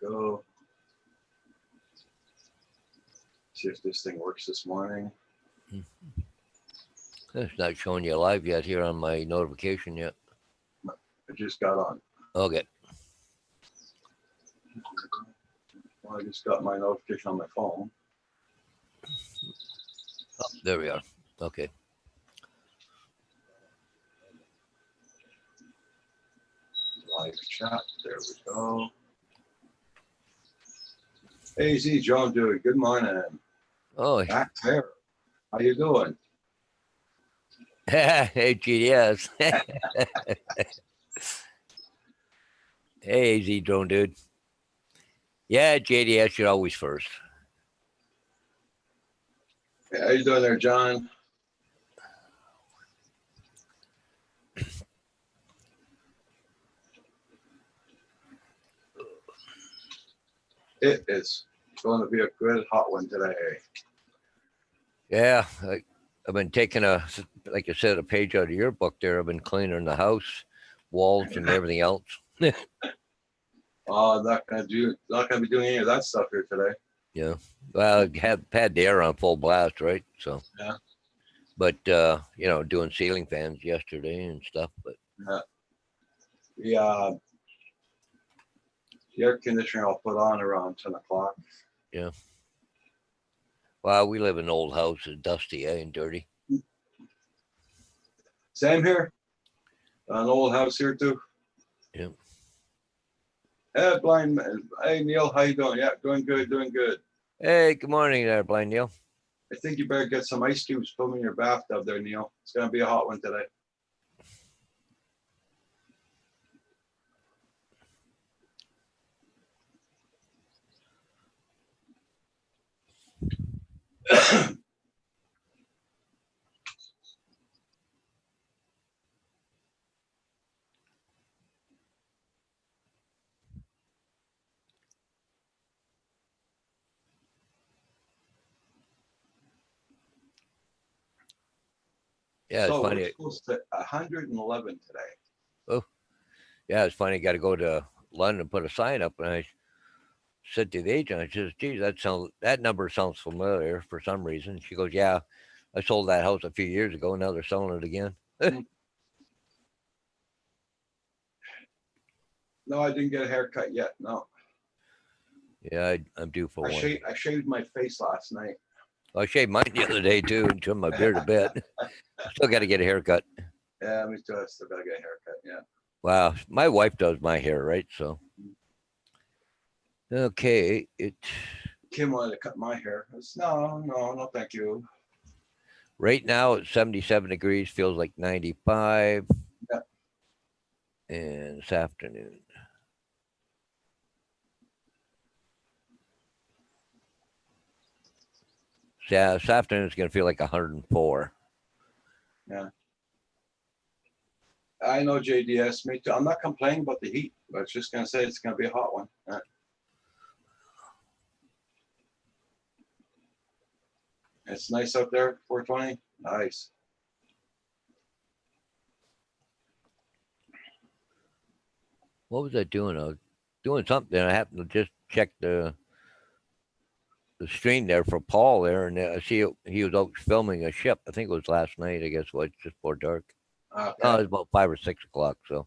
go. See if this thing works this morning. It's not showing you live yet here on my notification yet. I just got on. Okay. Well, I just got my notification on my phone. Oh, there we are. Okay. Live chat. There we go. Hey, Z, John, dude. Good morning. Oh, Back there. How you doing? hey, GDS. Hey, Z Drone Dude. Yeah, JDS, you're always first. Hey, how you doing there, John? It is going to be a good hot one today. Yeah, I've been taking like I said, a page out of your book there. I've been cleaning the house, walls, and everything else. Not gonna be doing any of that stuff here today. Yeah. Well, I had the air on full blast, right? So. Yeah. But doing ceiling fans yesterday and stuff. But the air conditioner I'll put on around 10 o'clock. Yeah. Well, we live in an old house. It's dusty, and dirty. Same here. An old house here too. Yeah. Hey, blind man. Hey, Neil, how you doing? Yeah, doing good, doing good. Hey, good morning there, Blind Neil. I think you better get some ice cubes, put them in your bathtub there, Neil. It's gonna be a hot one today. Yeah, so it's funny. we're close to 111 today. Oh, yeah, it's funny. Got to go to London and put a sign up, and I said to the agent, I says, "Geez, that number sounds familiar for some reason." She goes, "Yeah, I sold that house a few years ago. Now they're selling it again." No, I didn't get a haircut yet. No. Yeah, I'm due for one. I shaved my face last night. I shaved mine the other day too and trimmed my beard a bit. Still got to get a haircut. Yeah, me too. I still gotta get a haircut. Yeah. Wow, my wife does my hair, right? So, okay, Kim wanted to cut my hair. I said, no, thank you. right now it's 77 degrees, feels like 95. Yeah. And this afternoon. Yeah, this afternoon it's going to feel like 104. Yeah. I know JDS, me too. I'm not complaining about the heat, but I was just gonna say it's gonna be a hot one. Yeah. It's nice out there, 420. Nice. What was I doing? I was doing something. I happened to just check the stream there for Paul there, and I see he was out filming a ship. I think it was last night. I guess it was just before dark. Okay. No, it was about 5 or 6 o'clock. So.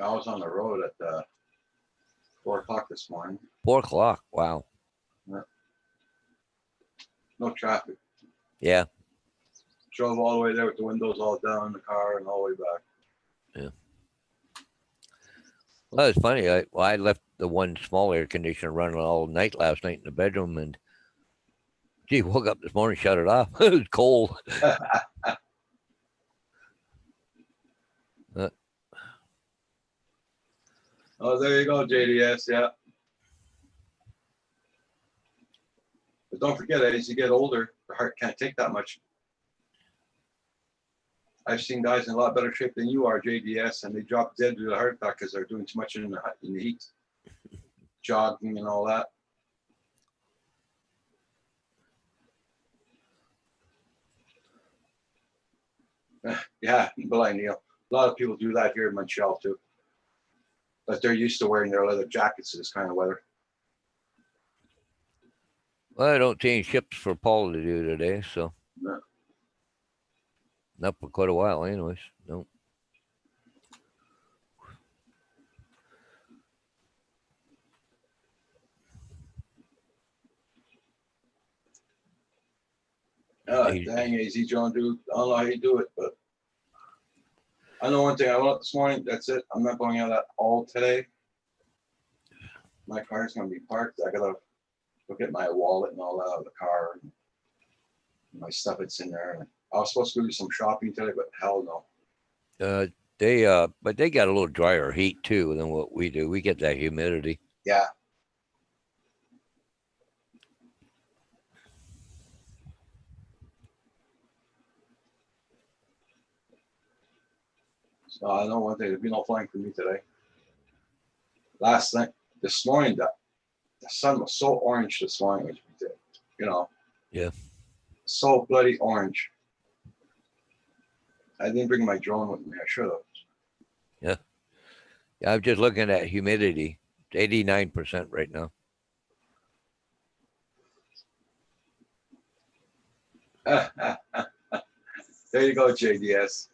I was on the road at 4 o'clock this morning. 4 o'clock. Wow. Yeah. No traffic. Yeah. Drove all the way there with the windows all down in the car and all the way back. Yeah. Well, it's funny. I left the one small air conditioner running all night last night in the bedroom, and gee, woke up this morning, shut it off. It was cold. Oh, there you go, JDS. Yeah. But don't forget, as you get older, the heart can't take that much. I've seen guys in a lot better shape than you are, JDS, and they drop dead due to heart attack because they're doing too much in the heat, jogging and all that. Yeah, blind Neil. A lot of people do that here in Montreal too. But they're used to wearing their leather jackets in this kind of weather. Well, I don't see any ships for Paul to do today, so No. not for quite a while, anyways. No. Oh, He- dang, AZ John, dude. I don't know how you do it, but I know one thing. I went out this morning. That's it. I'm not going out at all today. My car's gonna be parked. I gotta go get my wallet and all that out of the car. And my stuff that's in there. I was supposed to do some shopping today, but hell no. But they got a little drier heat too than what we do. We get that humidity. Yeah. So I know one thing. There'll be no flying for me today. Last night, this morning, the sun was so orange this morning, which we did, you know. Yeah. So bloody orange. I didn't bring my drone with me. I should have. Yeah, I'm just looking at humidity. It's 89% right now. There you go, JDS.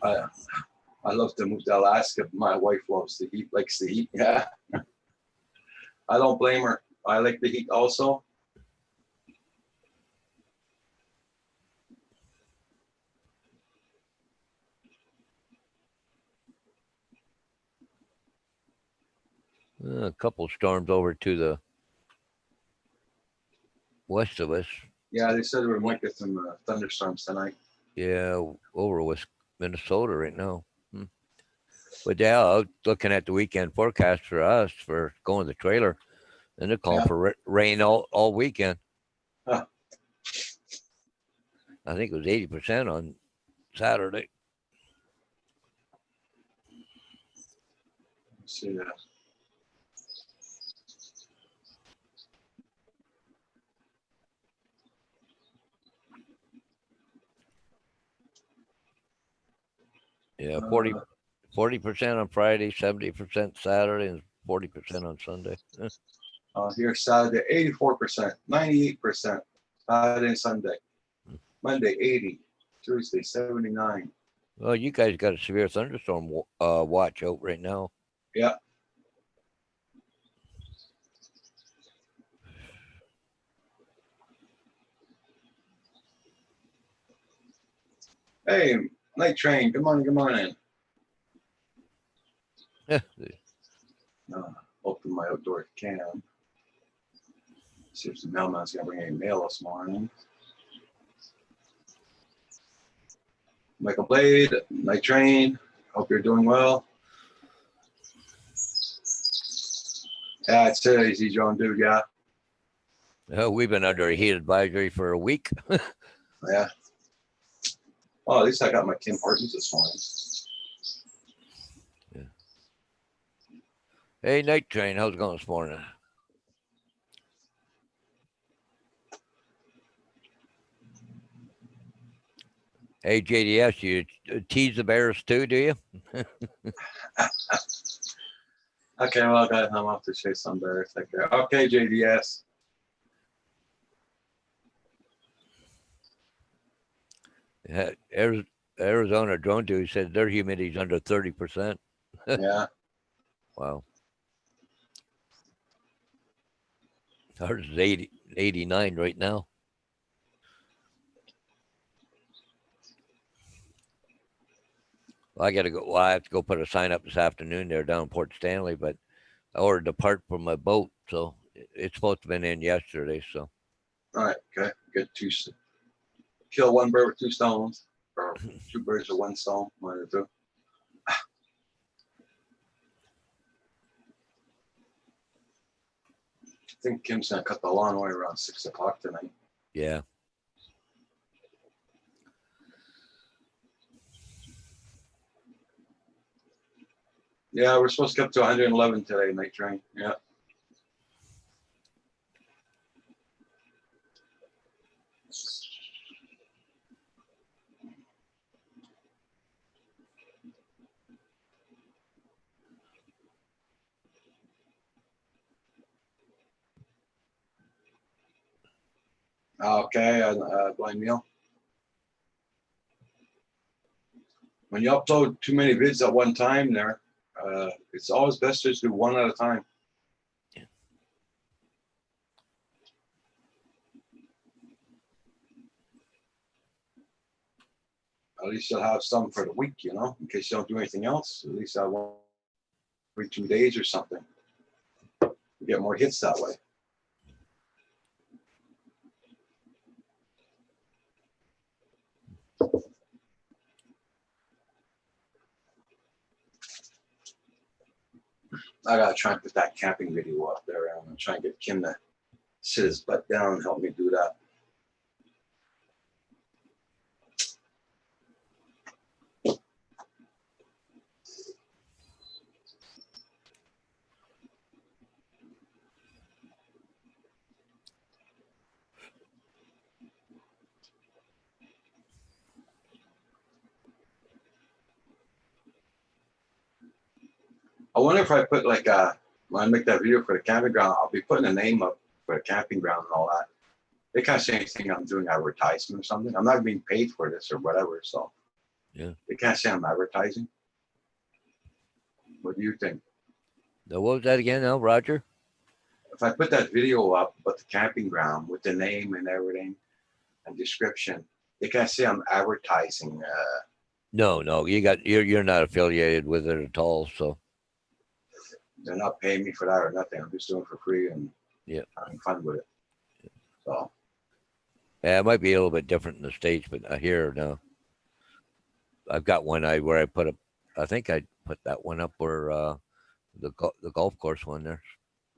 I love to move to Alaska. My wife loves the heat, likes the heat. Yeah. I don't blame her. I like the heat also. A couple storms over to the west of us. Yeah, they said we might get some thunderstorms tonight. Yeah, over with Minnesota right now. But yeah, I was looking at the weekend forecast for us for going the trailer, and they're calling for rain all weekend. Huh. I think it was 80% on Saturday. Let's see that. Yeah, 40% on Friday, 70% Saturday, and 40% on Sunday. Here Saturday, 84%, 98%. Saturday and Sunday. Monday, 80. Tuesday, 79. Well, you guys got a severe thunderstorm watch out right now. Yeah. Hey, Night Train, good morning, good morning. Open my outdoor cam. See if the mailman's gonna bring any mail this morning. Michael Blade, Night Train. Hope you're doing well. Yeah, it's easy, John, dude. Yeah, We've been under a heat advisory for a week. yeah. Well, at least I got my Tim Hortons this morning. Hey, Night Train, how's it going this morning? Hey, JDS, you tease the Bears too, do you? Okay, well, I'm off to chase some bears. Take care. Okay, JDS. Yeah, Arizona drone dude said their humidity's under 30%. Yeah. Wow. Ours is 89 right now. Well, I got to go. Well, I have to go put a sign up this afternoon there down in Port Stanley, but I ordered a part for my boat, so it's supposed to have been in yesterday. So, All right. Okay. Good. Kill one bird with two stones, or two birds with one stone. One or two. I think Kim's gonna cut the lawn away around 6 o'clock tonight. yeah. Yeah, we're supposed to get up to 111 today, night train. Yeah. Okay, blind meal. When you upload too many vids at one time there, it's always best to just do one at a time. At least you'll have some for the week, you know, in case you don't do anything else. At least I want every 2 days or something. You get more hits that way. I gotta try and put that camping video up there. I'm gonna try and get Kim to sit his butt down and help me do that. I wonder if I put like when I make that video for the camping ground, I'll be putting a name up for the camping ground and all that. They can't say anything I'm doing advertisement or something. I'm not being paid for this or whatever, so Yeah. they can't say I'm advertising. What do you think? Now, what was that again now, Roger? If I put that video up about the camping ground with the name and everything and description, they can't say I'm advertising. No, you're not affiliated with it at all. So They're not paying me for that or nothing. I'm just doing it for free and yeah, having fun with it. So yeah, it might be a little bit different in the States, but here no. I've got one where I put up. I think I put that one up where the golf course one there.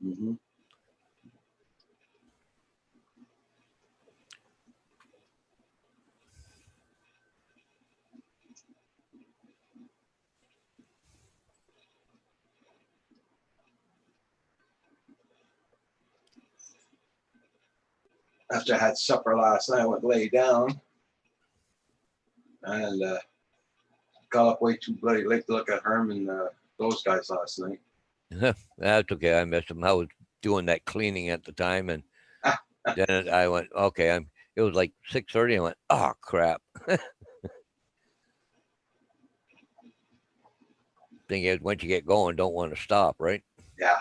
mhm. After I had supper last night, I went lay down and got up way too bloody late to look at Herman, those guys last night. That's okay. I missed him. I was doing that cleaning at the time, and then I went, okay. It was like 6:30. I went, oh crap. Thing is, once you get going, don't want to stop, right? Yeah.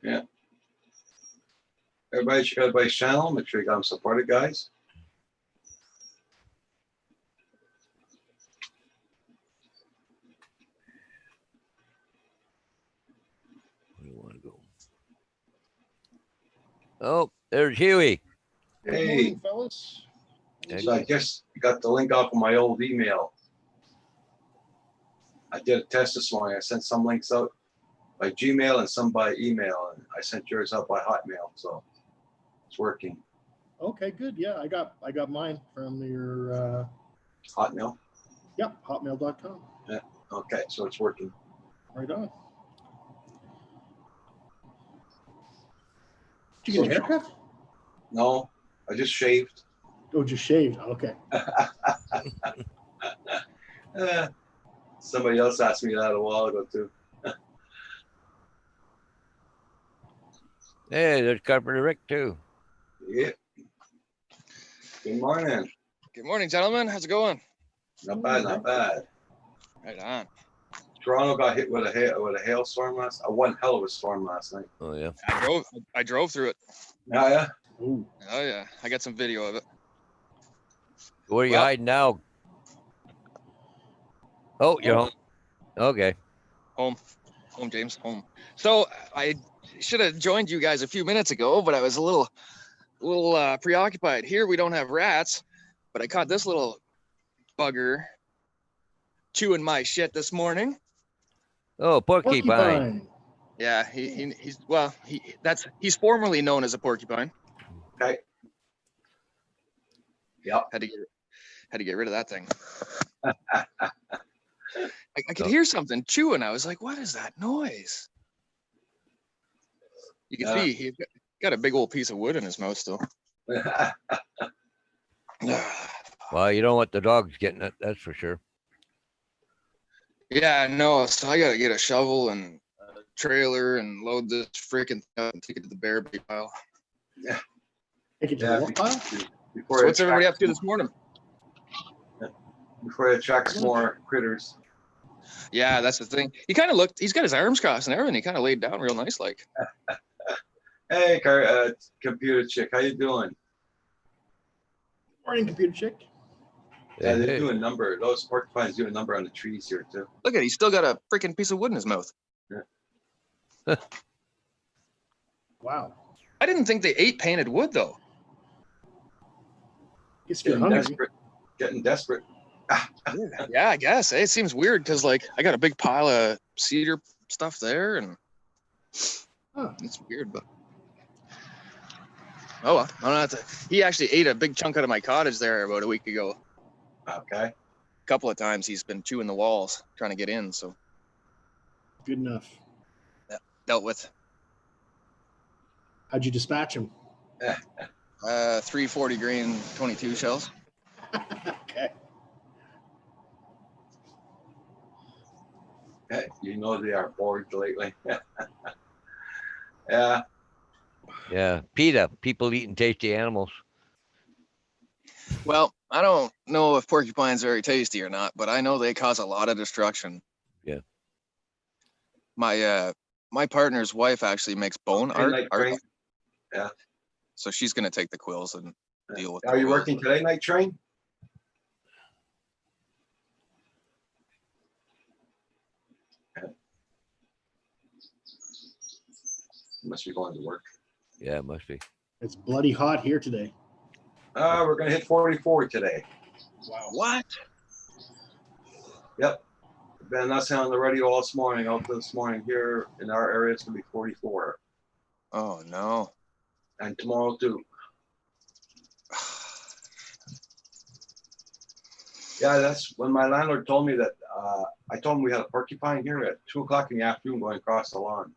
Yeah. Everybody check out everybody's channel. Make sure you got them supported, guys. Where do you want to go? Oh, there's Huey. Good Hey. morning, fellas. So I guess you got the link off of my old email. I did a test this morning. I sent some links out by Gmail and some by email, and I sent yours out by Hotmail, so it's working. Okay, good. Yeah, I got mine from your Hotmail. hotmail.com. Okay, so it's working. Right on. Did you get a haircut? No, I just shaved. Oh, just shaved. Okay. Somebody else asked me that a while ago too. Hey, there's Carpenter Rick too. Yeah. Good morning. Good morning, gentlemen. How's it going? Not bad, not bad. Right on. Toronto got hit with a hailstorm one hell of a storm last night. Oh yeah. I drove through it. Yeah. Ooh. Oh yeah, I got some video of it. Where are you Well- hiding now? Oh, you're home. Okay. Home, James, home. So I should have joined you guys a few minutes ago, but I was a little preoccupied. Here we don't have rats, But I caught this little bugger chewing my shit this morning. Oh, porcupine. Yeah, he's formerly known as a porcupine. Okay. Yep. Had to get rid of that thing. I could hear something chewing. I was like, what is that noise? You can see he's got a big old piece of wood in his mouth still. Well, you don't want the dogs getting it, that's for sure. Yeah, no. So I gotta get a shovel and a trailer and load this freaking thing up and take it to the bear bait pile. Take it to the what pile? Before So it what's everybody up attracts- to this morning? Before it attracts more critters. Yeah, that's the thing. He kind of looked. He's got his arms crossed and everything. He kind of laid down real nice, like. Hey, computer chick, how you doing? Morning, computer chick. Yeah, they Hey, do a number. Those porcupines do a number on the trees here too. Look at, he's still got a freaking piece of wood in his mouth. Wow. I didn't think they ate painted wood though. Guess you're Getting hungry. desperate. Getting desperate. Yeah, I guess. It seems weird because like I got a big pile of cedar stuff there, and Huh. it's weird, but oh well. I don't have to. He actually ate a big chunk out of my cottage there about a week ago. Okay. A couple of times he's been chewing the walls trying to get in, so Good enough. dealt with. How'd you dispatch him? 340 grain 22 shells. Okay. Hey, you know they are bored lately. Yeah. yeah, PETA, people eating tasty animals. Well, I don't know if porcupine's very tasty or not, but I know they cause a lot of destruction. Yeah. My partner's wife actually makes bone art, Night train. so she's gonna take the quills and deal with. Are the you quills. working today, night train? You must be going to work. Yeah, it must be. It's bloody hot here today. We're gonna hit 44 today. Wow. What? Yep. Been nothing on the radio all this morning. Out this morning here in our area, it's gonna be 44, Oh no. and tomorrow too. Yeah, that's when my landlord told me that. I told him we had a porcupine here at 2 o'clock in the afternoon going across the lawn.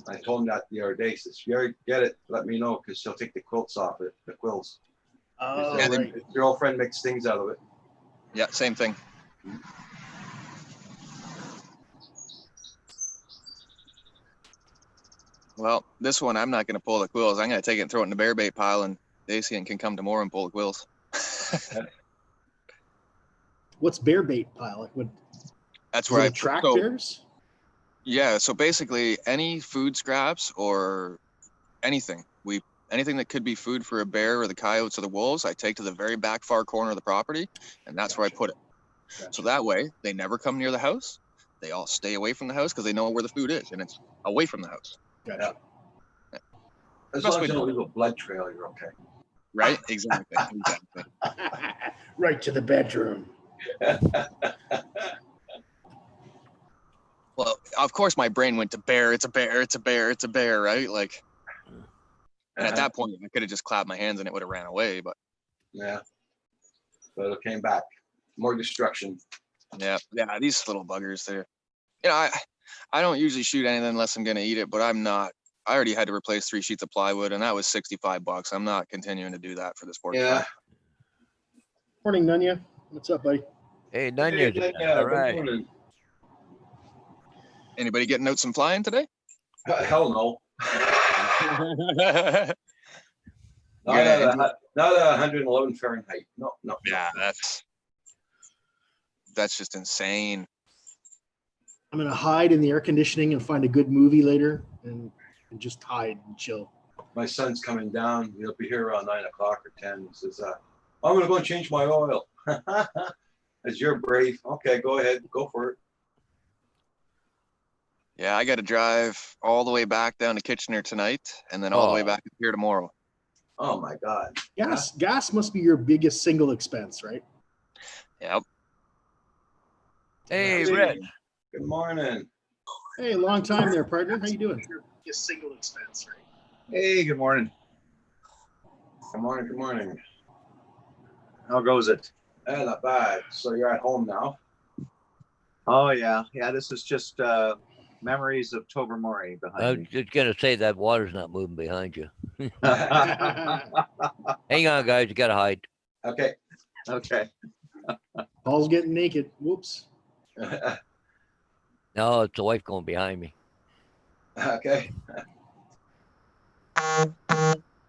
I told him that the other day. He says, "If you ever get it, let me know because she'll take the quilts off it, the quills. Oh, Yeah, right. Your old friend makes things out of it." Yeah, same thing. Well, this one I'm not gonna pull the quills. I'm gonna take it and throw it in the bear bait pile, and Dacian can come tomorrow and pull the quills. What's bear bait pile? Like what? That's Does where it I attract so- bears? Yeah, so basically any food scraps or anything that could be food for a bear or the coyotes or the wolves, I take to the very back far corner of the property, and that's where I Gotcha. put it. Gotcha. So that way they never come near the house. They all stay away from the house because they know where the food is, and it's away from the house. Gotcha. As Best long way as you to don't do leave a blood trail, you're okay. Right? Exactly. Exactly. Right to the bedroom. Well, of course my brain went to bear. It's a bear. It's a bear. It's a bear. Right? Like, and at that point, I could have just clapped my hands and it would have ran away. But Yeah. But it came back. More destruction. yeah, these little buggers, they're, I don't usually shoot anything unless I'm gonna eat it. But I'm not. I already had to replace 3 sheets of plywood, and that was $65. I'm not continuing to do that for this porcupine. Yeah. Morning, Nunya. What's up, buddy? Hey, Hey, Nunya. yeah, All good right. morning. Anybody getting out some flying today? Hell no. Yeah, Not at 111 Fahrenheit. No. that's just insane. I'm gonna hide in the air conditioning and find a good movie later, and just hide and chill. My son's coming down. He'll be here around 9 o'clock or 10. He says, "I'm gonna go and change my oil." As you're brave. Okay, go ahead. Go for it. Yeah, I got to drive all the way back down to Kitchener tonight, and then all the way Oh. back here tomorrow. Oh my God. Gas must be your biggest single expense, right? Yep. Hey, Hey, Rich. Good morning. Hey, long time there, partner. How you doing? Your biggest single expense, right? Hey, good morning. Good morning. Good morning. How goes it? Not bad. So you're at home now? Oh yeah, this is just memories of Tobermory I was behind me. just gonna say that water's not moving behind you. Hang on, guys. You gotta hide. Okay. Okay. Paul's getting naked. Whoops. No, it's the wife going behind me. Okay.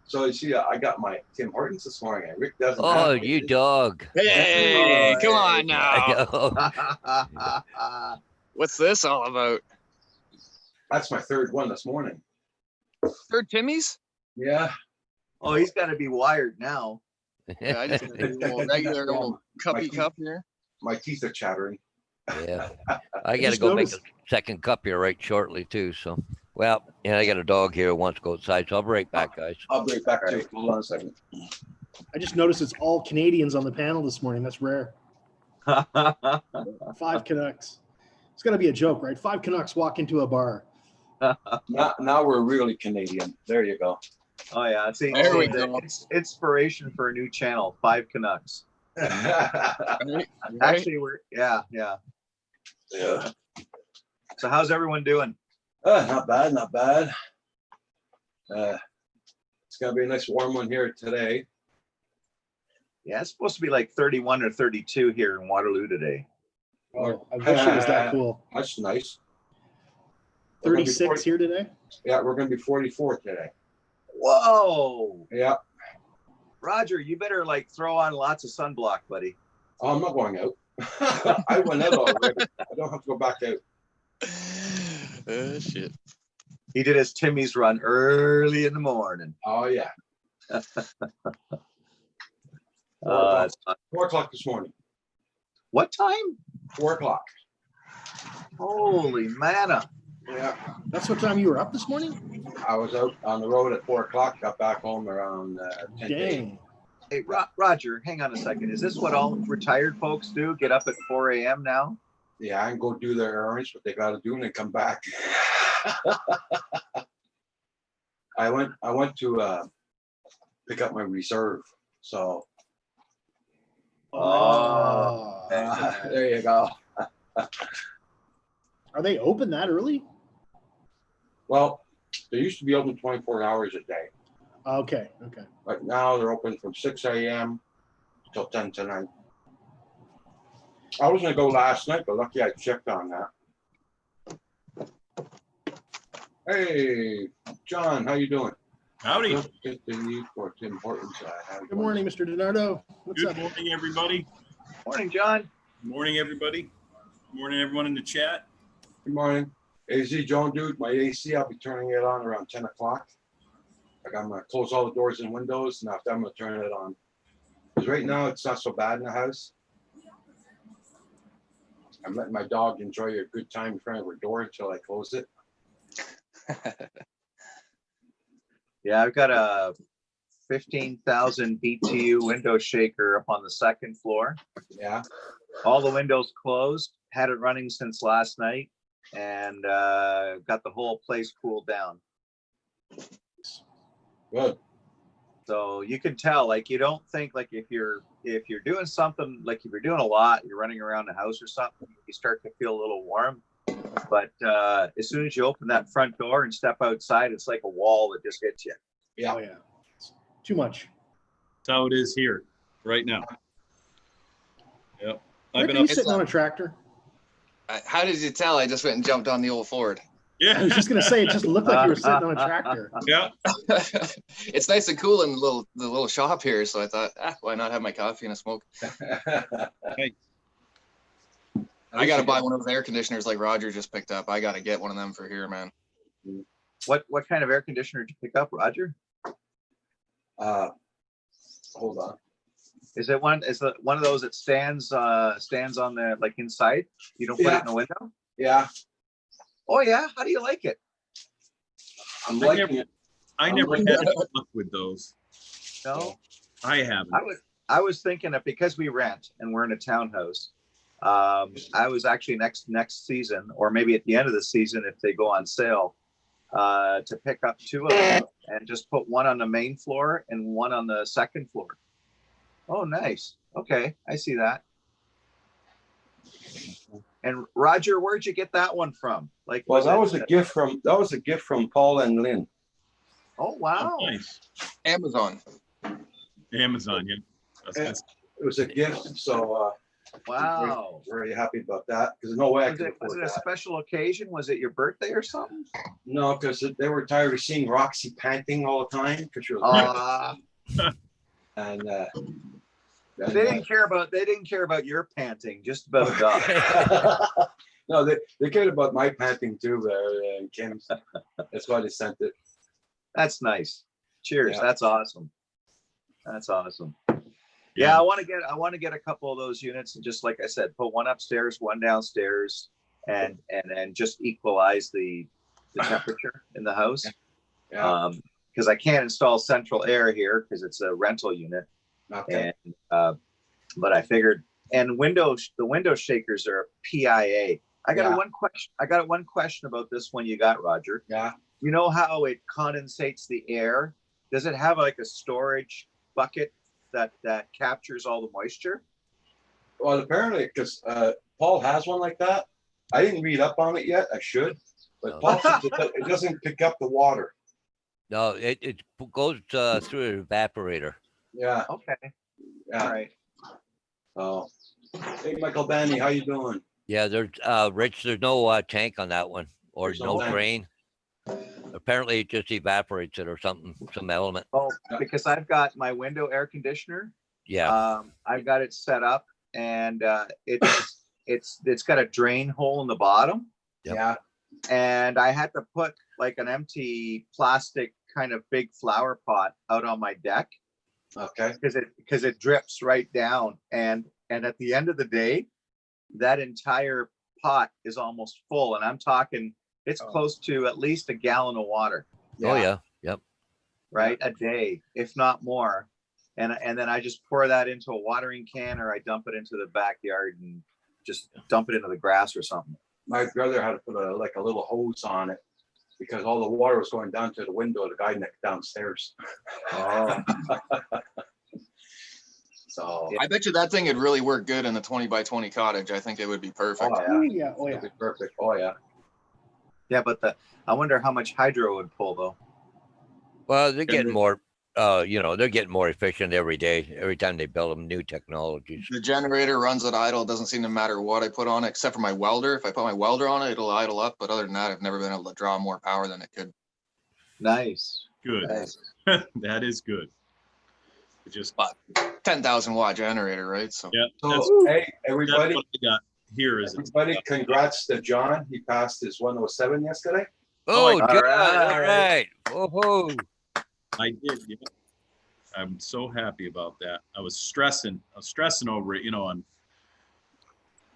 So you see, I got my Tim Hortons this morning, and Rick doesn't. Oh, have you it. dog. Hey, Oh, come hey. on now. I know. What's this all about? That's my third one this morning. Third Timmy's? Yeah. Oh, he's got to be wired now. Yeah, I just got a little regular little cuppy cup here. My teeth are chattering. Yeah. I gotta just go make noticed- a second cup here right shortly too. So, well, yeah, I got a dog here who wants to go outside, so I'll be right back, guys. I'll be right back to you. Right. Hold on a second. I just noticed it's all Canadians on the panel this morning. That's rare. 5 Canucks. It's got to be a joke, right? 5 Canucks walk into a bar. Now we're really Canadian. There you go. Oh yeah, see, There we the go. inspiration for a new channel, 5 Canucks. Right? Actually, yeah. Yeah. So how's everyone doing? Not bad, not bad. It's gonna be a nice warm one here today. Yeah, it's supposed to be like 31 or 32 here in Waterloo today. Oh, I wish it was that cool. That's nice. We're gonna be 36 here today. Yeah, we're gonna be 44 today. Whoa, Yeah. Roger, you better like throw on lots of sunblock, buddy. Oh, I'm not going out. I went out already. I don't have to go back out. Shit. He did his Timmy's run early in the morning. Oh yeah. 4 o'clock this morning. What time? 4 o'clock. Holy manna. Yeah. That's what time you were up this morning? I was out on the road at 4 o'clock. Got back home around 10 to 8. Dang. Hey, Roger, hang on a second. Is this what all retired folks do? Get up at 4 a.m. now? Yeah, I can go do their errands, what they got to do, and then come back. I went to pick up my reserve. So Oh. there you go. Are they open that early? Well, they used to be open 24 hours a day, Okay. but now they're open from 6 a.m. till 10 tonight. I was gonna go last night, but lucky I checked on that. Hey, John, how you doing? Howdy. For Tim Hortons. Good morning, Mr. DiNardo. What's Good up? morning, everybody. Morning, John. Good morning, everybody. Good morning, everyone in the chat. Good morning. AZ John, dude, my AC, I'll be turning it on around 10 o'clock. Like I'm gonna close all the doors and windows, and after I'm gonna turn it on. Because right now it's not so bad in the house. I'm letting my dog enjoy a good time in front of her door until I close it. Yeah, I've got a 15,000 BTU window shaker up on the second floor. Yeah. All the windows closed, had it running since last night, and got the whole place cooled down. Good. So you can tell, like, you don't think, like, if you're doing something, like if you're doing a lot, you're running around the house or something, you start to feel a little warm. But as soon as you open that front door and step outside, it's like a wall that just hits you. Yeah. Oh, yeah. It's too much. That's how it is here right now. Yep. I've Rick, been are you up. sitting on a tractor? How did you tell? I just went and jumped on the old Ford. I Yeah. was just gonna say it just looked like you were sitting on a tractor. Yeah. It's nice and cool in the little shop here, so I thought, why not have my coffee and a smoke? I gotta buy one of those air conditioners like Roger just picked up. I gotta get one of them for here, man. What kind of air conditioner did you pick up, Roger? Hold on. Is it one of those that stands on the, like, inside? You don't put it in the window? Yeah, Oh yeah. How do you like it? I'm liking it. I never had any luck with those. No, I haven't. I was thinking that because we rent and we're in a townhouse, I was actually next season, or maybe at the end of the season, if they go on sale, to pick up 2 of them and just put one on the main floor and one on the second floor. Oh, nice. Okay, I see that. And Roger, where'd you get that one from? Like, Well, that it- was a gift from Paul and Lynn. Oh, wow. Oh, nice. Amazon. Amazon, yeah. That's It was a gift, so Wow. we're very happy about that, because no way I Was could it afford a that. special occasion? Was it your birthday or something? No, because they were tired of seeing Roxy panting all the time, because she was and They didn't care about your panting, just about a dog. no, they cared about my panting too, and Kim's. That's why they sent it. That's nice. Cheers. Yeah. That's awesome. That's awesome. Yeah, I want to get a couple of those units, and just like I said, put one upstairs, one downstairs, and just equalize the temperature in the house. Yeah. Because I can't install central air here because it's a rental unit. Okay. And but I figured, and the window shakers are PIA. I got one question about this one you got, Roger. Yeah. You know how it condensates the air? Does it have like a storage bucket that captures all the moisture? Well, apparently, because Paul has one like that. I didn't read up on it yet. I should, but No. Paul says it doesn't pick up the water. No, it goes through an evaporator. Yeah. Okay. Yeah. All right. Oh. Hey, Michael Banny, how you doing? Yeah, there's Rich, there's no tank on that one, or There's no no tank. drain. Apparently it just evaporates it or something, some element. Oh, Yeah. because I've got my window air conditioner. Yeah. I've got it set up, and it's got a drain hole in the bottom, Yep. Yeah. and I had to put like an empty plastic kind of big flower pot out on my deck Okay. because it drips right down, and at the end of the day, that entire pot is almost full, and I'm talking it's close to at least a gallon of water, Oh yeah. Yep. right, a day, if not more. And then I just pour that into a watering can, or I dump it into the backyard and just dump it into the grass or something. My brother had to put a little hose on it because all the water was going down to the window of the guy next downstairs. Oh, So I bet you that thing would really work good in the 20 by 20 cottage. I think it would be perfect. Oh, Oh, yeah. Oh, yeah. it'd be perfect. Oh yeah. yeah, but I wonder how much hydro it would pull though. Well, they're getting then- more, they're getting more efficient every day. Every time they build them new technologies. The generator runs at idle. It doesn't seem to matter what I put on it, except for my welder. If I put my welder on it, it'll idle up. But other than that, I've never been able to draw more power than it could. Nice. good. Nice. That is good. It just, 10,000 watt generator, right? So yeah, that's, So hey, that's everybody, what I got here is everybody, congrats to John. He passed his 107 yesterday. Oh, all John, right. all right. Oh, I did. Yeah. I'm so happy about that. I was stressing over it. I'm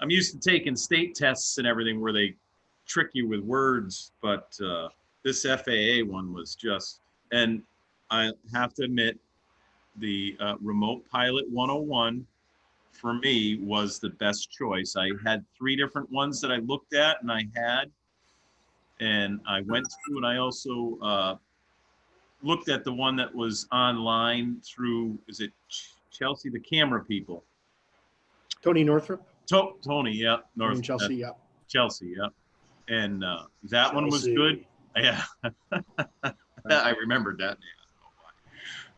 used to taking state tests and everything where they trick you with words, but this FAA one was just, and I have to admit, the Remote Pilot 101 for me was the best choice. I had 3 different ones that I looked at and I went through, and I also looked at the one that was online through, is it Chelsea, the camera people? Tony Northrup Tony, yeah. North, and Chelsea. Yeah. Chelsea, yeah. And that one was good. Yeah. I remembered that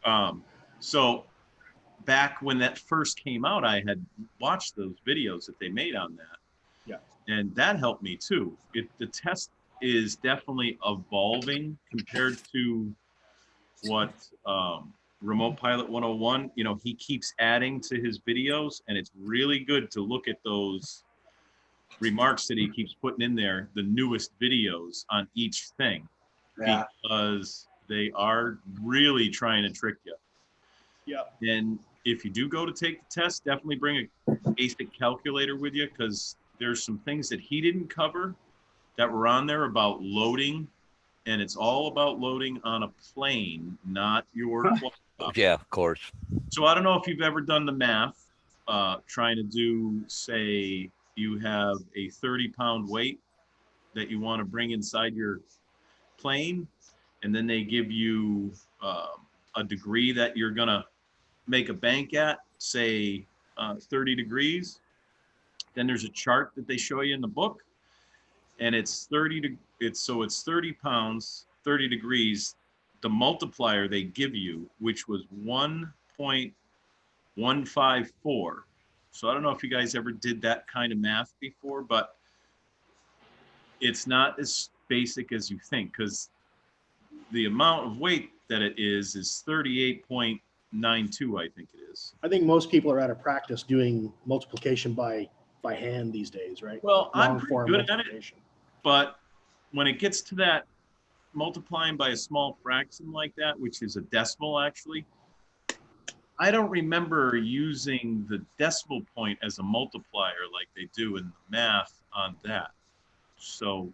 name. So back when that first came out, I had watched those videos that they made on that. Yeah. And that helped me too. The test is definitely evolving compared to what Remote Pilot 101, he keeps adding to his videos, and it's really good to look at those remarks that he keeps putting in there, the newest videos on each thing, Yeah. because they are really trying to trick you. Yeah. And if you do go to take the test, definitely bring a basic calculator with you, because there's some things that he didn't cover that were on there about loading and it's all about loading on a plane, not your laptop. Yeah, of course. So I don't know if you've ever done the math, trying to do, say, you have a 30-pound weight that you want to bring inside your plane, and then they give you a degree that you're going to make a bank at, say 30 degrees. Then there's a chart that they show you in the book, and it's 30 pounds, 30 degrees. The multiplier they give you, which was 1.154. So I don't know if you guys ever did that kind of math before, but it's not as basic as you think, because the amount of weight that it is 38.92, I think it is. I think most people are out of practice doing multiplication by hand these days, right? Well, I'm Long pretty form good at it, multiplication. but when it gets to that multiplying by a small fraction like that, which is a decimal actually, I don't remember using the decimal point as a multiplier like they do in the math on that. So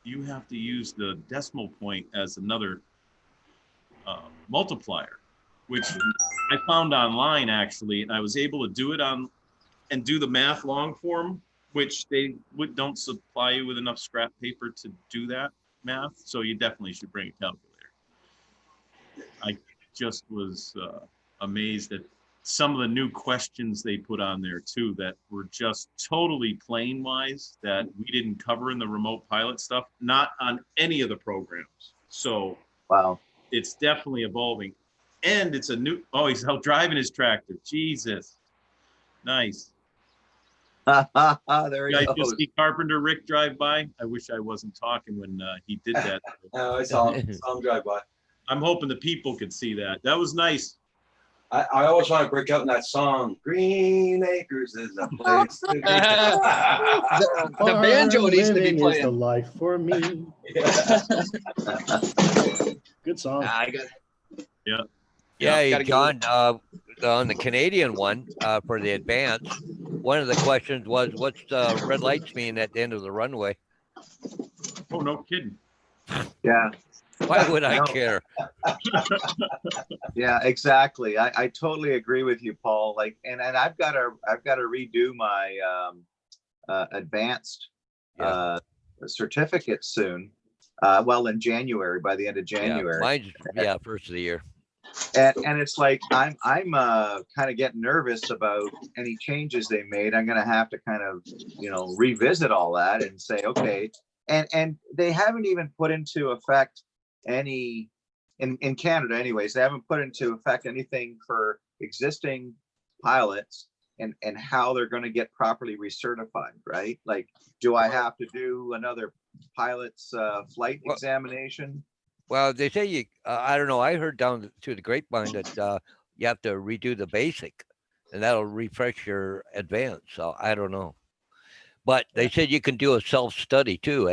you have to use the decimal point as another multiplier, which I found online actually, and I was able to do it on and do the math long form, which they don't supply you with enough scrap paper to do that math. So you definitely should bring a calculator. I just was amazed at some of the new questions they put on there too, that were just totally plane wise that we didn't cover in the remote pilot stuff, not on any of the programs. So Wow. it's definitely evolving, and it's a new, oh, he's out driving his tractor. Jesus. Nice. There You he guys goes. just see Carpenter Rick drive by? I wish I wasn't talking when he did that. I saw him drive by. I'm hoping the people could see that. That was nice. I always want to break out in that song. Green Acres is a place to be. The banjo Farm needs to be living is the playing. life for me. Good song. I got Yeah, gotta get John, on the Canadian one, for the advance, one of the questions was, what's the red lights mean at the end of the runway? Oh, no kidding. Yeah. Why would I No. care? Yeah, exactly. I totally agree with you, Paul. Like, and I've got to redo my advanced certificate soon. Well, in January, by the end of January. Mine's, first of the year. And it's like I'm kind of getting nervous about any changes they made. I'm gonna have to kind of revisit all that and say, okay. And they haven't even put into effect any in Canada anyways, they haven't put into effect anything for existing pilots and how they're going to get properly recertified, right? Like, do I have to do another pilot's flight examination? Well, they say you, I don't know, I heard down to the grapevine that you have to redo the basic, and that'll refresh your advanced. So I don't know. But they said you can do a self-study too,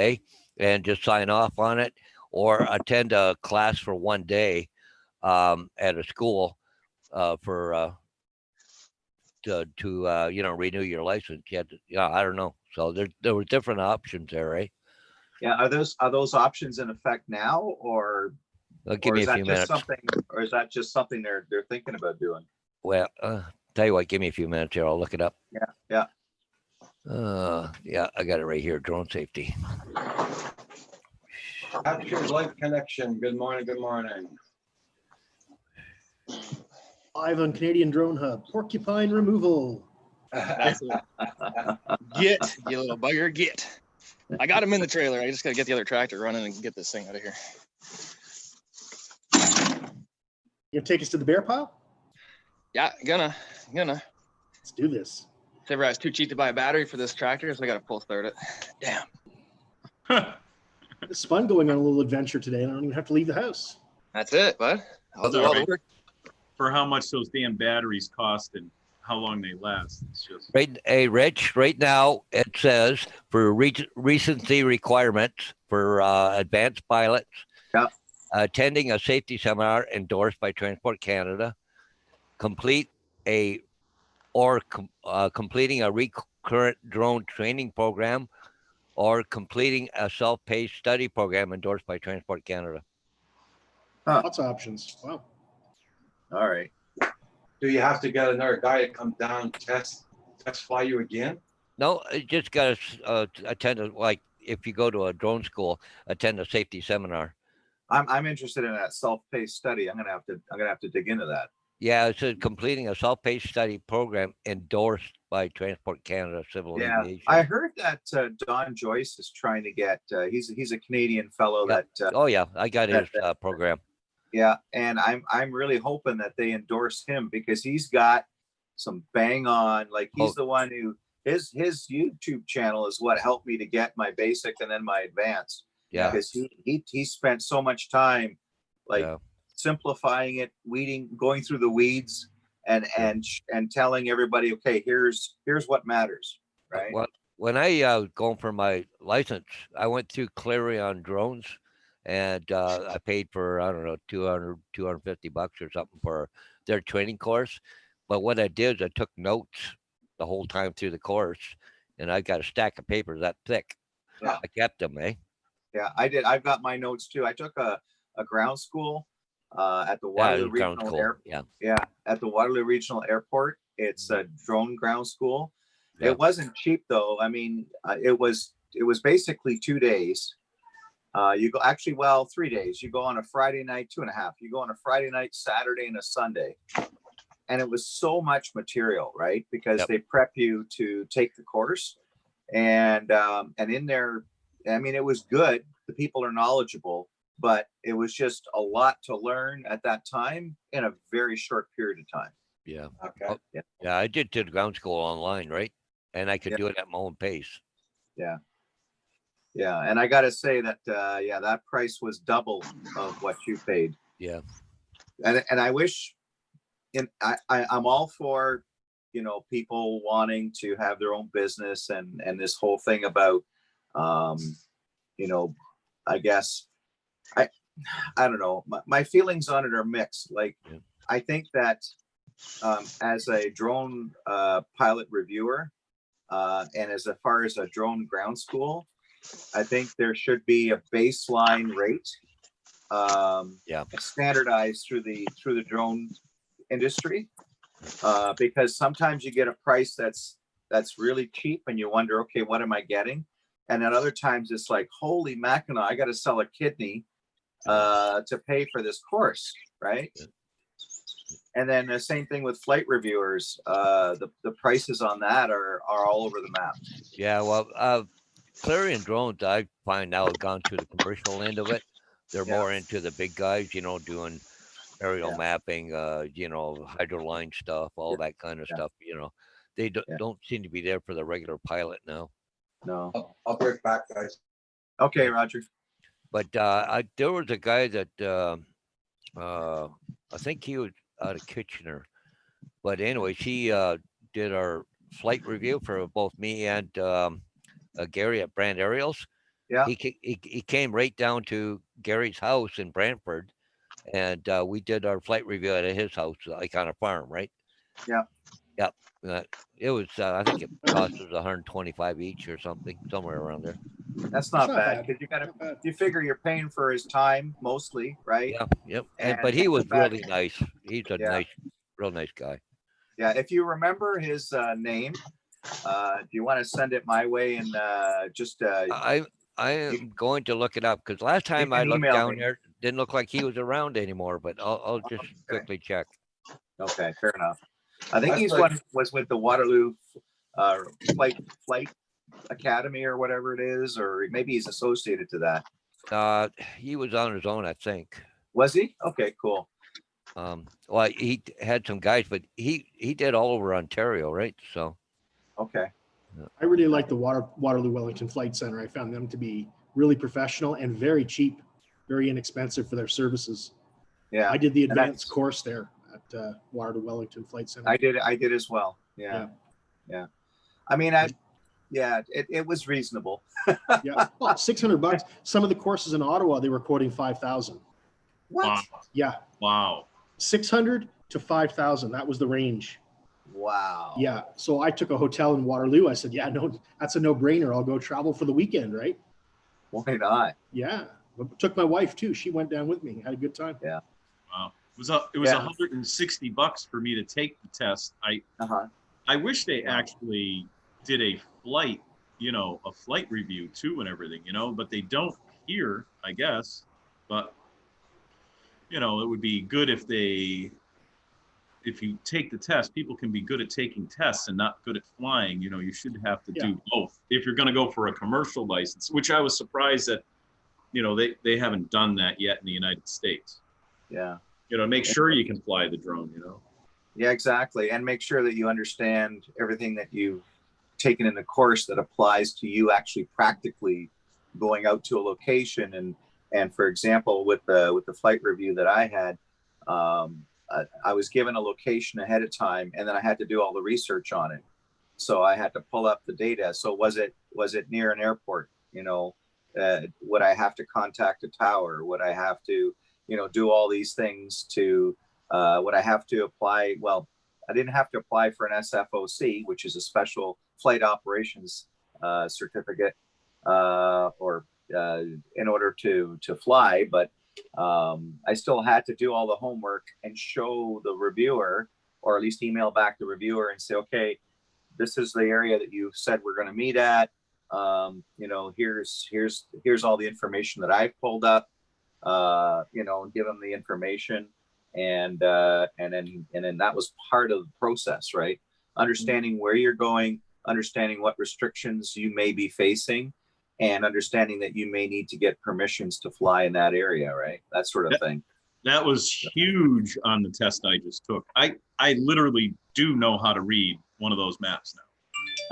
and just sign off on it, or attend a class for one day at a school for to renew your license. You had to, I don't know. So there were different options there, right? Yeah, are those options in effect now, or Give me a few minutes. Or is that just something they're thinking about doing? Well, tell you what, give me a few minutes here. I'll look it up. Yeah. Yeah, I got it right here. Drone safety. Capture Life Connection. Good morning. Good morning. Live on Canadian Drone Hub, porcupine removal. Get, you little bugger, get. I got him in the trailer. I just gotta get the other tractor running and get this thing out of here. You gonna take us to the bear pile? Yeah, gonna. Let's do this. Ever I was too cheap to buy a battery for this tractor, so I gotta pull start it. Damn. It's fun going on a little adventure today, and I don't even have to leave the house. That's it, bud. I'll do all the work. For how much those damn batteries cost and how long they last. It's just Right, hey, Rich, right now it says for recency requirements for advanced pilots, attending a safety seminar endorsed by Transport Canada, completing a recurrent drone training program or completing a self-paced study program endorsed by Transport Canada. Lots of options. Wow. All right. Do you have to get another guy to come down, test fly you again? No, you just got to attend, like, if you go to a drone school, attend a safety seminar. I'm interested in that self-paced study. I'm gonna have to dig into that. Yeah, it says completing a self-paced study program endorsed by Transport Canada Civil Yeah, Aviation. I heard that Don Joyce is trying to get. He's a Canadian fellow Yep. that. Oh yeah, I got his that- program. Yeah, and I'm really hoping that they endorse him because he's got some bang on. Like he's Oh. the one who his YouTube channel is what helped me to get my basic and then my advanced. Yeah, Because he spent so much time like yeah. simplifying it, going through the weeds, and telling everybody, okay, here's what matters, right? Well, when I going for my license, I went through Clarion Drones, and I paid for, I don't know, 250 bucks or something for their training course. But what I did is I took notes the whole time through the course, and I got a stack of papers that thick. Yeah. I kept them, eh? Yeah, I did. I've got my notes too. I took a ground school at the Yeah, Waterloo it sounds Regional cool. Airport. Yeah, Yeah, at the Waterloo Regional Airport. It's a drone ground school. Yeah. It wasn't cheap though. I mean, it was basically 2 days. You go 3 days. You go on a Friday night, 2.5. You go on a Friday night, Saturday, and a Sunday. And it was so much material, right? Because Yep. they prep you to take the course, and in there, I mean, it was good. The people are knowledgeable, but it was just a lot to learn at that time in a very short period of time. yeah, Okay. Oh. yeah. I did the ground school online, right? And I could Yeah. do it at my own pace. Yeah, and I got to say that that price was double of what you paid. Yeah, And I wish, I'm all for, people wanting to have their own business and this whole thing about, I guess I don't know. My feelings on it are mixed. Like, Yeah. I think that as a drone pilot reviewer, and as far as a drone ground school, I think there should be a baseline rate, Yeah. standardized through the drone industry, because sometimes you get a price that's really cheap, and you wonder, okay, what am I getting? And at other times, it's like, holy Mackinac, I got to sell a kidney to pay for this course, right? Yeah. And then the same thing with flight reviewers. The prices on that are all over the map. Yeah, well, Clarion Drones, I find now have gone to the commercial end of it. They're Yeah. more into the big guys, doing aerial Yeah. mapping, hydroline stuff, all that kind of Yeah. stuff. They Yeah. don't seem to be there for the regular pilot now. No. I'll break back, guys. Okay, Roger. But there was a guy that I think he was out of Kitchener. But anyways, he did our flight review for both me and Gary at Brand Aerials. Yeah. He came right down to Gary's house in Brantford, and we did our flight review at his house, like on a farm, right? Yeah. Yep. It was, I think it cost us 125 each or something, somewhere around there. That's not not bad, bad. because you figure you're paying for his time mostly, right? Yeah. Yep. And But he was the fact- really nice. He's a Yeah. real nice guy. Yeah, if you remember his name, do you want to send it my way and just I am going to look it up because last time I can looked email down me. there, didn't look like he was around anymore. But I'll just Okay. quickly check. Okay, fair enough. I think That's he's like- one was with the Waterloo Flight Academy or whatever it is, or maybe he's associated to that. He was on his own, I think. Was he? Okay, cool. Well, he had some guys, but he did all over Ontario, right? So Okay. I really like the Waterloo Wellington Flight Center. I found them to be really professional and very cheap, very inexpensive for their services. Yeah, I did the And that's- advanced course there at Waterloo Wellington Flight Center. I did as well. Yeah. I mean, it was reasonable. Yeah, well, $600. Some of the courses in Ottawa, they were quoting 5,000. What? Wow. Yeah, Wow. 600 to 5,000. That was the range. Wow. Yeah. So I took a hotel in Waterloo. I said, yeah, no, that's a no brainer. I'll go travel for the weekend. Right. Why not? Yeah. Took my wife too. She went down with me. Had a good time. Wow. It was Yeah. $160 for me to take the test. Uh-huh. I wish they Wow. actually did a flight, a flight review too and everything, but they don't here, I guess. But it would be good if you take the test, people can be good at taking tests and not good at flying. You should have to do both if you're going to go for a commercial license, which I was surprised that, they haven't done that yet in the United States. Yeah. Make sure you can fly the drone, Yeah, exactly. And make sure that you understand everything that you've taken in the course that applies to you actually practically going out to a location. And for example, with the flight review that I had, I was given a location ahead of time, and then I had to do all the research on it. So I had to pull up the data. So was it near an airport? Would I have to contact a tower? Would I have to, do all these things to, would I have to apply? Well, I didn't have to apply for an SFOC, which is a special flight operations certificate, or in order to fly, but I still had to do all the homework and show the reviewer, or at least email back the reviewer and say, okay, this is the area that you said we're going to meet at. Here's all the information that I've pulled up, and give them the information. And then that was part of the process, right? Understanding where you're going, understanding what restrictions you may be facing, and understanding that you may need to get permissions to fly in that area, right? That sort of thing. That was huge on the test I just took. I literally do know how to read one of those maps now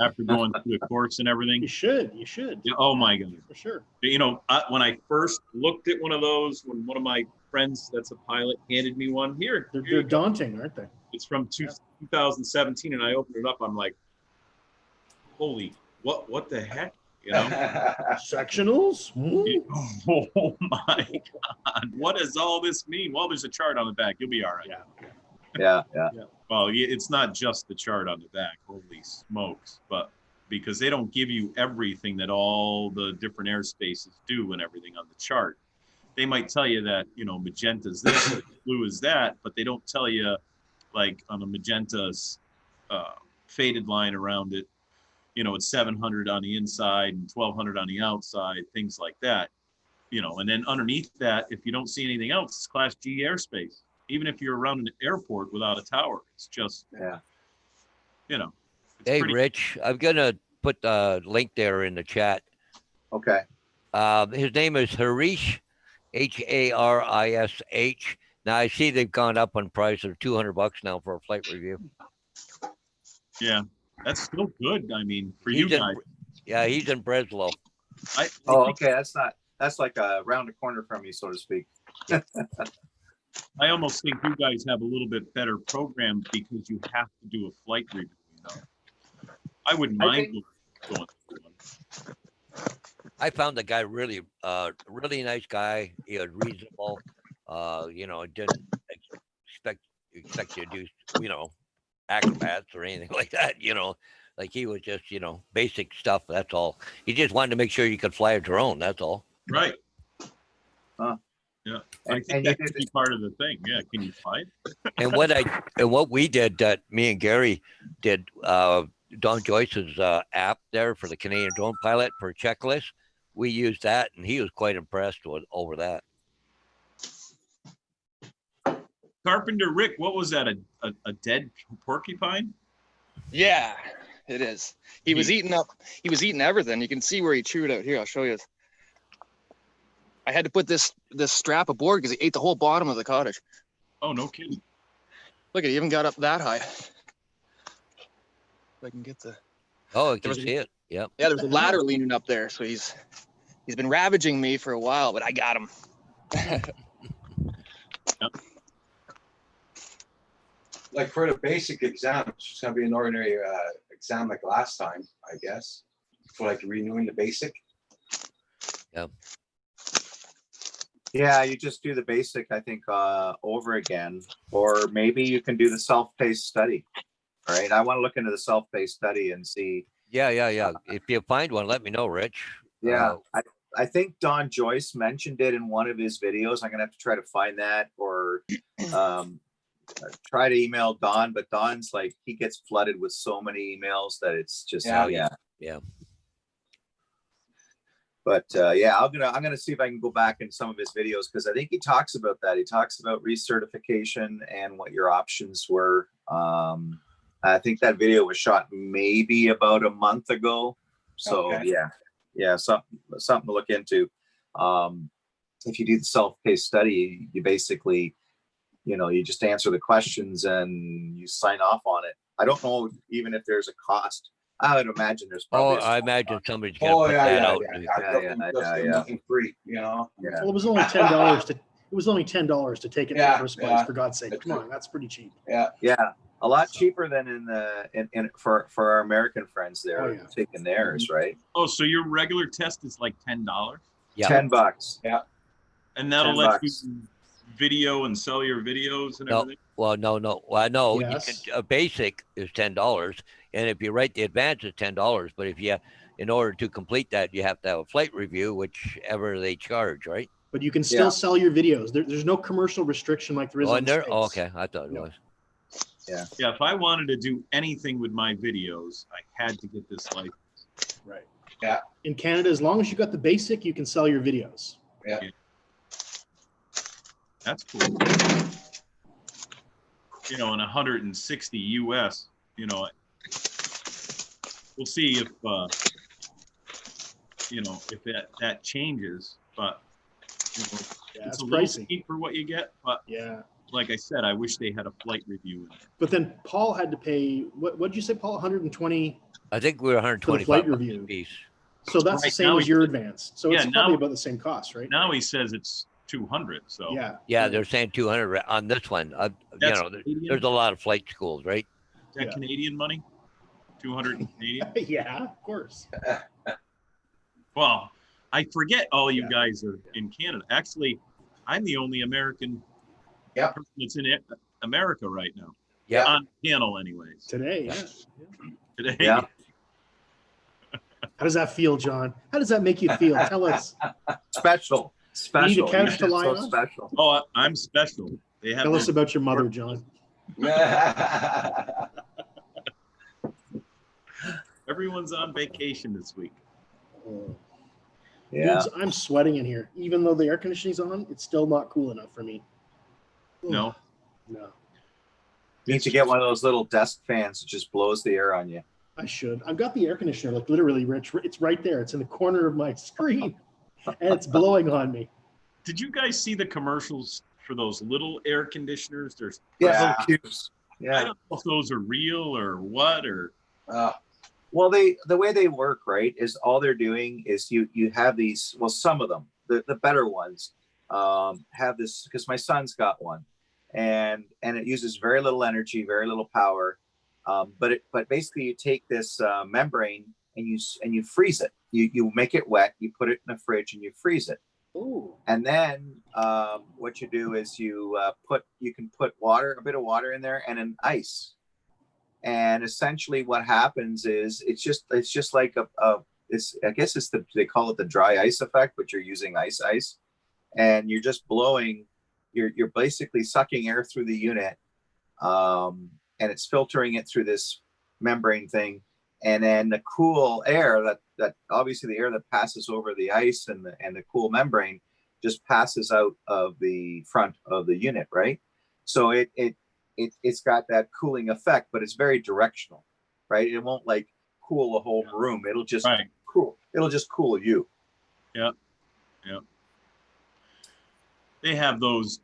after going through the course and everything. You should. Yeah, oh my God. For sure. When I first looked at one of those, when one of my friends that's a pilot handed me one, They're daunting, aren't they? it's from 2017, and I opened it up. I'm like, holy, what the heck? Sectionals? Oh my God. What does all this mean? Well, there's a chart on the back. You'll be all right. Yeah. Well, it's not just the chart on the back. Holy smokes. But because they don't give you everything that all the different airspaces do and everything on the chart. They might tell you that, magenta's this, blue is that, but they don't tell you, like on a magenta's faded line around it, it's 700 on the inside and 1200 on the outside, things like that, and then underneath that, if you don't see anything else, it's Class G airspace. Even if you're around an airport without a tower, it's just, it's Hey, pretty. Rich, I'm gonna put the link there in the chat. Okay. His name is Harish, Harish. Now I see they've gone up on price of $200 now for a flight review. Yeah, that's still good. I mean, for He's you in- guys. Yeah, he's in Breslau. I Oh, think- okay. That's like around the corner from you, so to speak. I almost think you guys have a little bit better program because you have to do a flight review. I wouldn't mind going through one. I found the guy really nice guy. He was reasonable. Didn't expect you to do, acrobats or anything like that. Like he was just, basic stuff. That's all. He just wanted to make sure you could fly a drone. That's all. Right. Huh. Yeah. I And think you that could be part of the thing. Yeah. Can you fly it? And what we did, that me and Gary did, Don Joyce's app there for the Canadian drone pilot for checklist. We used that, and he was quite impressed over that. Carpenter Rick, what was that? A dead porcupine? Yeah, it is. He was eating everything. You can see where he chewed out. Here, I'll show you. I had to put this strap aboard because he ate the whole bottom of the cottage. Oh, no kidding. Look, he even got up that high. If I can get the. Oh, I can see it. Yep. Yeah, there's a ladder leaning up there, so he's been ravaging me for a while, but I got him. Like for the basic exam, it's just gonna be an ordinary exam like last time, I guess. For like renewing the basic. Yeah, you just do the basic, I think, over again, or maybe you can do the self-paced study. All right, I want to look into the self-pay study and see. Yeah. If you find one, let me know, Rich. Yeah, Uh, I think Don Joyce mentioned it in one of his videos. I'm gonna have to try to find that, or try to email Don. But Don's like, he gets flooded with so many emails that it's just Yeah. yeah. But yeah, I'm gonna see if I can go back in some of his videos, because I think he talks about that. He talks about recertification and what your options were. I think that video was shot maybe about a month ago. So Okay. yeah, something to look into. If you do the self-pay study, you basically, you just answer the questions and you sign off on it. I don't know even if there's a cost. I would imagine there's oh, probably a I small imagine cost. somebody's gonna Oh, put yeah, that yeah, out. yeah. Nothing free, Yeah. Well, it was only $10 to. It was only $10 to take it in the Yeah, first place. yeah. For God's sake, That's come it. on, that's pretty cheap. Yeah, a lot cheaper than for our American friends there Oh, yeah. taking theirs, right? Oh, so your regular test is like $10, Yeah. $10. and that'll $10 let you video and sell your videos and No, everything. well, no. Well, no, Yes. a basic is $10, and if you write the advance, it's $10. But in order to complete that, you have to have a flight review, whichever they charge, right? But you can still sell your videos. There's no commercial restriction like there is Oh, in and the there. States. Oh, okay, I thought it No. was. Yeah, if I wanted to do anything with my videos, I had to get this license. Right. Yeah. In Canada, as long as you got the basic, you can sell your videos. That's cool. And 160 US, we'll see if if that changes, but Yeah, it's it's a little pricey. steep for what you get. But Yeah. like I said, I wish they had a flight review in there. But then Paul had to pay, what did you say, Paul? 120. I think we were flight 125 bucks review. a piece. So that's the Right, same now as he- your advance. So it's Yeah, probably now- about the same cost, right? Now he says it's 200. So Yeah. Yeah, they're saying 200 on this one. that's There's Canadian, a lot of flight schools, right? is that yeah. Canadian money. 200 Canadian. Yeah, of course. Well, I forget all you Yeah. guys are in Canada. Actually, I'm the only American Yep. person that's in America right now. Yeah. On panel, anyways. Today, yeah. Today. Yeah. How does that feel, John? How does that make you feel? Tell us. Special. couch You're to just lie so on? special. Oh, I'm special. They have Tell us their- about your mother, John. everyone's on vacation this week. Yeah. Dudes, I'm sweating in here. Even though the air conditioning's on, it's still not cool enough for me. No. No, You need to get one of those little desk fans that just blows the air on you. I should. I've got the air conditioner, like literally, Rich. It's right there. It's in the corner of my screen, and it's blowing on me. Did you guys see the commercials for those little air conditioners? There's Yeah. Yeah. Little cubes. I Yeah. don't know if those are real or what or Well, the way they work, right, is all they're doing is you have these. Well, some of them, the better ones, have this, because my son's got one, and it uses very little energy, very little power, but basically you take this membrane and you freeze it. You make it wet, you put it in the fridge, and you freeze it. Ooh. And then what you do is you can put a bit of water in there and an ice. And essentially what happens is it's just like they call it the dry ice effect, but you're using ice, and you're just blowing, you're basically sucking air through the unit, and it's filtering it through this membrane thing. And then the cool air that obviously the air that passes over the ice and the cool membrane just passes out of the front of the unit, right? So it's got that cooling effect, but it's very directional, right? It won't like cool a whole room. It'll just right. cool. It'll just cool you. Yeah. They have those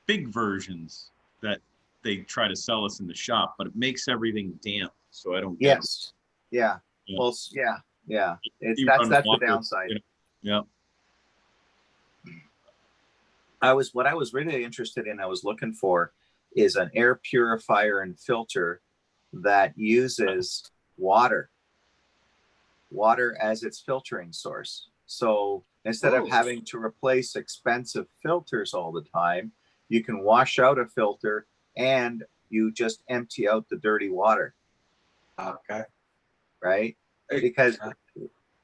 big versions that they try to sell us in the shop, but it makes everything damp. So I don't get it. Yes. Yeah. Yeah. Well, yeah. You That's run the water. downside. Yeah. What I was really interested in, I was looking for, is an air purifier and filter that uses water as its filtering source. So instead of having to replace expensive filters all the time, you can wash out a filter and you just empty out the dirty water. Okay. right? Because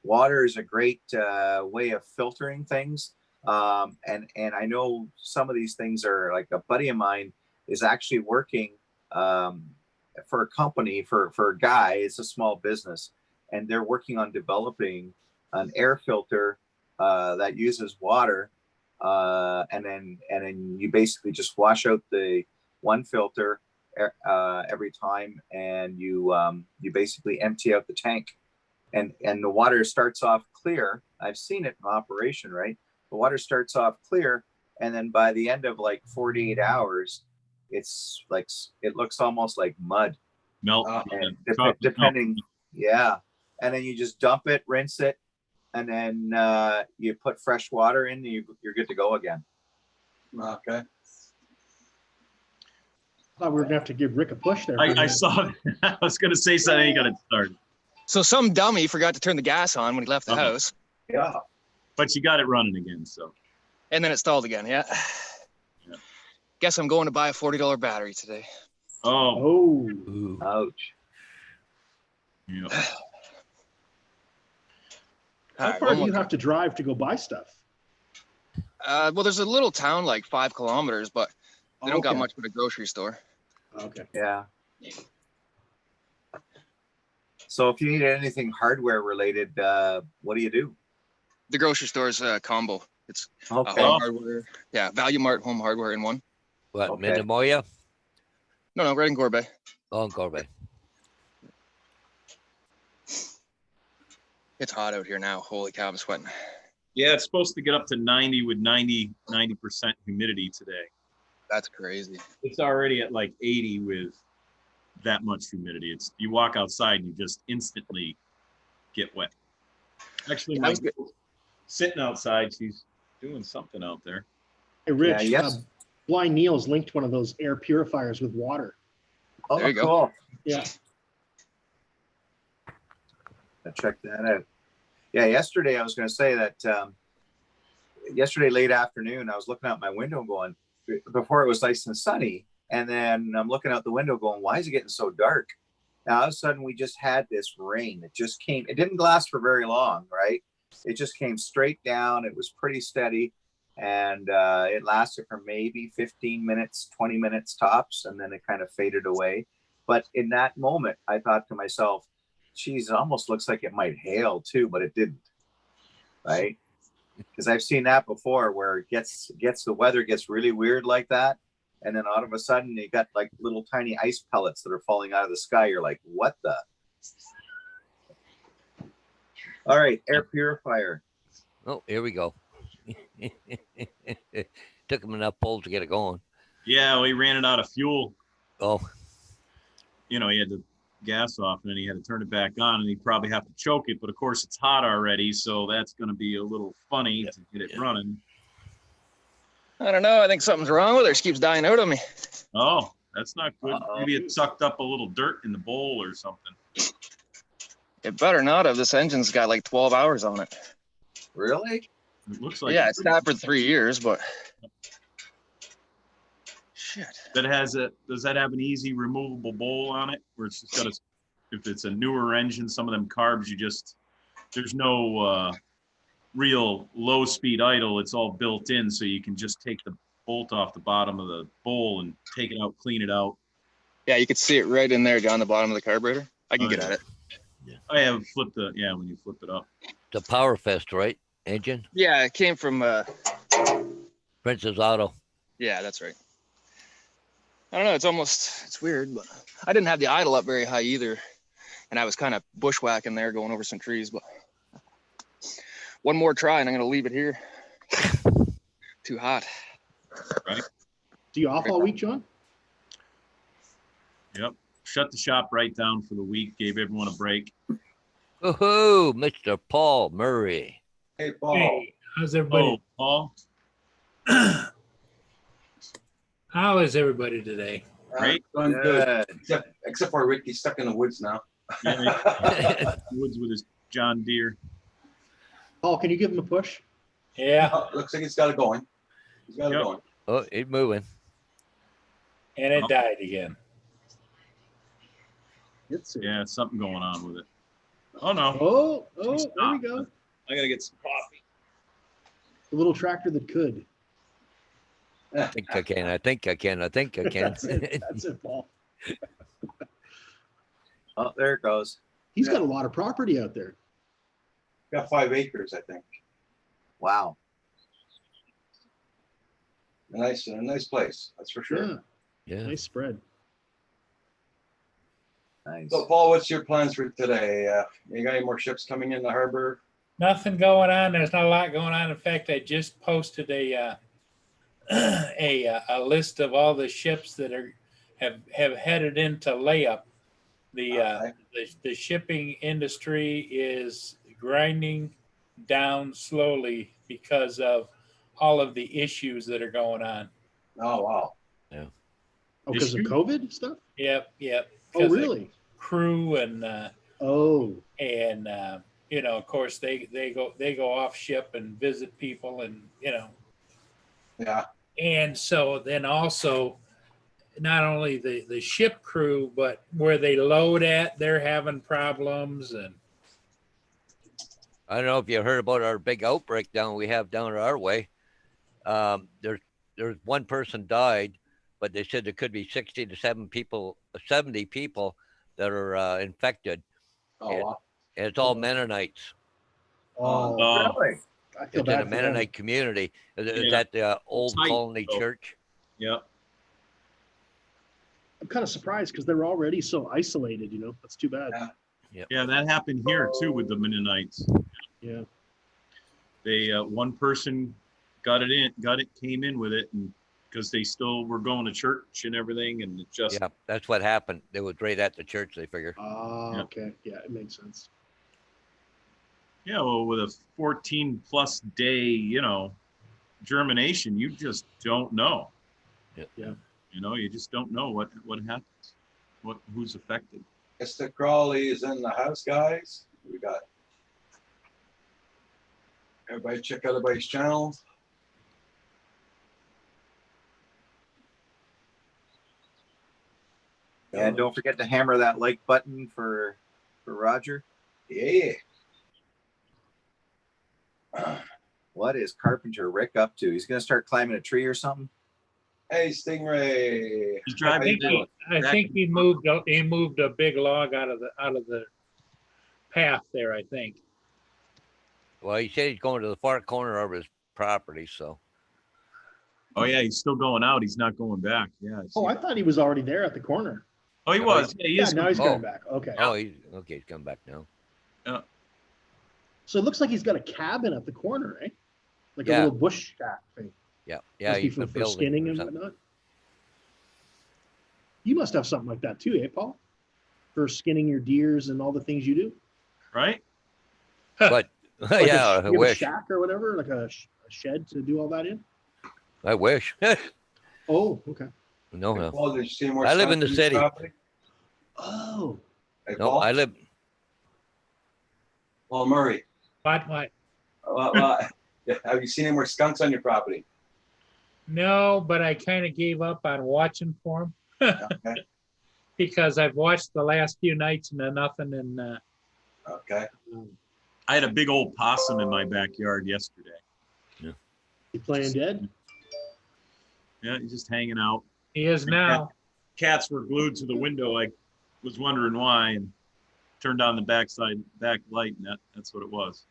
water is a great way of filtering things. And I know some of these things are like, a buddy of mine is actually working for a company, for a guy. It's a small business, and they're working on developing an air filter that uses water, and then you basically just wash out the one filter every time, and you basically empty out the tank, and the water starts off clear. I've seen it in operation, right? The water starts off clear, and then by the end of like 48 hours, it's like, it looks almost like mud. Melt. And Chocolate depending, yeah. And then you just dump it, rinse it, and then you put fresh water in, and you're good to go again. Okay. I thought we were gonna have to give Rick a push there. for a I minute. saw. I was gonna say something. You got to start, So some dummy forgot to turn the gas on when he left the Uh-huh. house, Yeah. but you got it running again. So and then it stalled again. Yeah. Yeah. Guess I'm going to buy a $40 battery today. oh Oh, Ooh. Ouch. yeah. how All right, far one do more you have to drive to go buy stuff? Well, there's a little town like 5 kilometers, but they don't got Okay. much but a grocery store. Okay. Yeah. So if you need anything hardware related, what do you do? The grocery store is a combo. It's Okay. home hardware. Yeah, Value Mart home hardware in one. What, Okay. Mindemoya? No, right in Gorbay. Oh, in Corbin. It's hot out here now. Holy cow, I'm sweating. Yeah, it's supposed to get up to 90 with 90% humidity today. That's crazy. It's already at like 80 with that much humidity. It's, you walk outside and you just instantly get wet. Actually, Yeah, my I was good. sitting outside, she's doing something out there. Hey, Rich, yes. Blind Neil's linked one of those air purifiers with water. Oh, There you go. cool. Yeah. I'll check that out. Yeah, yesterday I was going to say that yesterday late afternoon, I was looking out my window going, before it was nice and sunny, and then I'm looking out the window going, why is it getting so dark? Now, all of a sudden, we just had this rain. It just came. It didn't last for very long, right? It just came straight down. It was pretty steady, and it lasted for maybe 15 minutes, 20 minutes tops, and then it kind of faded away. But in that moment, I thought to myself, geez, it almost looks like it might hail too, but it didn't, right? Because I've seen that before, where it gets the weather gets really weird like that, and then all of a sudden you got like little tiny ice pellets that are falling out of the sky. You're like, what the? All right, air purifier. Oh, here we go. Took him enough pulls to get it going. Yeah, well, he ran it out of fuel. Oh, You know, he had the gas off and then he had to turn it back on, and he'd probably have to choke it. But of course, it's hot already, so that's going to be a little funny to get it running. I don't know. I think something's wrong with her. She keeps dying out on me. Oh, that's not good. Uh-oh. Maybe it sucked up a little dirt in the bowl or something. It better not have. This engine's got like 12 hours on it. Really? It looks like Yeah, it's sat for 3 years, but shit. that has a. Does that have an easy removable bowl on it, where it's just got a? If it's a newer engine, some of them carbs, you just there's no real low speed idle. It's all built in, so you can just take the bolt off the bottom of the bowl and take it out, clean it out. Yeah, you could see it right in there down the bottom of the carburetor. I can Oh, get yeah. at it. I have flipped the when you flip it up. the Power Fest, right? Engine? Yeah, it came from, Princess Auto. yeah, that's right. I don't know. It's weird, but I didn't have the idle up very high either. And I was kind of bushwhacking there, going over some trees, but one more try and I'm going to leave it here. Too hot. Do you off all week, John? Yep. Shut the shop right down for the week. Gave everyone a break. Woohoo, Mr. Paul Murray. Hey, Paul. Hey, how's everybody? Oh, Paul. How is everybody today? Great. Doing good. Good. Except for Ricky's stuck in the woods now. Yeah, Woods with his John Deere. Paul, can you give him a push? Yeah, Oh, looks like he's got it going. He's got Yep. it going. Oh, it's moving. and it died again. It's Yeah, something going on with it. Oh no, Oh, there we stopped. go. I gotta get some coffee. The little tractor that could. I think I can. I think I can. I think I can. That's it. That's it, Paul. Oh, there it goes. He's got a lot of property out there. Got 5 acres, I think. Wow. A nice place, that's for sure. Yeah, Yeah. nice spread. Nice. So Paul, what's your plans for today? You got any more ships coming in the harbor? Nothing going on. There's not a lot going on. In fact, I just posted a list of all the ships that have headed into layup. Okay. The shipping industry is grinding down slowly because of all of the issues that are going on. Oh, wow. Oh, because of Issue? COVID stuff? Yep. Oh, 'Cause the really? crew and Oh, of course they go off ship and visit people and Yeah, and so then also not only the ship crew but where they load at, they're having problems. And I don't know if you heard about our big outbreak we have down our way. There's one person died, but they said there could be 60 to 70 people that are infected. oh, wow. And it's all Mennonites. oh, Oh, Really? I feel It's in bad a for them. Mennonite community. Is Yeah. that the old Tight, colony though. church? yeah. I'm kind of surprised because they're already so isolated, That's too bad. Yeah, that happened here too with the Mennonites. Yeah. They one person came in with it, and because they still were going to church and everything, and it just Yeah, that's what happened. It was right at the church, they figure. Yeah. Okay. Yeah, it makes sense. well, with a 14+ day, germination, you just don't know. Yeah. You just don't know what happens, who's affected. Mr. Crawley is in the house, guys. We got. Everybody check out everybody's channel. Yeah, and don't forget to hammer that like button for Roger. Yeah. What is Carpenter Rick up to? He's gonna start climbing a tree or something? Hey, Stingray. He's I driving. think he moved a big log out of the path there, I think. Well, he said he's going to the far corner of his property, so. Oh yeah, he's still going out. He's not going back. Yeah. I see. Oh, I thought he was already there at the corner. Oh, he was. Yeah, he Yeah, is. now he's Oh. coming back. Okay. Oh, he's coming back now. So it looks like he's got a cabin at the corner, eh? Like a Yeah. little bush shack thing. Yeah. Must be he's for, been for building skinning or and something. whatnot. You must have something like that too, eh, Paul? For skinning your deers and all the things you do. Right? But Like yeah, I you have a wish. shack or whatever, like a shed to do all that in. I wish. Oh, okay. No. Paul, did you see more I live in skunks the your city. property? Oh, Hey, No, Paul? I live. Paul Murray. What? Have you seen any more skunks on your property? No, but I kind of gave up on watching for him Okay. because I've watched the last few nights and nothing. And Okay. I had a big old possum in my backyard yesterday. you playing dead? Yeah, he's just hanging out. he is now. Cats were glued to the window. I was wondering why, and turned on the back light, and that's what it was.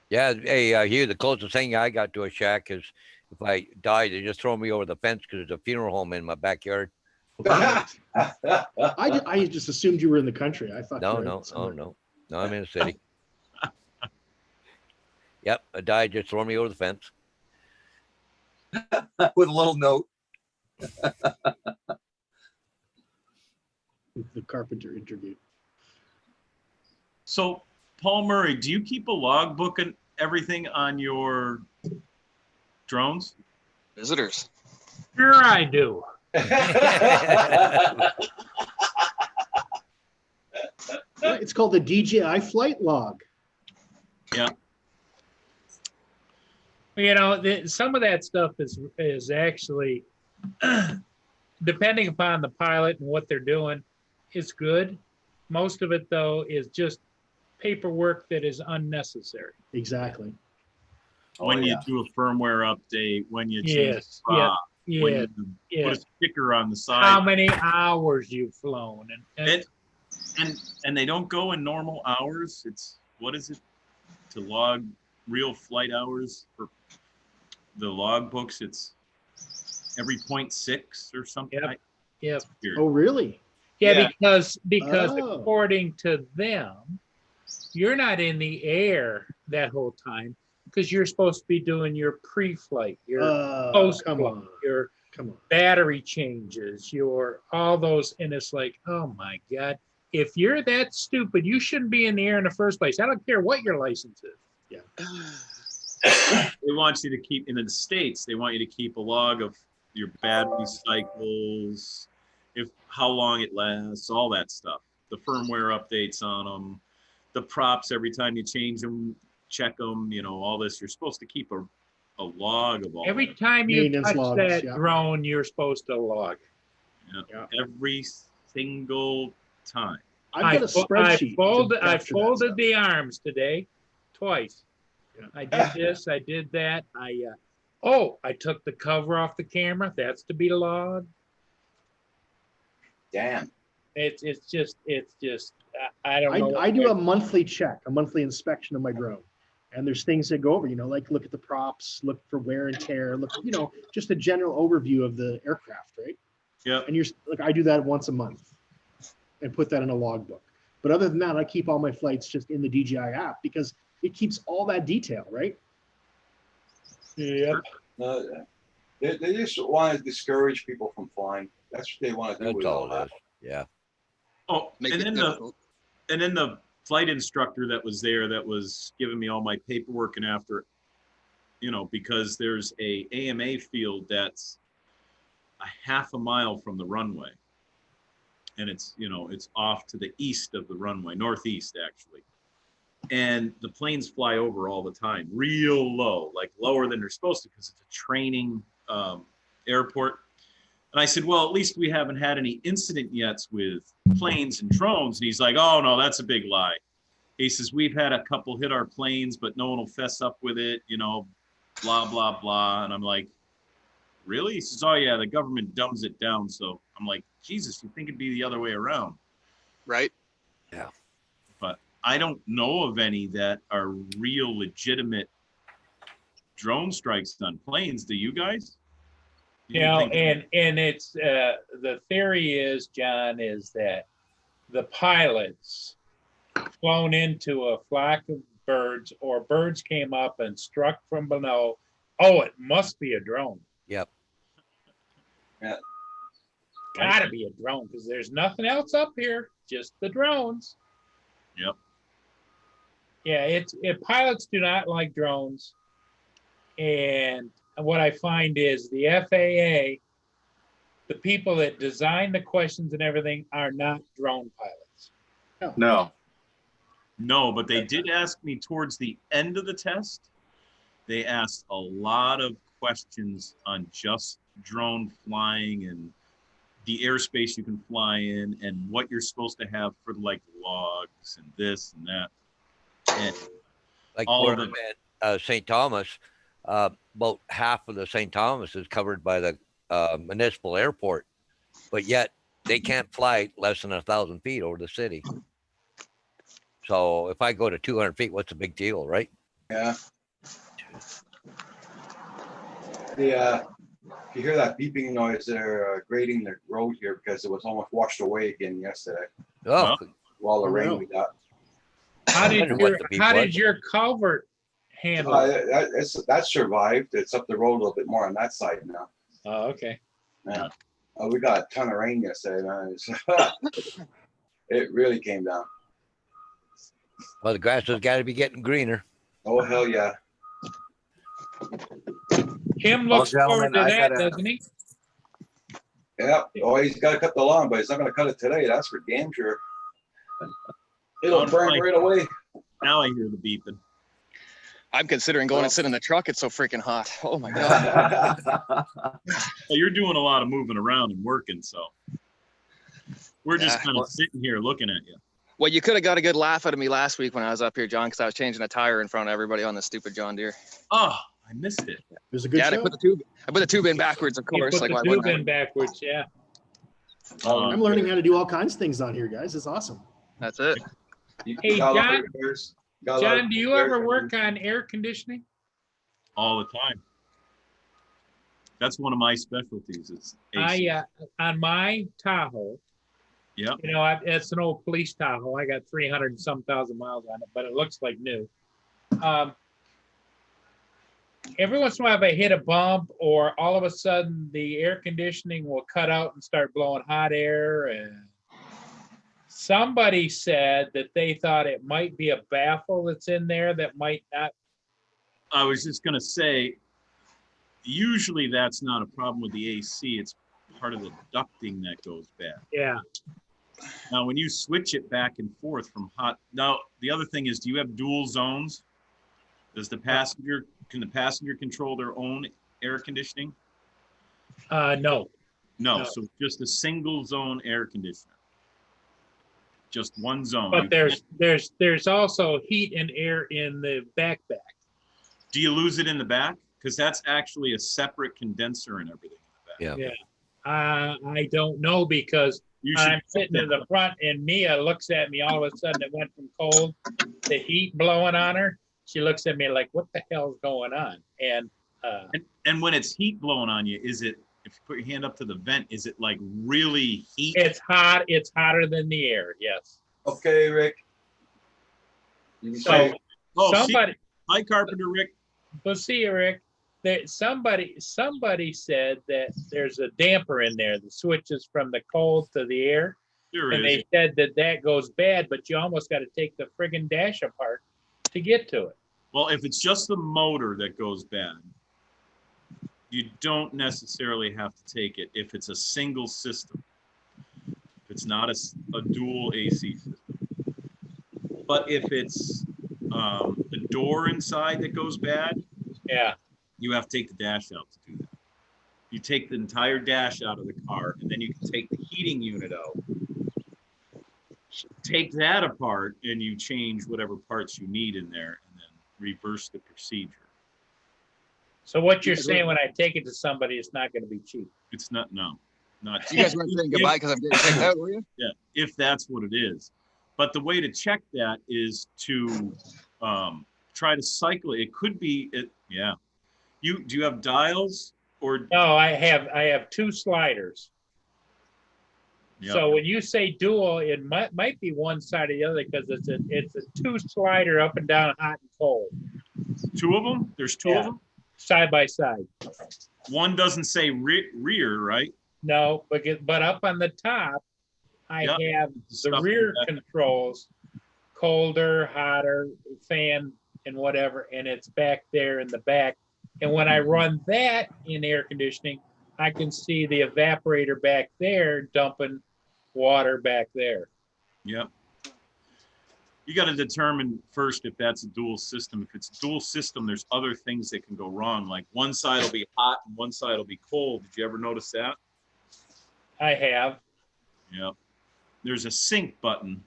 Yeah. Hey, Hugh, the closest thing I got to a shack is if I die, they just throw me over the fence because there's a funeral home in my backyard. I just assumed you were in the country. I thought. you were No, somewhere. no, I'm in the city. Yep, I died. Just throw me over the fence. With a little note. The carpenter interview. So, Paul Murray, do you keep a logbook and everything on your drones? Visitors. Sure, I do. It's called the DJI flight log. Some of that stuff is actually depending upon the pilot and what they're doing, it's good. Most of it though is just paperwork that is unnecessary. Exactly. When you yeah. do a firmware update, when you change Yes, the yeah, prop, when yeah, you put yeah. a sticker on the side. How many hours you've flown And they don't go in normal hours. It's, what is it? To log real flight hours for the log books, it's every 0.6 or something. Yep. Yep. Oh, really? Yeah, Yeah. because Oh. according to them, you're not in the air that whole time because you're supposed to be doing your pre-flight, your Come post-flight, on. your Come on. battery changes, your all those, and it's like, oh my God. If you're that stupid, you shouldn't be in the air in the first place. I don't care what your license is. They want you to keep, in the States, they want you to keep a log of your battery cycles, how long it lasts, all that stuff. The firmware updates on them, the props every time you change them, check them, all this. You're supposed to keep a log of all Every that. time you Maintenance touch logs, that yeah. drone, you're supposed to log. Yeah. Every single time. I've got a spreadsheet. to I capture that folded stuff. the arms today, twice. Yeah. I did this, I did that. I took the cover off the camera. That's to be logged. Damn. It's just, I don't know. I do a monthly check, a monthly inspection of my drone. And there's things that go over, like look at the props, look for wear and tear, look, just a general overview of the aircraft, right? Yeah. And I do that once a month and put that in a logbook. But other than that, I keep all my flights just in the DJI app because it keeps all that detail, right? Yep. They just want to discourage people from flying. That's what they want to do That's with all all it that. is. Yeah. Oh, Make and it then difficult. the flight instructor that was there that was giving me all my paperwork and after, because there's a AMA field that's a half a mile from the runway. And it's off to the east of the runway, northeast actually. And the planes fly over all the time, real low, like lower than they're supposed to, because it's a training airport. And I said, well, at least we haven't had any incident yet with planes and drones. And he's like, oh no, that's a big lie. He says, we've had a couple hit our planes, but no one will fess up with it, blah, blah, blah. And I'm like, really? He says, oh yeah, the government dumbs it down. So I'm like, Jesus, you think it'd be the other way around. Right? But I don't know of any that are real legitimate drone strikes on planes. Do you guys? And it's, the theory is, John, is that the pilots flown into a flock of birds or birds came up and struck from below. Oh, it must be a drone. Yep. Yeah. Gotta be a drone because there's nothing else up here, just the drones. Yep. Yeah, pilots do not like drones. And what I find is the FAA, the people that design the questions and everything are not drone pilots. No. No, but they did ask me towards the end of the test. They asked a lot of questions on just drone flying and the airspace you can fly in and what you're supposed to have for like logs and this and that. And Like all where of I'm them. at, St. Thomas, about half of the St. Thomas is covered by the municipal airport, but yet they can't fly less than 1,000 feet over the city. So if I go to 200 feet, what's the big deal, right? Yeah. If you hear that beeping noise, they're grading the road here because it was almost washed away again yesterday. Oh, While the Oh, rain no. we got. How did wonder what the beep was. your culvert handle it? That survived. It's up the road a little bit more on that side now. Oh, okay. Yeah. We got a ton of rain yesterday, man. It really came down. well, the grass has got to be getting greener. Oh, hell yeah. Kim Well, looks forward gentlemen, to I that, gotta- doesn't he? Yeah. Oh, he's got to cut the lawn, but he's not going to cut it today. That's for damn sure. It'll Oh, burn my- right away. Now I hear the beeping. I'm considering going and sit in the truck. It's so freaking hot. Oh my God. Well, you're doing a lot of moving around and working, so we're just Yeah. kind of sitting here looking at you. Well, you could have got a good laugh out of me last week when I was up here, John, because I was changing a tire in front of everybody on this stupid John Deere. Oh, I missed it. It was a good Yeah, and show. I put the tube in backwards, of You course. put Like, why the wouldn't tube I? in backwards, yeah. I'm learning how to do all kinds of things on here, guys. It's awesome. That's it. Hey, Got a lot of John- repairs, got a lot of John, do you repairs. ever work on air conditioning? All the time. That's one of my specialties. Is AC. On my Tahoe, Yep. you know, it's an old police Tahoe. I got 300 and some thousand miles on it, but it looks like new. Every once in a while, if I hit a bump or all of a sudden the air conditioning will cut out and start blowing hot air. And somebody said that they thought it might be a baffle that's in there that might not. I was just gonna say, usually that's not a problem with the AC. It's part of the ducting that goes bad. Yeah. Now, when you switch it back and forth from hot, now the other thing is, do you have dual zones? Can the passenger control their own air conditioning? No. No, No. so just a single zone air conditioner. Just one zone. But there's also heat and air in the back. Do you lose it in the back? Because that's actually a separate condenser and everything in the back. Yeah. I don't know because You should I'm sitting in the front and Mia looks at me. All of a sudden, it went from cold to heat blowing on her. She looks at me like, "What the hell's going on?" And and when it's heat blowing on you, is it, if you put your hand up to the vent, is it like really heat? it's hot. It's hotter than the air. Yes. Okay, Rick. You can So say, somebody, Hi, Carpenter Rick. we'll see, Rick. Somebody said that there's a damper in there that switches from the cold to the air, There and is. they said that goes bad, but you almost got to take the friggin' dash apart to get to it. Well, if it's just the motor that goes bad, you don't necessarily have to take it if it's a single system. If it's not a dual AC system. But if it's the door inside that goes bad, Yeah. you have to take the dash out to do that. You take the entire dash out of the car, and then you can take the heating unit out. Take that apart, and you change whatever parts you need in there, and then reverse the procedure. So what you're saying when I take it to somebody, it's not going to be cheap. It's not, no, not. You guys weren't saying goodbye because I'm getting checked out, were you? Yeah, if that's what it is. But the way to check that is to try to cycle it. It could be it. Yeah. Do you have dials or? No, I have two sliders. Yeah. So when you say dual, it might be one side or the other because it's a two slider up and down, hot and cold, Two of them? There's two Yeah. of them? side by side. One doesn't say rear, right? No, but up on the top, I Yep. have the Stuff rear like that. controls, colder, hotter, fan, and whatever, and it's back there in the back. And when I run that in air conditioning, I can see the evaporator back there dumping water back there. Yep. You got to determine first if that's a dual system. If it's a dual system, there's other things that can go wrong. Like one side will be hot and one side will be cold. Did you ever notice that? I have. Yep. There's a sync button,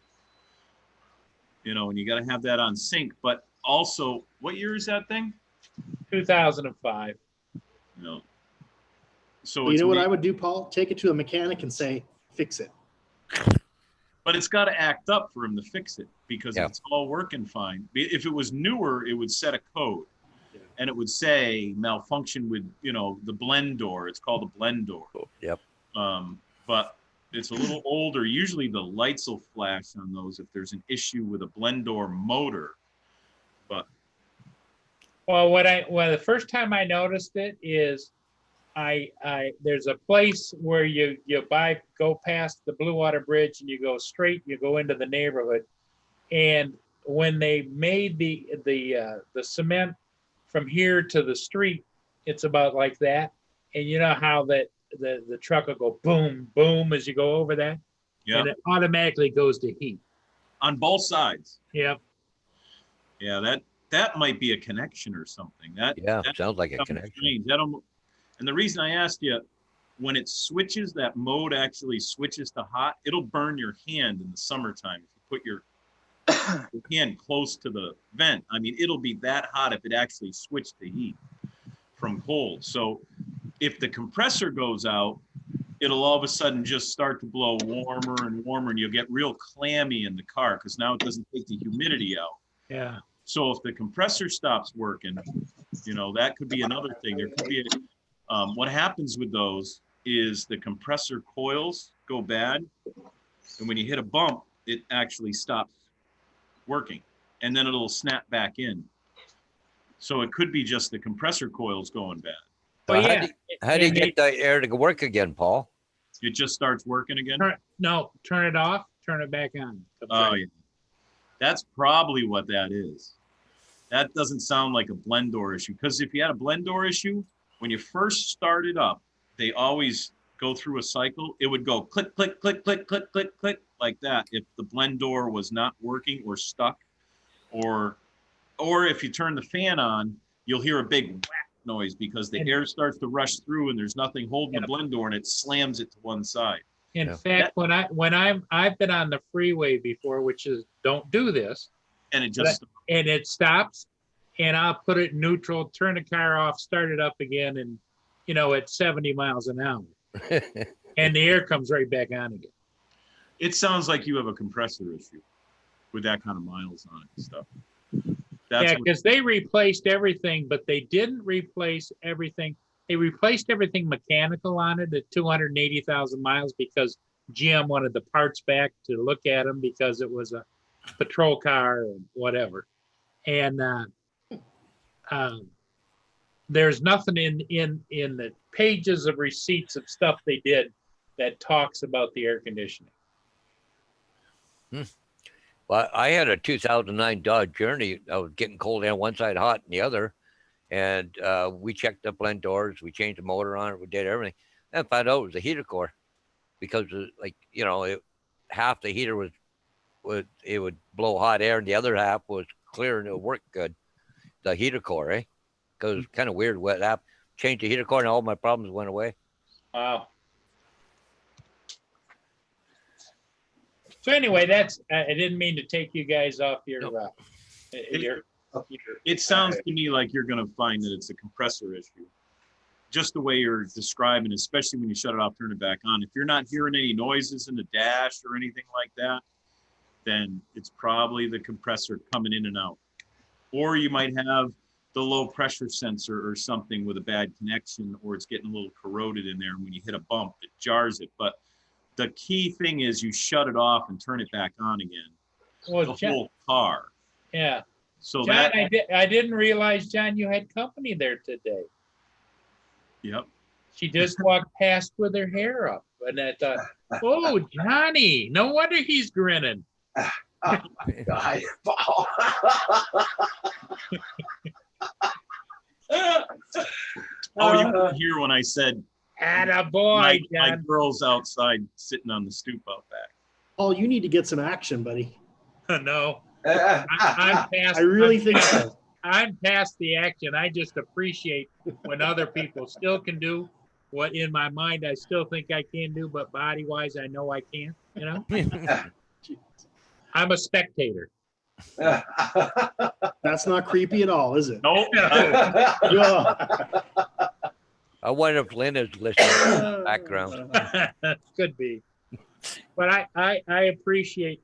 and you got to have that on sync. But also, what year is that thing? 2005. So You it's know what I would do, Paul? Take it to a mechanic and say, fix it. but it's got to act up for him to fix it because Yeah. it's all working fine. If it was newer, it would set a code, Yeah. and it would say malfunction with the blend door. It's called a blend door. Yep. But it's a little older. Usually the lights will flash on those if there's an issue with a blend door motor. But Well, the first time I noticed it is there's a place where you go past the Blue Water Bridge and you go straight, you go into the neighborhood. And when they made the cement from here to the street, it's about like that. And you know how that the truck will go boom, boom as you go over that? yeah, And it automatically goes to heat. on both sides. Yep. Yeah, that might be a connection or something. Yeah, that sounds like a something connection. strange. And the reason I asked you, when it switches, that mode actually switches to hot, it'll burn your hand in the summertime if you put your hand close to the vent. I mean, it'll be that hot if it actually switched to heat from cold. So if the compressor goes out, it'll all of a sudden just start to blow warmer and warmer, and you'll get real clammy in the car because now it doesn't take the humidity out. Yeah. So if the compressor stops working, you know, that could be another thing. There could be what happens with those is the compressor coils go bad, and when you hit a bump, it actually stops working, and then it'll snap back in. So it could be just the compressor coils going bad. Well, How yeah. do how do you and get the air to work again, Paul? It just starts working again. turn it off, turn it back on. Oh yeah, that's probably what that is. That doesn't sound like a blend door issue, because if you had a blend door issue, when you first start it up, they always go through a cycle. It would go click, click, click, click, click, click, click, like that if the blend door was not working or stuck, or if you turn the fan on, you'll hear a big whack noise because the air starts to rush through and there's nothing holding the blend door and it slams it to one side. In Yeah. fact, I've been on the freeway before, which is don't do this, And it just, and it stops, and I'll put it in neutral, turn the car off, start it up again, and you know, at 70 miles an hour, and the air comes right back on again. it sounds like you have a compressor issue with that kind of miles on it and stuff. Yeah, because they replaced everything, but they didn't replace everything. They replaced everything mechanical on it at 280,000 miles because GM wanted the parts back to look at them because it was a patrol car or whatever. And there's nothing in the pages of receipts of stuff they did that talks about the air conditioning. Well, I had a 2009 Dodge Journey. I was getting cold on one side, hot on the other. And we checked the blend doors. We changed the motor on it. We did everything. And found out it was a heater core because, like, you know, half the heater it would blow hot air and the other half was clear and it worked good. The heater core, eh? Because it's kind of weird what happened. Changed the heater core and all my problems went away. Wow. So anyway, I didn't mean to take you guys off your, It sounds to me like you're going to find that it's a compressor issue. Just the way you're describing, especially when you shut it off, turn it back on. If you're not hearing any noises in the dash or anything like that, then it's probably the compressor coming in and out. Or you might have the low pressure sensor or something with a bad connection, or it's getting a little corroded in there. And when you hit a bump, it jars it. But the key thing is you shut it off and turn it back on again. well, The whole car. yeah. So John, that, I didn't realize, John, you had company there today. yep. She just walked past with her hair up. And I thought, oh, Johnny, no wonder he's grinning. God. Oh, you couldn't hear when I said Attaboy, my John. girl's outside sitting on the stoop out back. Paul, you need to get some action, buddy. No, I'm past. I really I'm think past- so. I'm past the action. I just appreciate when other people still can do what in my mind I still think I can do, but body wise, I know I can't, you know? I'm a spectator. That's not creepy at all, is it? Nope. Yeah. I wonder if Lynn is listening in the background. Could be. But I appreciate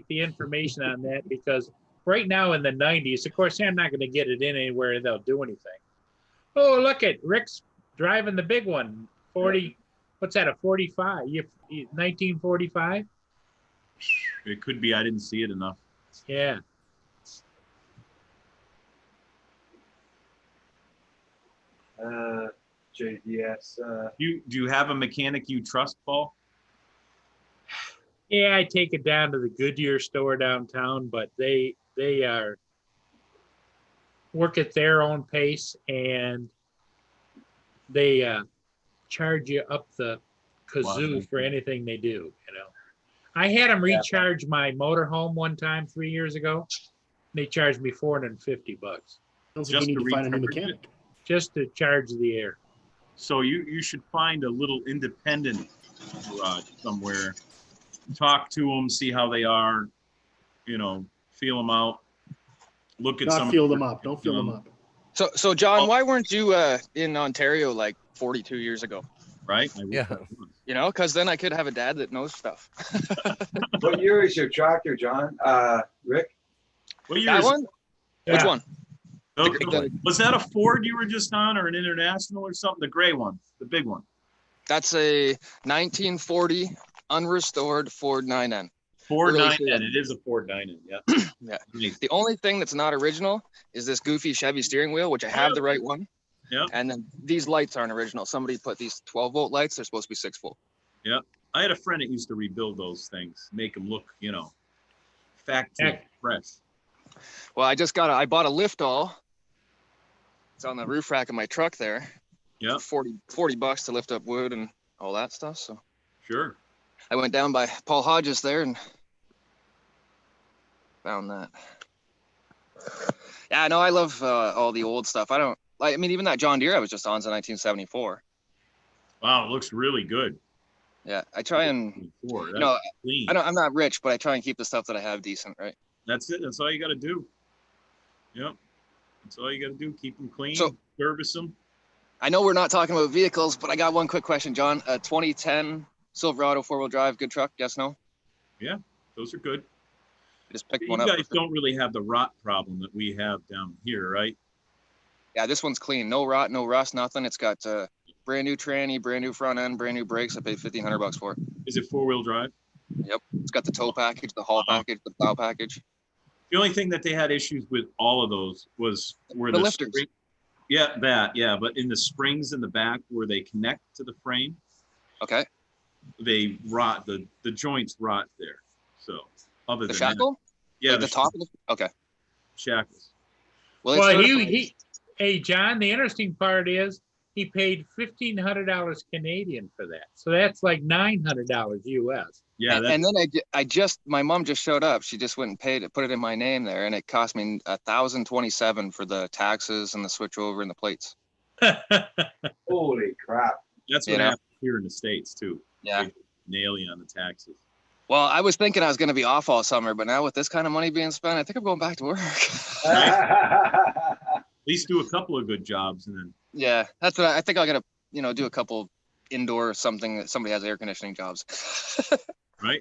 the information on that because right now in the 90s, of course, I'm not going to get it in anywhere and they'll do anything. Oh, look at Rick's driving the big one. 40, what's that, a 45? 1945? It could be. I didn't see it enough. Yeah. JDS. Do you have a mechanic you trust, Paul? Yeah, I take it down to the Goodyear store downtown, but they are work at their own pace and they charge you up the kazoo for anything they do, you know. I had them recharge my motorhome one time 3 years ago. They charged me $450 Sounds like Just you need to to find a new recharge it? mechanic. just to charge the air. So you should find a little independent garage somewhere. Talk to them, see how they are, you know, feel them out. Look at Not some. feel them up. Don't feel them up. So John, Oh. why weren't you in Ontario like 42 years ago? Right? Yeah. You know, because then I could have a dad that knows stuff. What year is your tractor, John? Rick? What year That is it? one? Which Yeah. one? Okay. Was that a Ford you were just on, or an International or something? The gray one, the big one. That's a 1940 unrestored Ford 9N. Ford Really 9N. cool. It is a Ford 9N. Yeah. Yeah. Nice. The only thing that's not original is this goofy Chevy steering wheel, which I have the right one. Yeah. And then these lights aren't original. Somebody put these 12-volt lights. They're supposed to be 6-volt. I had a friend that used to rebuild those things, make them look, you know, factory Heck. fresh. Well, I bought a lift all. It's on the roof rack of my truck there. Yeah. For $40 to lift up wood and all that stuff. So Sure. I went down by Paul Hodges there and found that. Yeah, no, I love all the old stuff. I mean, even that John Deere I was just on's a 1974. Wow, it looks really good. Yeah, I try and, Ford, you know, that's clean. I'm not rich, but I try and keep the stuff that I have decent, right? That's it. That's all you got to do. Yep. That's all you got to do. Keep them clean. So- Service them. I know we're not talking about vehicles, but I got one quick question, John. 2010 Silverado 4-wheel drive, good truck? Yes, no? Those are good. I just picked You one up. guys don't really have the rot problem that we have down here, right? Yeah, this one's clean. No rot, no rust, nothing. It's got brand new tranny, brand new front end, brand new brakes. I paid $1,500 for it. Is it 4-wheel drive? It's got the tow package, the haul package, the plow package. The only thing that they had issues with all of those were The lifters. Yeah, but in the springs in the back where they connect to the frame, Okay. they rot. The joints rot there. So other The than shackle? that, yeah, Like the top of the, okay. shackles. Well, it's Well, certified. hey, John, the interesting part is he paid $1,500 Canadian for that. So that's like $900 US. Yeah, and then my mom just showed up. She just went and paid it, put it in my name there, and it cost me $1,027 for the taxes and the switch over and the plates. Holy crap. that's you what know? happens here in the States too. Yeah. They nail you on the taxes. Well, I was thinking I was going to be off all summer, but now with this kind of money being spent, I think I'm going back to work. At least do a couple of good jobs and then Yeah, that's what I think. I'm going to, do a couple indoor something that somebody has air conditioning jobs. right.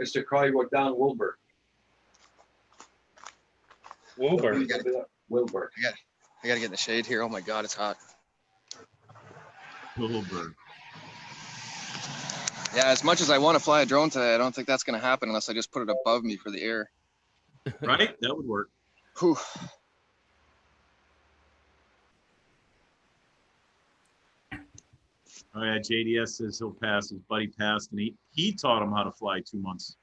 Mr. Crawley wrote down Wilbur. Wilbur. Wilbur. I got to get in the shade here. Oh my God, it's hot. Wilbur. Yeah, as much as I want to fly a drone today, I don't think that's going to happen unless I just put it above me for the air. Right? That would work. Whew. Oh yeah, JDS says he'll pass. His buddy passed, and he taught him how to fly 2 months.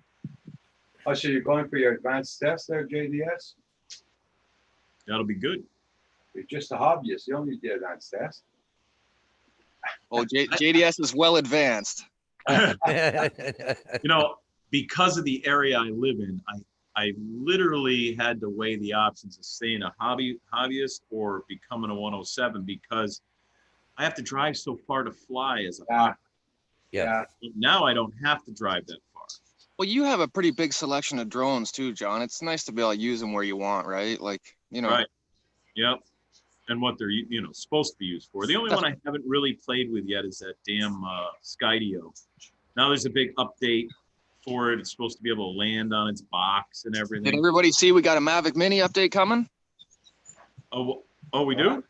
Oh, so you're going for your advanced test there, JDS? That'll be good. You're just a hobbyist. You don't need the advanced test. Oh, JDS is well advanced. You know, because of the area I live in, I literally had to weigh the options of staying a hobbyist or becoming a 107 because I have to drive so far to fly as a Yeah. Yeah. Now I don't have to drive that far. Well, you have a pretty big selection of drones too, John. It's nice to be able to use them where you want, right? Like, Right. Yep. And what they're supposed to be used for. The only one I haven't really played with yet is that damn Skydio. Now there's a big update for it. It's supposed to be able to land on its box and Did everything. everybody see we got a Mavic Mini update coming? Oh, we do?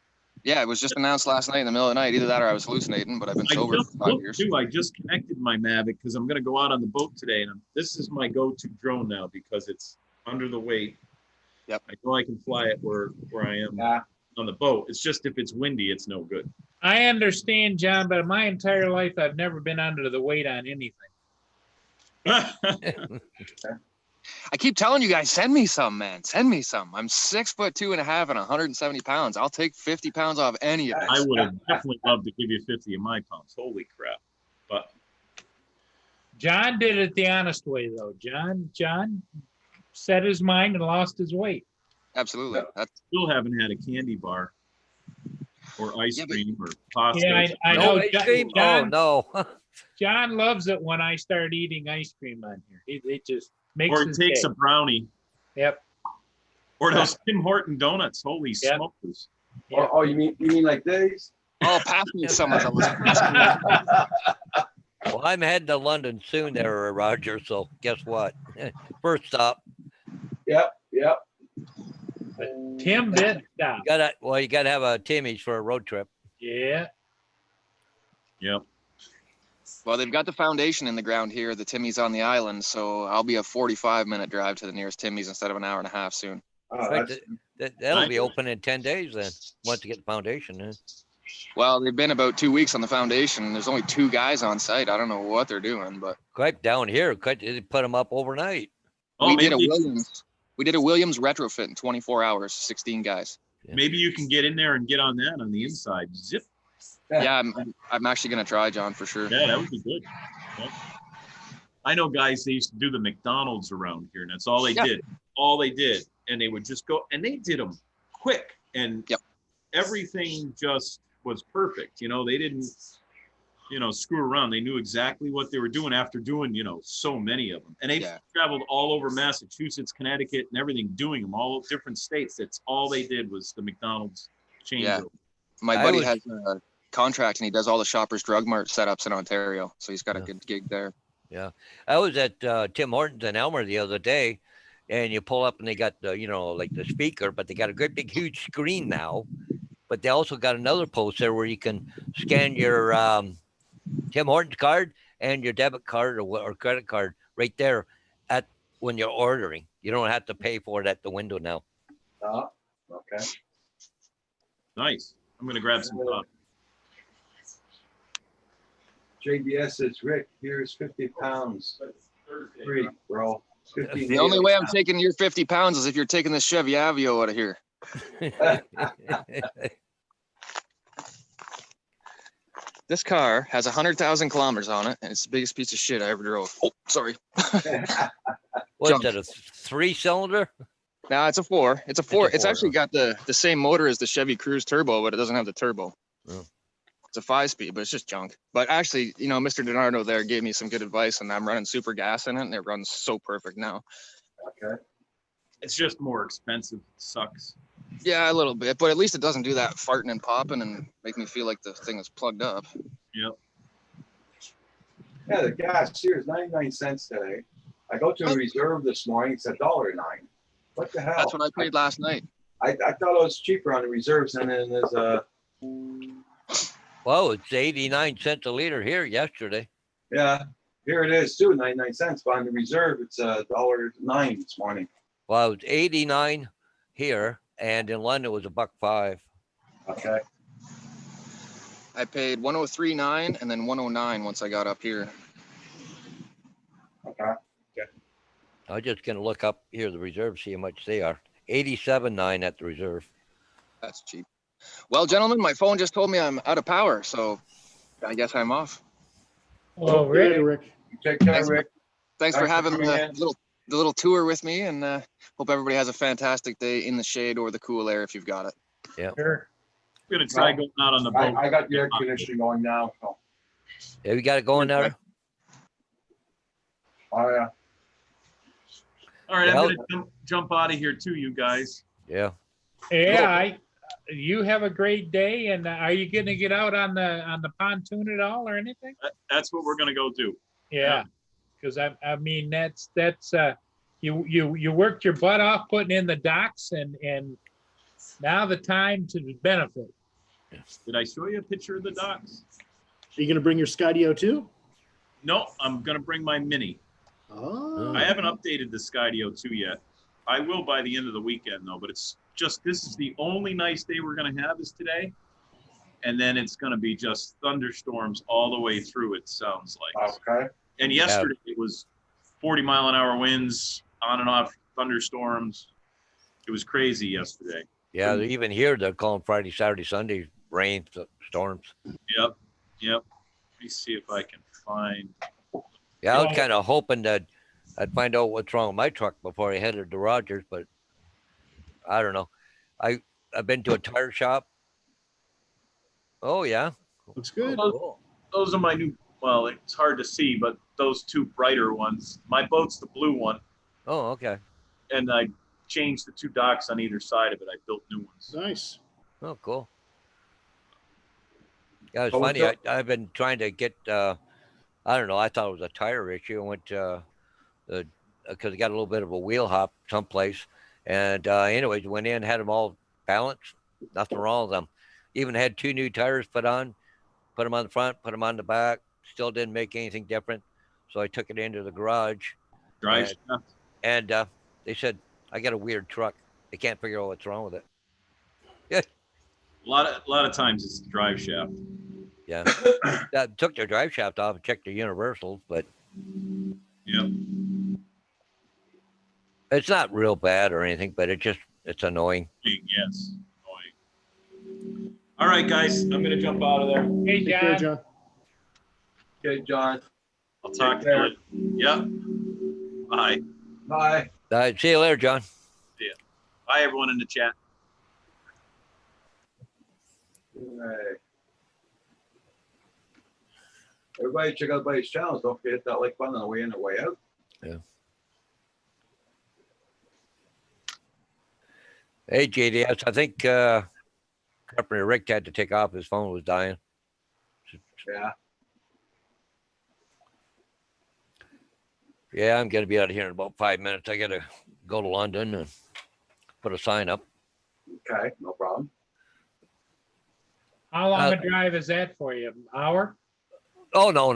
Yeah, it was just announced last night in the middle of the night. Either that or I was hallucinating, but I've been I sober just for 5 looked years. too. I just connected my Mavic because I'm going to go out on the boat today, and this is my go-to drone now because it's under the weight. Yep. I know I can fly it where I am Yeah. on the boat. It's just if it's windy, it's no good. I understand, John, but my entire life I've never been under the weight on anything. I keep telling you guys, send me some, man. Send me some. I'm 6'2.5" and 170 pounds. I'll take 50 pounds off any of I this. would have definitely loved to give you 50 of my pounds. Holy crap! But John did it the honest way, though. John set his mind and lost his weight. Absolutely. That's Still haven't had a candy bar or ice Yeah, but- cream or pasta. Yeah, I No know. ice cream? Oh, John, no. John loves it when I start eating ice cream on here. It just makes Or it his takes day. a brownie Yep. or those Tim Horton donuts. Holy Yeah. smokers. Yeah. Oh, you mean like these? oh, pass me some of those. Well, I'm heading to London soon there, Roger. So guess what? First stop. Yep. Tim did stop. You gotta have a Timmy's for a road trip. Yeah. Yep. Well, they've got the foundation in the ground here, the Timmy's on the island, so I'll be a 45-minute drive to the nearest Timmy's instead of an hour and a half soon. Oh, Right, that's, that'll be Nice. open in 10 days then, once you get the foundation in. Well, they've been about 2 weeks on the foundation. There's only 2 guys on site. I don't know what they're doing, but Quite down here, they put them up overnight. Oh, we did a maybe, Williams. We did a Williams retrofit in 24 hours, 16 guys. maybe you can get in there and get on that on the inside. Zip. Yeah, I'm actually gonna try, John, for sure. Yeah, that would be good. Yep. I know guys, they used to do the McDonald's around here, and that's all they Yeah. did. All they did. And they would just go, and they did them quick. And Yep. everything just was perfect. They didn't, screw around. They knew exactly what they were doing after doing, so many of them. And they Yeah. traveled all over Massachusetts, Connecticut, and everything, doing them all different states. That's all they did was the McDonald's Yeah. changeover. My I buddy was- has a contract and he does all the Shoppers Drug Mart setups in Ontario, so he's got a Yeah. good gig there. I was at Tim Hortons in Elmer the other day, and you pull up and they got the, like the speaker, but they got a great big huge screen now. But they also got another post there where you can scan your Tim Hortons card and your debit card or credit card right there when you're ordering. You don't have to pay for it at the window now. okay. Nice. I'm going to grab some coffee. JBS says, Rick, here's 50 pounds. Free, bro. 50 The only way I'm taking your 50 pounds is if you're taking this Chevy Aveo out of here. This car has 100,000 kilometers on it, and it's the biggest piece of shit I ever drove. Oh, sorry. What's Junk. that, a 3-cylinder? No, it's a 4. It's a 4. It's four, actually got the same motor as the Chevy Cruze Turbo, but it doesn't have the turbo. Oh. It's a 5-speed, but it's just junk. But actually, Mr. DiNardo there gave me some good advice, and I'm running super gas in it, and it runs so perfect now. Okay. It's just more expensive. It sucks. Yeah, a little bit, but at least it doesn't do that farting and popping and make me feel like the thing is plugged up. Yep. Yeah, the gas here is 99 cents today. I go to a reserve this morning, it's $1.09. What the hell? That's what I paid last night. I thought it was cheaper on the reserves than in there's a, Whoa, it's 89 cents a liter here yesterday. yeah, here it is too, 99 cents, but on the reserve, it's $1.09 this morning. Well, it's 89 here, and in London it was $1.05. Okay. I paid 103.9 and then 109 once I got up here. Okay. I'm just gonna look up here the reserve, see how much they are. 87.9 at the reserve. That's cheap. Well, gentlemen, my phone just told me I'm out of power, so I guess I'm off. Oh, Okay, Rick. Rick. Take care, Thanks. Rick. Thanks for Thanks for having coming the in. little tour with me, and hope everybody has a fantastic day in the shade or the cool air if you've got it. Sure. I'm going to try going out on the boat. I got the air conditioning going now. So. Yeah, we got it going there. Oh, yeah. All right, Well- I'm going to jump out of here too, you guys. Yeah. Yeah, you have a great day. And are you going to get out on the pontoon at all or anything? That's what we're going to go do. Yeah, because I mean that's you worked your butt off putting in the docks, and now the time to benefit. Did I show you a picture of the docks? Are you going to bring your Skydio too? No, I'm going to bring my Mini. Oh. I haven't updated the Skydio 2 yet. I will by the end of the weekend though, but it's just, this is the only nice day we're going to have is today. And then it's going to be just thunderstorms all the way through, it sounds like. Okay. And yesterday it was 40-mile-an-hour winds, on and off thunderstorms. It was crazy yesterday. Yeah, even here they're calling Friday, Saturday, Sunday rain storms. Yep. Let me see if I can find. Yeah, I was Yeah. kind of hoping that I'd find out what's wrong with my truck before I headed to Rogers, but I don't know. I've been to a tire shop. Oh yeah. Looks good. Cool. Those are my new, well, it's hard to see, but those two brighter ones. My boat's the blue one, Oh, okay. and I changed the two docks on either side of it. I built new ones. Nice. Oh, cool. Yeah, it's Oh, what's funny. up? I've been trying to get. I don't know. I thought it was a tire issue. I went to because I got a little bit of a wheel hop someplace, and anyways, went in, had them all balanced. Nothing wrong with them. Even had 2 new tires put on. Put them on the front. Put them on the back. Still didn't make anything different. So I took it into the garage, Drive And- shaft. and they said I got a weird truck. They can't figure out what's wrong with it. A lot of times it's the drive shaft. Yeah. Took their drive shaft off and checked the universals, but Yep. it's not real bad or anything, but it's annoying. Yes. Annoying. All right, guys, I'm gonna jump out of there. Hey, Take care, John. John. Okay, John, I'll talk to you later. Yep. Bye. bye. See you later, John. Bye, everyone in the chat. Alright. Everybody check out Buddy's channels. Don't forget that like button on the way in and way out. Hey, JDS, I think Carpenter Rick had to take off. His phone was dying. Yeah. Yeah, I'm going to be out of here in about 5 minutes. I got to go to London and put a sign up. Okay, no problem. How long a drive is that for you? Hour? Oh, no.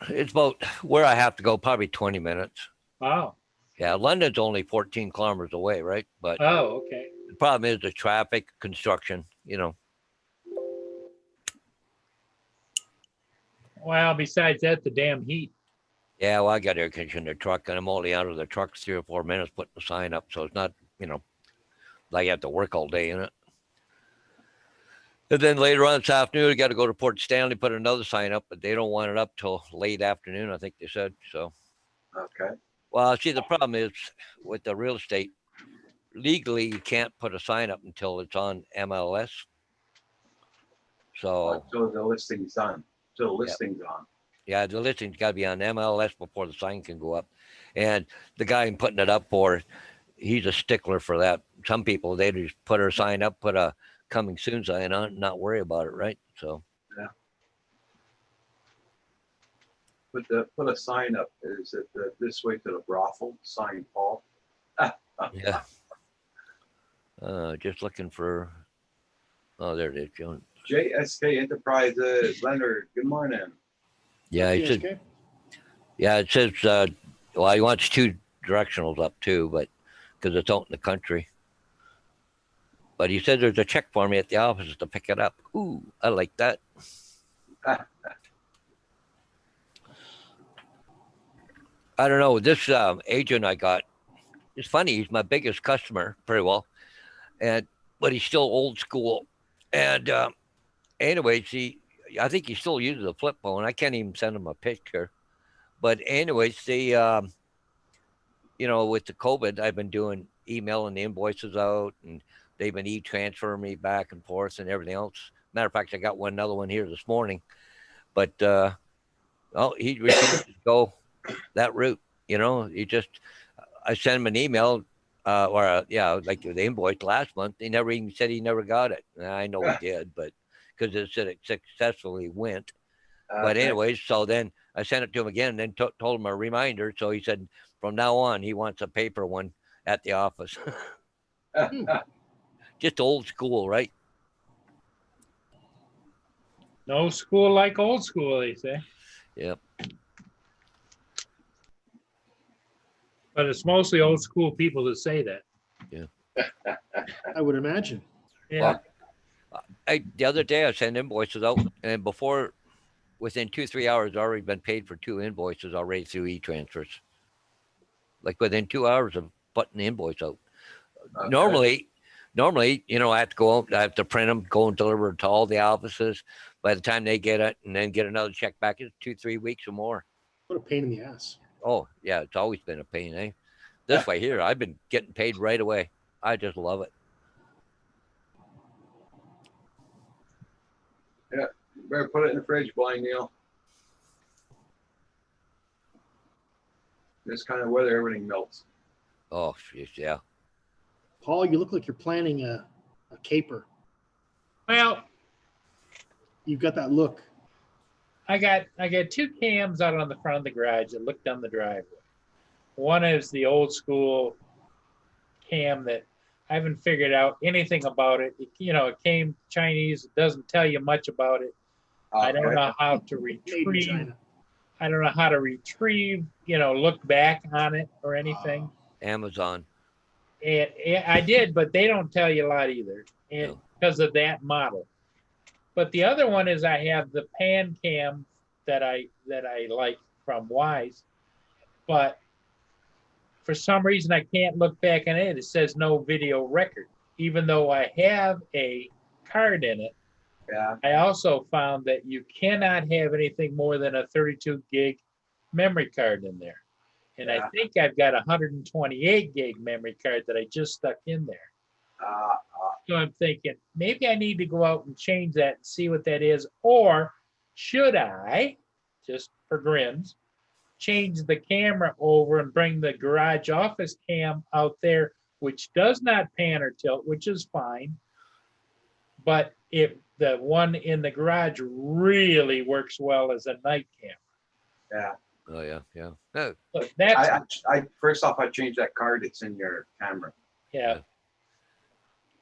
It's about where I have to go, probably 20 minutes. Oh, Yeah, London's only 14 kilometers away, right? But oh, okay. the problem is the traffic, construction, Well, besides that, the damn heat. Yeah, well, I got air conditioning in the truck, and I'm only out of the truck 3 or 4 minutes putting the sign up, so it's not, like I have to work all day in it. And then later on this afternoon, I got to go to Port Stanley, put another sign up, but they don't want it up till late afternoon, I think they said. So, Okay. well, see, the problem is with the real estate, legally, you can't put a sign up until it's on MLS. So, So the listing's done. So the listing's on. yeah, the listing's got to be on MLS before the sign can go up. And the guy I'm putting it up for, he's a stickler for that. Some people, they just put a sign up, put a coming soon sign on, not worry about it, right? So, Put a sign up. Is it this way to the brothel? Sign Paul. yeah. Just looking for, oh, there it is, Joan. JSK Enterprises, Leonard, good morning. Yeah, he said, yeah, it says, well, he wants 2 directionals up too, but because it's out in the country. But he said there's a check for me at the office to pick it up. Ooh, I like that. I don't know. This agent I got, it's funny. He's my biggest customer, pretty well, but he's still old school. And anyways, I think he still uses a flip phone. I can't even send him a picture. But anyways, with the COVID, I've been doing emailing the invoices out, and they've been e-transferring me back and forth and everything else. Matter of fact, I got another one here this morning. But he refused to go that route. I sent him an email, like the invoice last month. He never even said he never got it. I know he did, but because it said it successfully went. But anyways, so then I sent it to him again, and then told him a reminder. So he said from now on he wants a paper one at the office. Just old school, right? No school like old school, they say. Yep. But it's mostly old school people that say that. I would imagine. Yeah. The other day I sent invoices out, and within 2-3 hours, I'd already been paid for 2 invoices already through e-transfers. Like within 2 hours of putting the invoice out. Okay. Normally, I have to go out, I have to print them, go and deliver it to all the offices. By the time they get it, and then get another check back, it's 2-3 weeks or more. What a pain in the ass. Oh, yeah, it's always been a pain, eh? This way here, I've been getting paid right away. I just love it. Better put it in the fridge, Blind Neil. This kind of weather, everything melts. Oh, jeez, yeah. Paul, you look like you're planning a caper. Well, You've got that look. I got two cams out on the front of the garage that look down the driveway. One is the old school cam that I haven't figured out anything about it. It came Chinese. It doesn't tell you much about it. I don't Okay. know how to Made in retrieve. China. I don't know how to retrieve, look back on it or anything. Amazon. And I did, but they don't tell you a lot either, and No. because of that model. But the other one is I have the pan cam that I like from Wise, but for some reason I can't look back on it. It says no video record, even though I have a card in it. Yeah. I also found that you cannot have anything more than a 32 gig memory card in there. And I Yeah. think I've got a 128 gig memory card that I just stuck in there. So I'm thinking maybe I need to go out and change that and see what that is. Or should I, just for grins, change the camera over and bring the garage office cam out there, which does not pan or tilt, which is fine. But the one in the garage really works well as a night cam. Yeah. Oh, yeah, yeah. Oh, So that's, I first off, I changed that card. It's in your camera. yeah.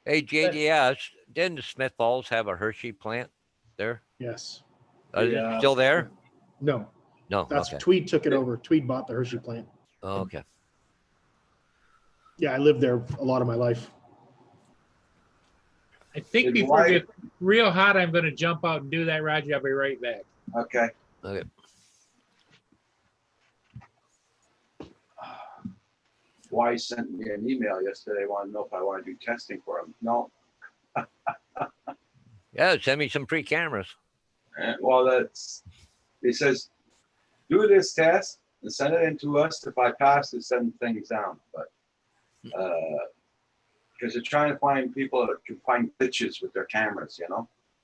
hey, JDS, didn't the Smith Falls have a Hershey plant there? Yes. Is Yeah. it still there? No, No. that's Okay. Tweed took it over. Tweed bought the Hershey plant. Oh, okay. Yeah, I lived there a lot of my life. I think Did before Wyatt- it gets real hot, I'm going to jump out and do that, Roger. I'll be right back. Okay. Okay. Wise sent me an email yesterday. Wanted to know if I want to do testing for him. No. Yeah, send me some free cameras. Well, he says, do this test and send it in to us. If I pass it, send things down. But because they're trying to find people that can find glitches with their cameras,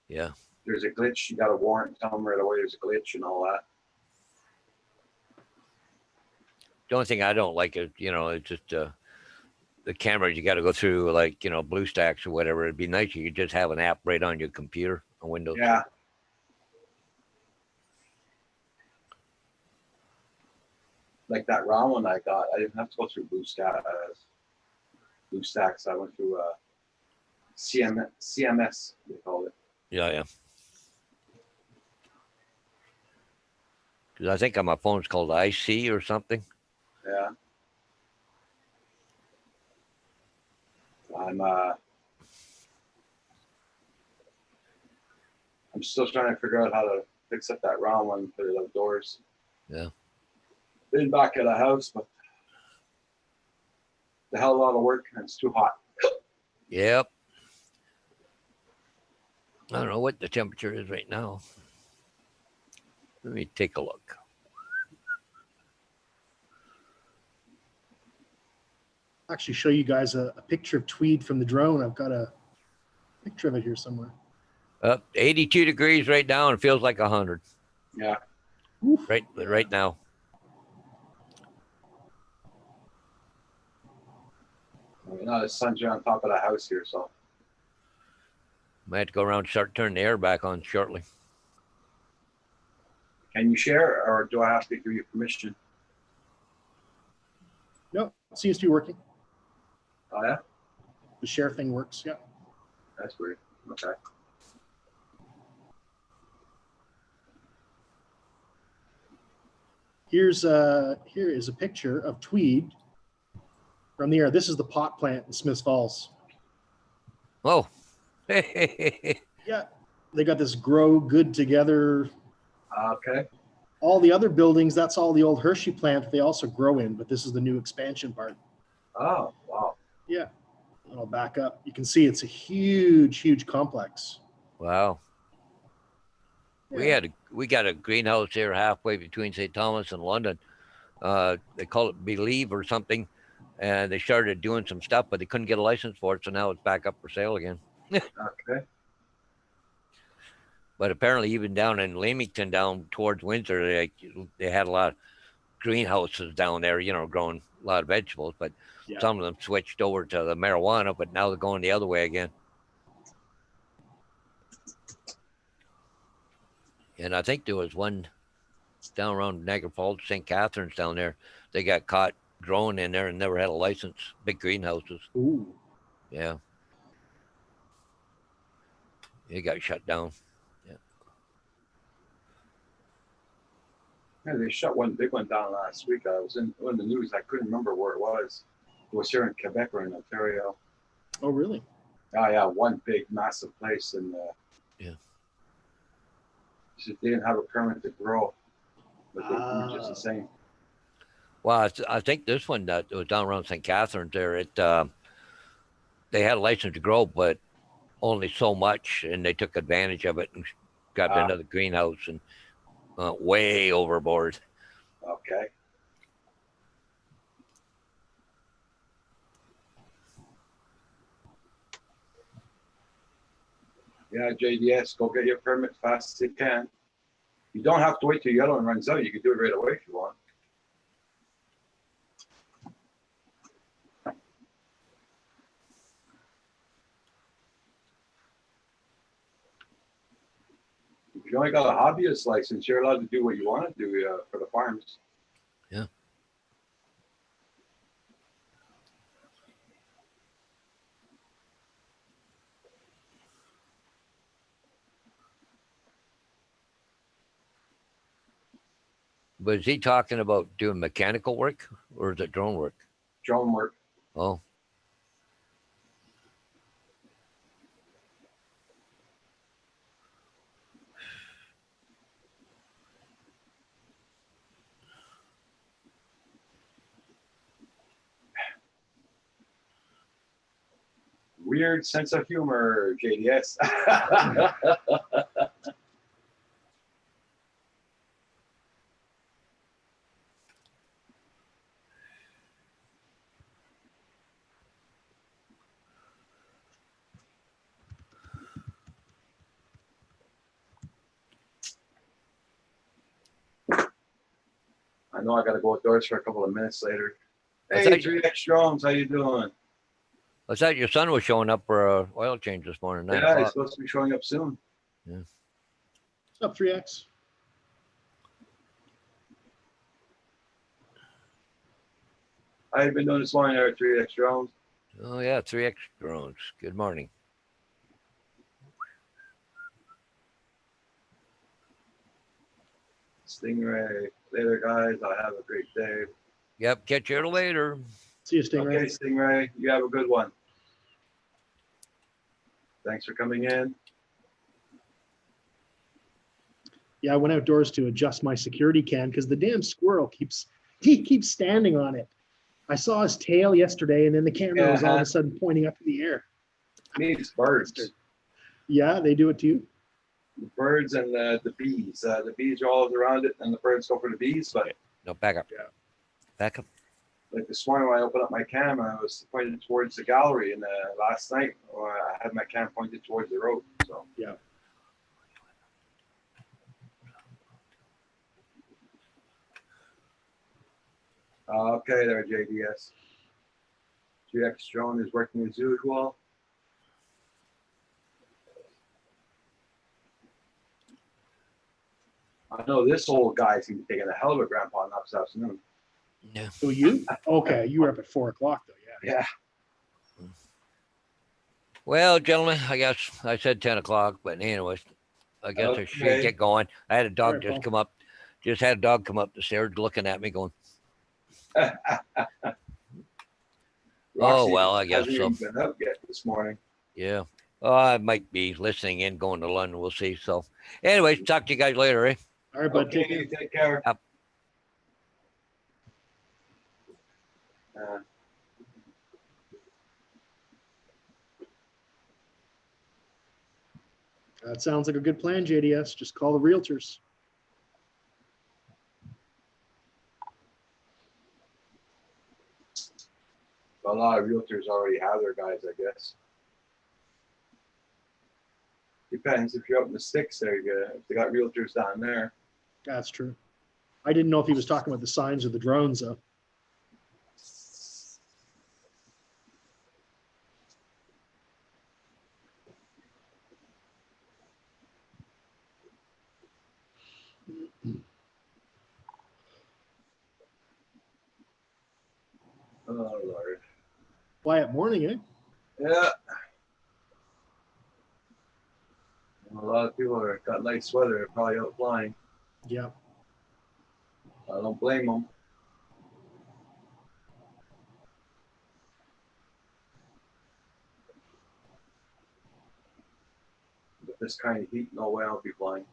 Yeah. There's a glitch, you got a warrant, tell them right away there's a glitch and all that. The only thing I don't like is, it's just the cameras you got to go through, like, BlueStacks or whatever. It'd be nice if you could just have an app right on your computer on Windows. Yeah. Like that round one I got, I didn't have to go through BlueStacks. I went through CMS, they called it. Yeah, yeah. Because I think on my phone it's called IC or something. Yeah. I'm still trying to figure out how to fix up that round one and put it outdoors. Yeah. Been back at a house, but the hell of a lot of work and it's too hot. Yep. I don't know what the temperature is right now. Let me take a look. Actually, show you guys a picture of Tweed from the drone. I've got a picture of it here somewhere. 82 degrees right now and it feels like 100 Yeah. Oof. right now. No, the sun's right on top of the house here, so Might have to go around and start turning the air back on shortly. can you share or do I have to give you permission? No, it seems to be working. Oh yeah, The share thing works. Yeah. that's weird. Okay. Here is a picture of Tweed from the air. This is the pot plant in Smiths Falls. Oh. Yeah, they got this grow good together. Okay. All the other buildings, that's all the old Hershey plant they also grow in, but this is the new expansion part. Oh wow. Yeah, I'll back up. You can see it's a huge, huge complex. Wow. Yeah. We got a greenhouse here halfway between St. Thomas and London. They call it Believe or something. And they started doing some stuff, but they couldn't get a license for it. So now it's back up for sale again. Okay. But apparently, even down in Leamington, down towards Windsor, they had a lot of greenhouses down there, growing a lot of vegetables. But Yeah. some of them switched over to the marijuana, but now they're going the other way again. And I think there was one down around Niagara Falls, St. Catharines down there. They got caught growing in there and never had a license. Big greenhouses. Ooh. Yeah. It got shut down. Yeah, they shut one big one down last week. I was in the news. I couldn't remember where it was. It was here in Quebec or in Ontario. Oh, really? Oh yeah, one big massive place, and Yeah. they didn't have a permit to grow, but they were just the same. Well, I think this one that was down around St. Catharines there, they had a license to grow, but only so much, and they took advantage of it and got another greenhouse and way overboard. Okay. Yeah, JDS, go get your permit fast as you can. You don't have to wait till your other one runs out. You can do it right away if you want. If you only got a hobbyist license, you're allowed to do what you want to do for the farms. Yeah. But is he talking about doing mechanical work or is it drone work? Drone work. Oh, Weird sense of humor, JDS. I know I gotta go outdoors for a couple of minutes later. I Hey, thought 3X Drones, how you doing? I thought your son was showing up for a oil change this morning. 9 Yeah, he's o'clock. supposed to be showing up soon. What's up, 3X? How you been doing this morning there, 3X Drones? Oh yeah, 3X drones. Good morning. Stingray. Later, guys. I'll have a great day. Yep, catch you later. See you, Stingray. Okay, Stingray. You have a good one. Thanks for coming in. Yeah, I went outdoors to adjust my security cam because the damn squirrel keeps standing on it. I saw his tail yesterday, and then the camera was all of a sudden pointing up in the air. Needs birds. Yeah, they do it to you. The birds and the bees. The bees are all around it, and the birds go for the bees. But No, back up. Yeah. Back up. like this morning when I opened up my camera, I was pointed towards the gallery, and last night I had my cam pointed towards the road. So Yeah. Okay, there, JDS. GX drone is working as usual. I know this old guy's gonna be taking a hell of a grandpa nap this afternoon. Yeah. Who, you? Okay, you were up at 4 o'clock though. Yeah. Yeah. Well, gentlemen, I guess I said 10 o'clock, but anyways, I guess I should Okay. get going. I had a dog Alright, just Paul. come up, just had a dog come up the stairs looking at me going, Roxy well, I guess hasn't so. even been up yet this morning. yeah. Oh, I might be listening in, going to London. We'll see. So, anyways, talk to you guys later, eh? All right, bud. Take Okay, care. take care. Yep. Uh, That sounds like a good plan, JDS. Just call the realtors. A lot of realtors already have their guys, I guess. Depends if you're up in the sticks there, if they got realtors down there. That's true. I didn't know if he was talking about the signs or the drones though. Oh, Lord. Quiet morning, eh? Yeah. A lot of people are got nice weather. They're probably out flying. Yeah. I don't blame them. With this kind of heat, no way I'll be flying.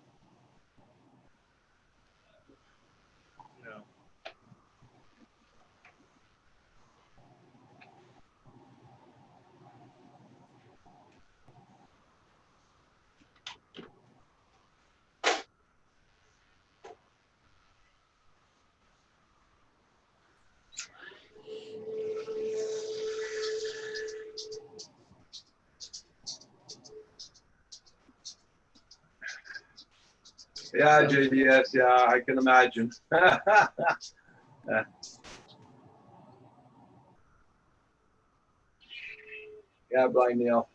Yeah, JDS. Yeah, I can imagine. Yeah, Blind Neil.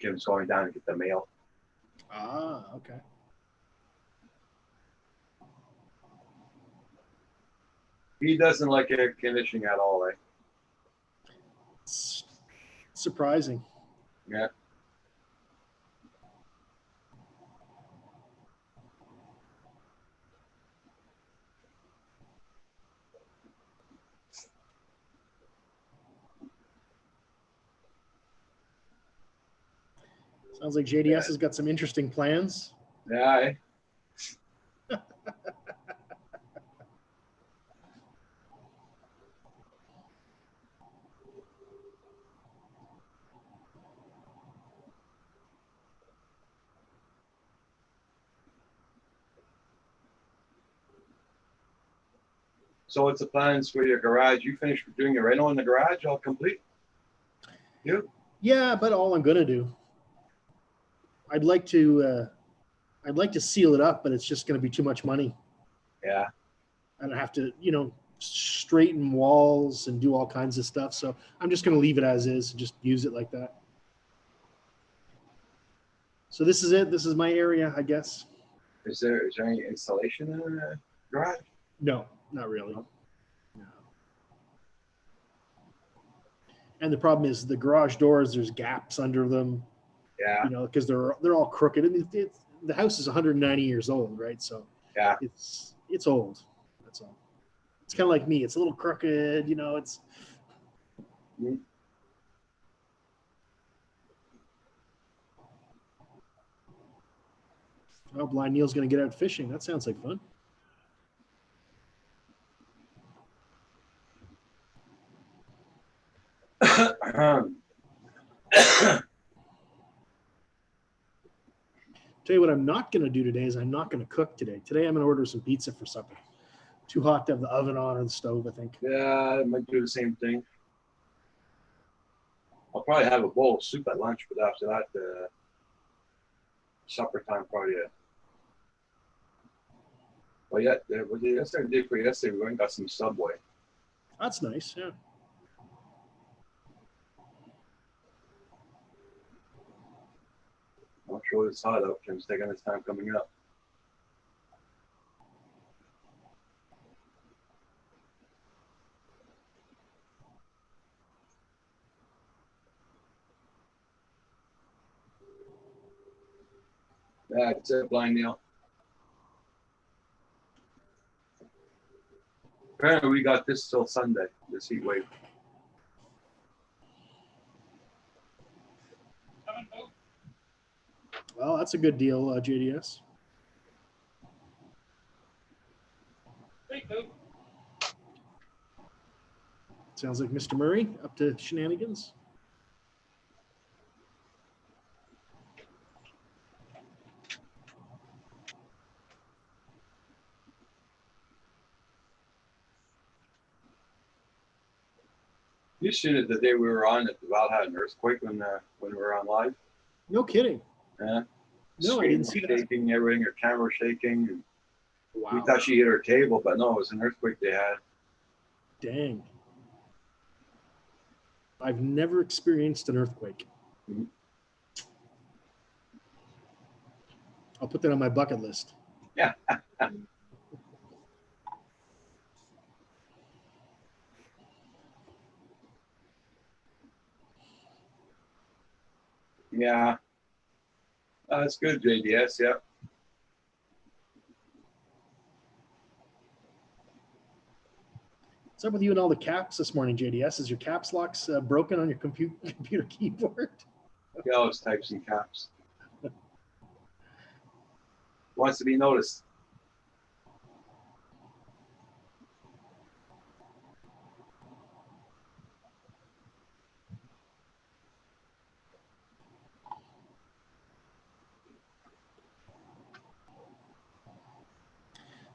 Jim's going down to get the mail. Ah, okay. He doesn't like air conditioning at all, eh? It's surprising. Yeah. Sounds like JDS has got some interesting plans. Yeah, eh? So what's the plans for your garage? You finished doing your reno in the garage, all complete? You? Yeah, but all I'm gonna do. I'd like to seal it up, but it's just gonna be too much money. Yeah. I'd have to, straighten walls and do all kinds of stuff. So I'm just gonna leave it as is and just use it like that. So this is it. This is my area, I guess. Is there any installation in the garage? No, not really. No. And the problem is the garage doors. There's gaps under them. Yeah. Because they're all crooked. And the house is 190 years old, right? So Yeah. it's old. That's all. It's kind of like me. It's a little crooked. It's. Mm. Oh, Blind Neil's going to get out fishing. That sounds like fun. Tell you what I'm not going to do today is I'm not going to cook today. Today I'm going to order some pizza for supper. Too hot to have the oven on or the stove, I think. Yeah, I might do the same thing. I'll probably have a bowl of soup at lunch, but after that, supper time probably. Well, yeah, yesterday we went and got some Subway. That's nice, yeah. I'm sure it's hot out. Jim's taking his time coming up. That's it, Blind Neil. Apparently, we got this till Sunday, this heat wave. Well, that's a good deal, JDS. Sounds like Mr. Murray up to shenanigans. You seen it the day we were on that the Val had an earthquake when we were on live? No kidding. Yeah. No, I didn't see Screen that. shaking, everything, her camera shaking. And we Wow. thought she hit her table, but no, it was an earthquake they had. Dang. I've never experienced an earthquake. Mhm. I'll put that on my bucket list. Yeah. Yeah. That's good, JDS. Yep. What's up with you and all the caps this morning, JDS? Is your caps locks broken on your computer keyboard? He always types in caps. Wants to be noticed.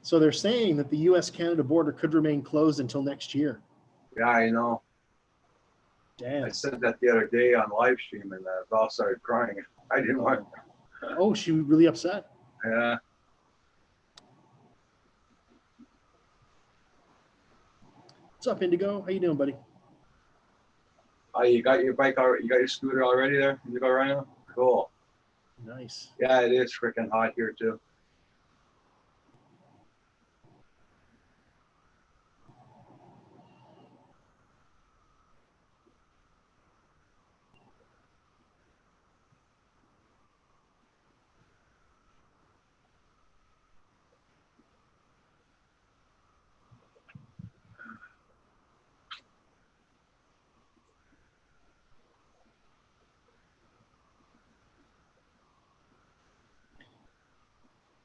So they're saying that the U.S.-Canada border could remain closed until next year. Yeah, I know. Damn. I said that the other day on live stream, and Val started crying. I didn't want. Oh, she really upset. Yeah. What's up, Indigo? How you doing, buddy? Oh, you got your bike already? You got your scooter already there? You go right now? Cool. Nice. Yeah, it is freaking hot here too.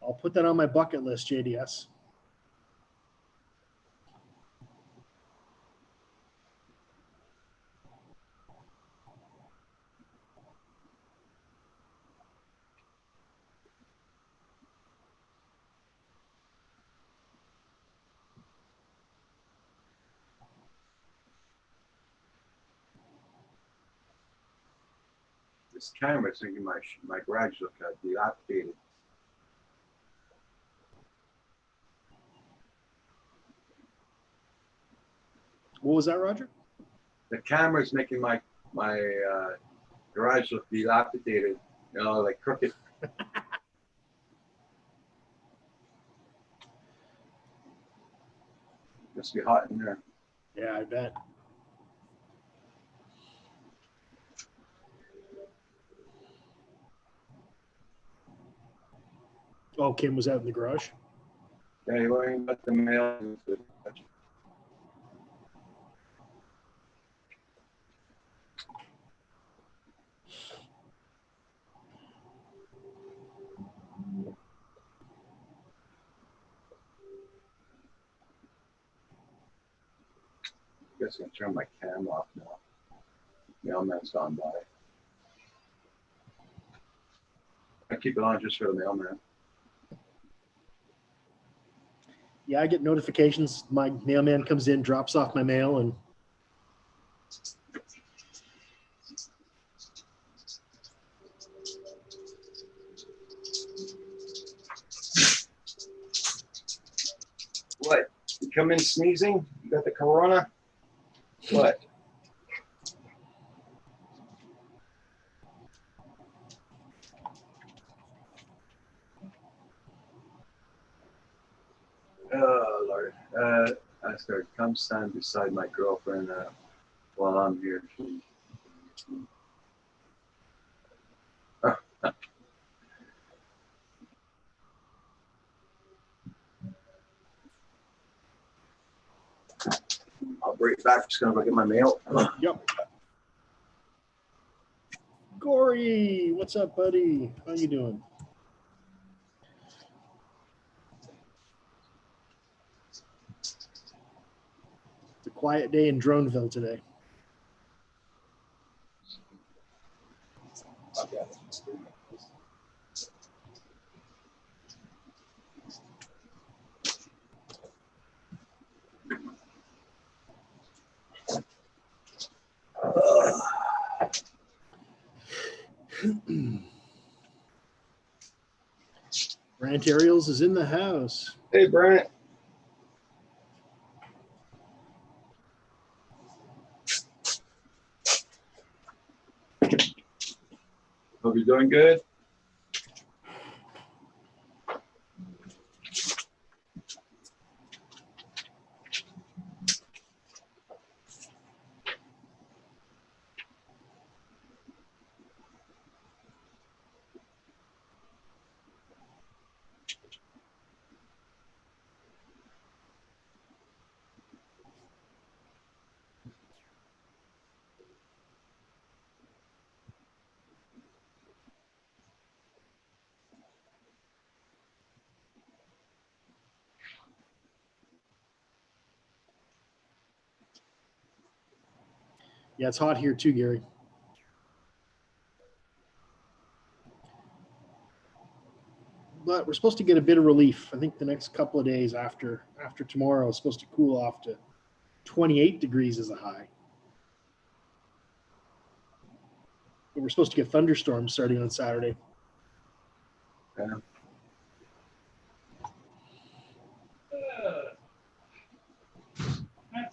I'll put that on my bucket list, JDS. This camera's making my garage look dilapidated. What was that, Roger? The camera's making my garage look dilapidated. You know, like crooked. Must be hot in there. Yeah, I bet. Oh, Kim was out in the garage. Yeah, you worrying about the mail? Guess I'm gonna turn my cam off now. Mailman's gone by. I keep it on just for the mailman. Yeah, I get notifications. My mailman comes in, drops off my mail, and What? You come in sneezing? You got the corona? What? Oh, Lord. I started, come stand beside my girlfriend while I'm here. I'll bring it back. Just gonna go get my mail. yep. Corey, what's up, buddy? How you doing? The Quiet day in Droneville today. Brant Ariels is in the house. Hey, Brent. Hope you're doing good. Yeah, it's hot here too, Gary. But we're supposed to get a bit of relief. I think the next couple of days after tomorrow is supposed to cool off to 28 degrees as a high. But we're supposed to get thunderstorms starting on Saturday. That's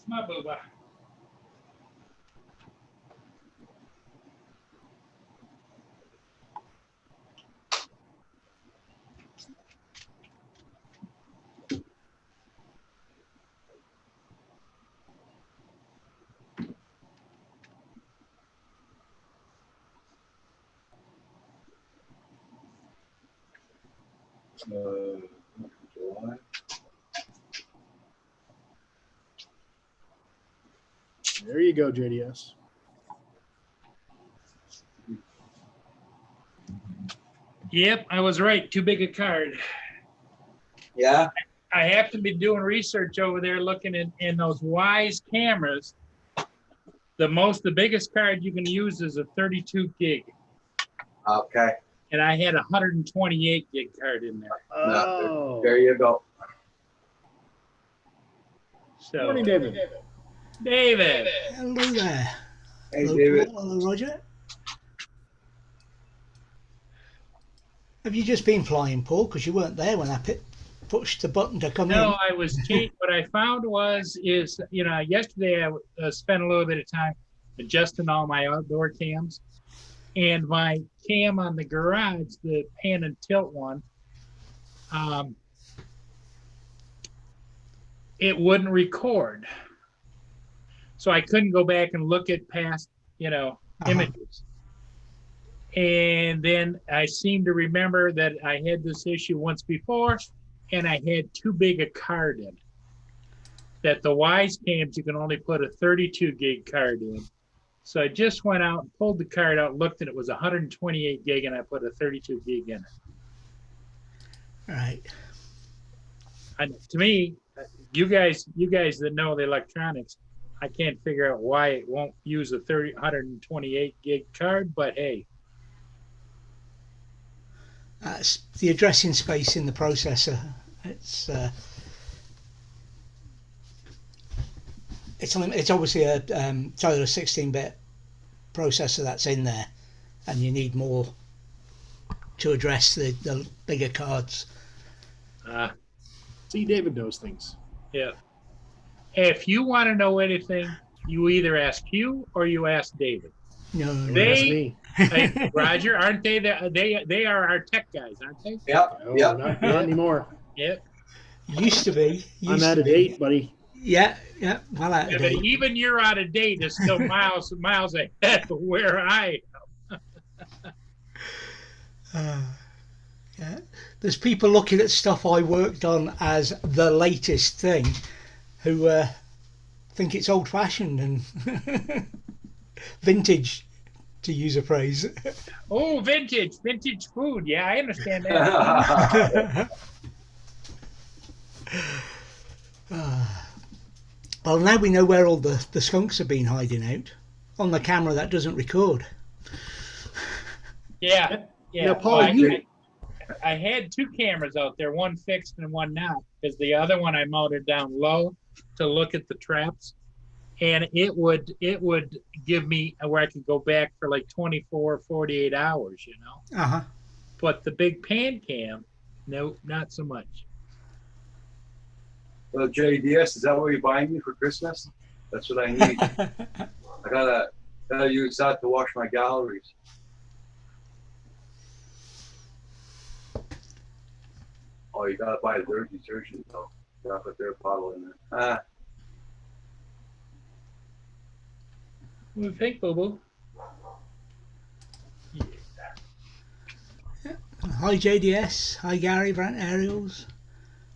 my booba. July. There you go, JDS. Yep, I was right. Too big a card. Yeah. I have to be doing research over there looking in those Wise cameras. The biggest card you can use is a 32 gig. Okay. And I had a 128 gig card in there. Oh. There you go. So, Morning, David. David. Hello there. Hey, Hello, David. Paul. Hello, Roger. Have you just been flying, Paul? Because you weren't there when I pushed the button to come No, in. I was what I found is yesterday I spent a little bit of time adjusting all my outdoor cams, and my cam on the garage, the pan and tilt one, it wouldn't record, so I couldn't go back and look at past images. And then I seem to remember that I had this issue once before, and I had too big a card in. That the Wise cams, you can only put a 32 gig card in. So I just went out and pulled the card out, looked, and it was 128 gig, and I put a 32 gig in it. Right. And to me, you guys that know the electronics, I can't figure out why it won't use a 128 gig card, but hey. That's the addressing space in the processor. It's obviously a total 16-bit processor that's in there, and you need more to address the bigger cards. See, David knows things. Yeah. If you want to know anything, you either ask Hugh or you ask David. No, That's me. Hey, Roger, aren't they? They are our tech guys, aren't they? Yep. No, Yep. not anymore. Yep. used to be. I'm out of date, buddy. Yeah, well out Yeah, of but date. even you're out of date is still miles ahead of where I Yeah. There's people looking at stuff I worked on as the latest thing who think it's old-fashioned and vintage, to use a phrase. Oh, vintage food. Yeah, I understand that. Well, now we know where all the skunks have been hiding out. On the camera, that doesn't record. Yeah, yeah. Now, Paul, Well, you- I had two cameras out there, one fixed and one not, because the other one I mounted down low to look at the traps, and it would give me where I could go back for like 24, 48 hours, you know. Uh-huh. But the big pan cam, no, not so much. Well, JDS, is that what you're buying me for Christmas? That's what I need. I gotta use that to wash my galleries. Oh, you gotta buy their detergent though. Gotta put their bottle in there. What do you think, Boo Boo? Hi JDS, hi Gary, Brent Aerials,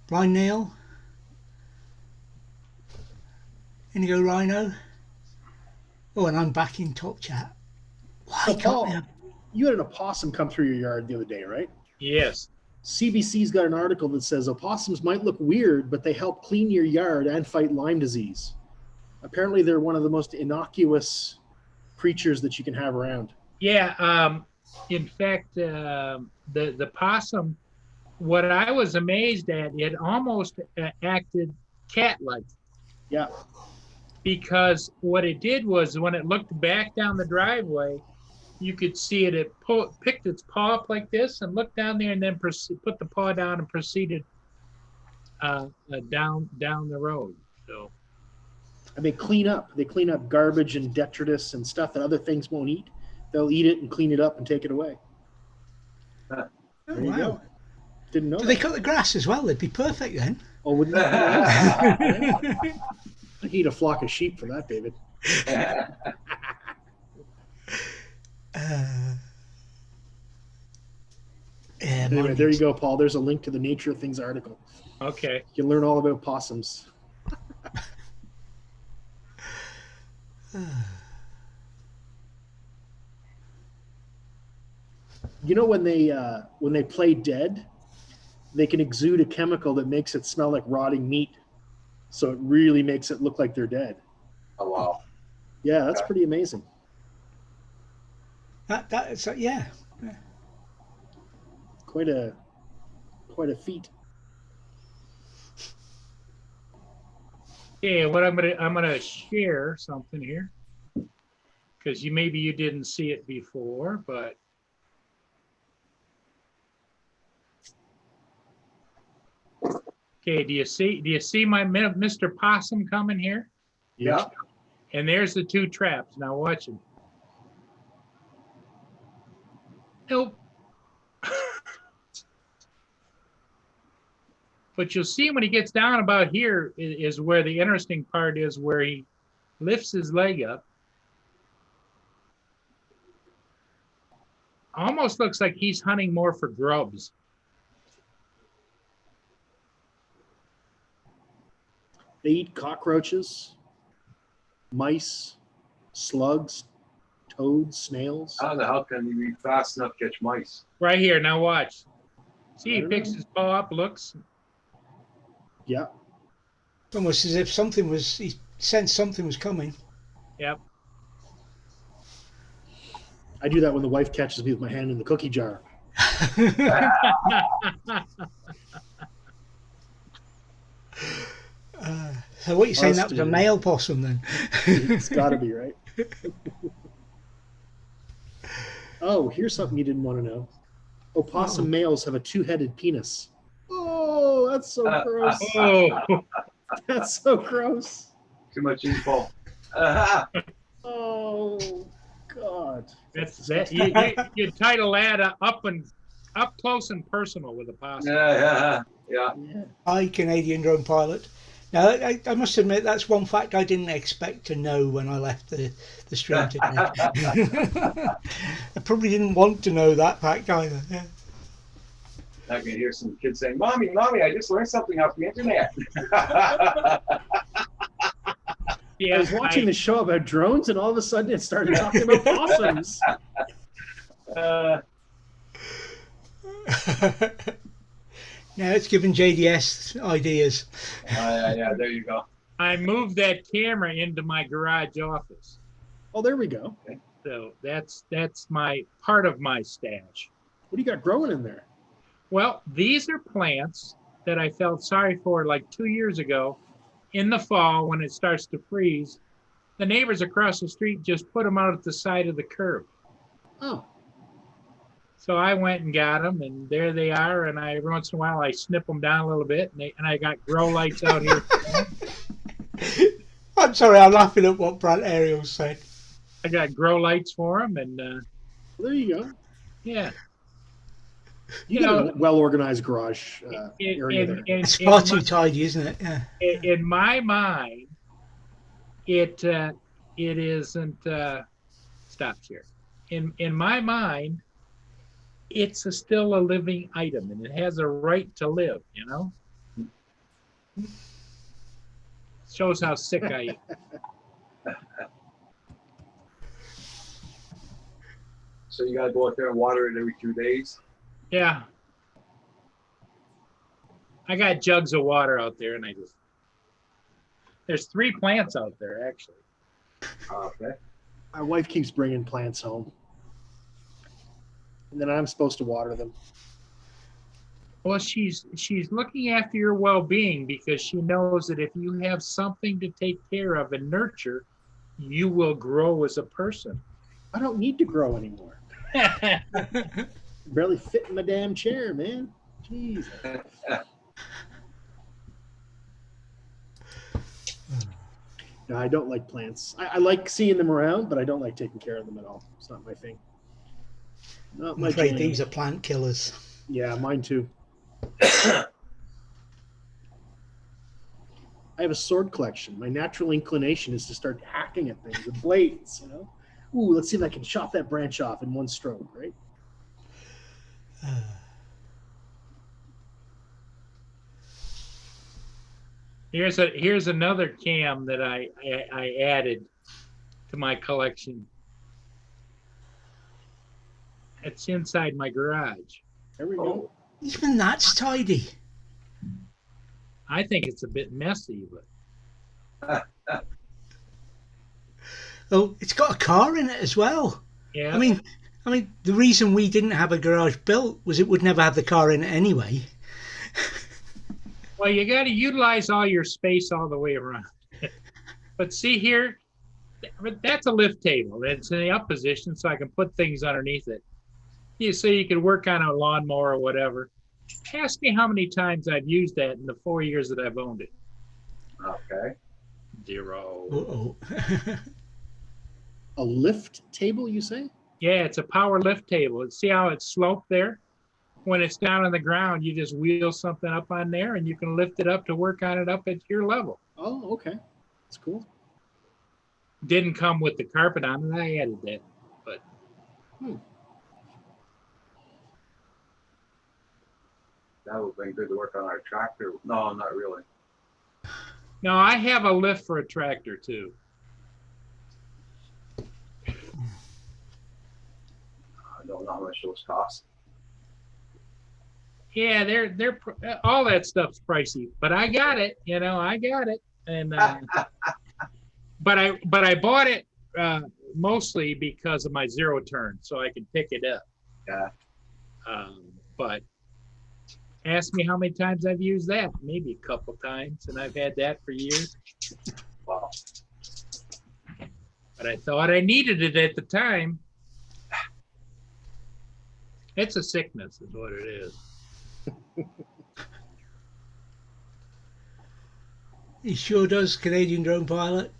Blind Neil, Indigo Rhino. Oh, and I'm back in Top Chat. Why So, can't Paul, we have... you had an opossum come through your yard the other day, right? Yes. CBC's got an article that says opossums might look weird, but they help clean your yard and fight Lyme disease. Apparently, they're one of the most innocuous creatures that you can have around. Yeah. In fact, the possum, what I was amazed at, it almost acted cat-like. Yeah. Because what it did was when it looked back down the driveway, you could see it picked its paw up like this and looked down there and then put the paw down and proceeded down the road. So And they clean up. They clean up garbage and detritus and stuff that other things won't eat. They'll eat it and clean it up and take it away. Oh, There you wow. go. Didn't know Do they that. cut the grass as well? They'd be perfect then. Oh, wouldn't that be nice? I could eat a flock of sheep for that, David. Yeah, Anyway, mine there you is- go, Paul. There's a link to the Nature of Things article. okay. You can learn all about possums. You know, when they play dead, they can exude a chemical that makes it smell like rotting meat. So it really makes it look like they're dead. Oh wow. Yeah, that's pretty amazing. That's yeah. Quite a feat. Okay, what I'm gonna share something here, because maybe you didn't see it before, but okay, do you see my Mr. Possum coming here? Yeah. And there's the two traps. Now watch them. Nope. But you'll see when he gets down about here is where the interesting part is, where he lifts his leg up. Almost looks like he's hunting more for grubs. They eat cockroaches, mice, slugs, toads, snails. How the hell can you be fast enough to catch mice? Right here, now watch. See, I he don't picks know. his paw up, looks. Yeah. Almost as if he sensed something was coming. Yep. I do that when the wife catches me with my hand in the cookie jar. So what you're saying, that was a Busted. male possum then? It's got to be, right? Oh, here's something you didn't want to know. Opossum males have a two-headed penis. Oh, that's so gross. Oh, That's so gross. Too much info. Oh, God. that's that. You title that up close and personal with a possum. Yeah. Yeah. Hi, Canadian drone pilot. Now, I must admit, that's one fact I didn't expect to know when I left the stream today. I probably didn't want to know that fact either. Yeah. I can hear some kids saying, Mommy, I just learned something off the internet. Yeah, I was watching the show about drones, and all of a sudden it started talking about possums. Now it's giving JDS ideas. Yeah, there you go. I moved that camera into my garage office. Oh, there we go. So that's my part of my stash. What do you got growing in there? Well, these are plants that I felt sorry for like 2 years ago in the fall when it starts to freeze. The neighbors across the street just put them out at the side of the curb. Oh, So I went and got them, and there they are. And every once in a while I snip them down a little bit, and I got grow lights out here. I'm sorry, I'm laughing at what Brant Ariel said. I got grow lights for them, and there you go. yeah. You got a well-organized garage area there. It's far too tidy, isn't it? Yeah. In my mind, it isn't. Stops here. In my mind, it's still a living item, and it has a right to live. You know. Shows how sick I am. So you gotta go out there and water it every 2 days. Yeah. I got jugs of water out there, and there's 3 plants out there actually. Okay. My wife keeps bringing plants home, and then I'm supposed to water them. Well, she's looking after your well-being because she knows that if you have something to take care of and nurture, you will grow as a person. I don't need to grow anymore. Barely fit in my damn chair, man. Jeez. No, I don't like plants. I like seeing them around, but I don't like taking care of them at all. It's not my thing. Not I'm my afraid jam. these are plant killers. Yeah, mine too. I have a sword collection. My natural inclination is to start hacking at things with blades, you know? Ooh, let's see if I can chop that branch off in one stroke, right? Here's another cam that I added to my collection. It's inside my garage. There we go. Even that's tidy. I think it's a bit messy, but Oh, it's got a car in it as well. yeah. I mean, the reason we didn't have a garage built was it would never have the car in it anyway. Well, you got to utilize all your space all the way around. But see here, that's a lift table. It's in the up position, so I can put things underneath it. So you can work on a lawnmower or whatever. Ask me how many times I've used that in the 4 years that I've owned it. Okay. 0. Uh-oh. A lift table, you say? Yeah, it's a power lift table. See how it's sloped there? When it's down on the ground, you just wheel something up on there and you can lift it up to work on it up at your level. Oh, okay. That's cool. Didn't come with the carpet on it. I added that. But That would have been good to work on our tractor. No, not really. no, I have a lift for a tractor too. I don't know how much those cost. Yeah, they're all that stuff's pricey, but I got it. You know, I got it, and but I bought it mostly because of my zero turn, so I could pick it up. Yeah. But ask me how many times I've used that. Maybe a couple times, and I've had that for years. Wow. But I thought I needed it at the time. It's a sickness, is what it is. He sure does, Canadian drone pilot.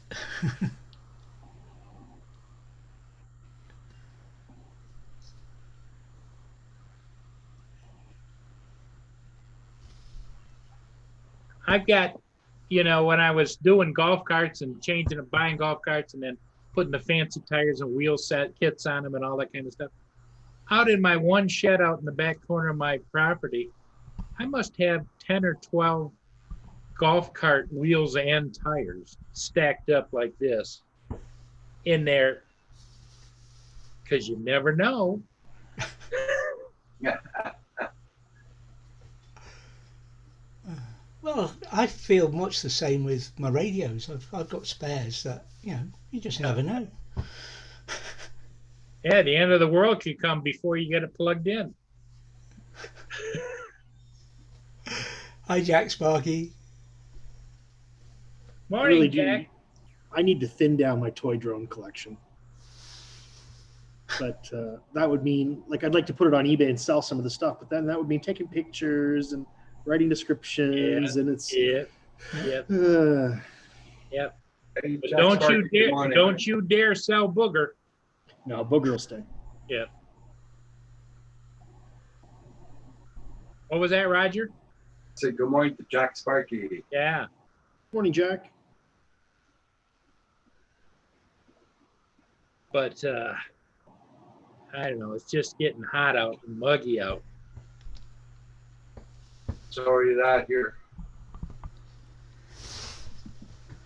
I've got, you know, when I was doing golf carts and changing and buying golf carts and then putting the fancy tires and wheel set kits on them and all that kind of stuff. Out in my one shed out in the back corner of my property, I must have 10 or 12 golf cart wheels and tires stacked up like this in there, because you never know. Well, I feel much the same with my radios. I've got spares that, you know, you just never know. Yeah, the end of the world could come before you get it plugged in. Hi, Jack Sparky. I Morning, really do. Jack. I need to thin down my toy drone collection. But that would mean, like, I'd like to put it on eBay and sell some of the stuff, but then that would mean taking pictures and writing descriptions, and it's. Yeah, yeah, yeah. Hey, But Jack don't Sparky, you good dare, morning. don't you dare sell Booger. No, Booger will stay. Yeah. What was that, Roger? Say good morning to Jack Sparky. Yeah. Morning, Jack. But I don't know. It's just getting hot out and muggy out. Sorry that here.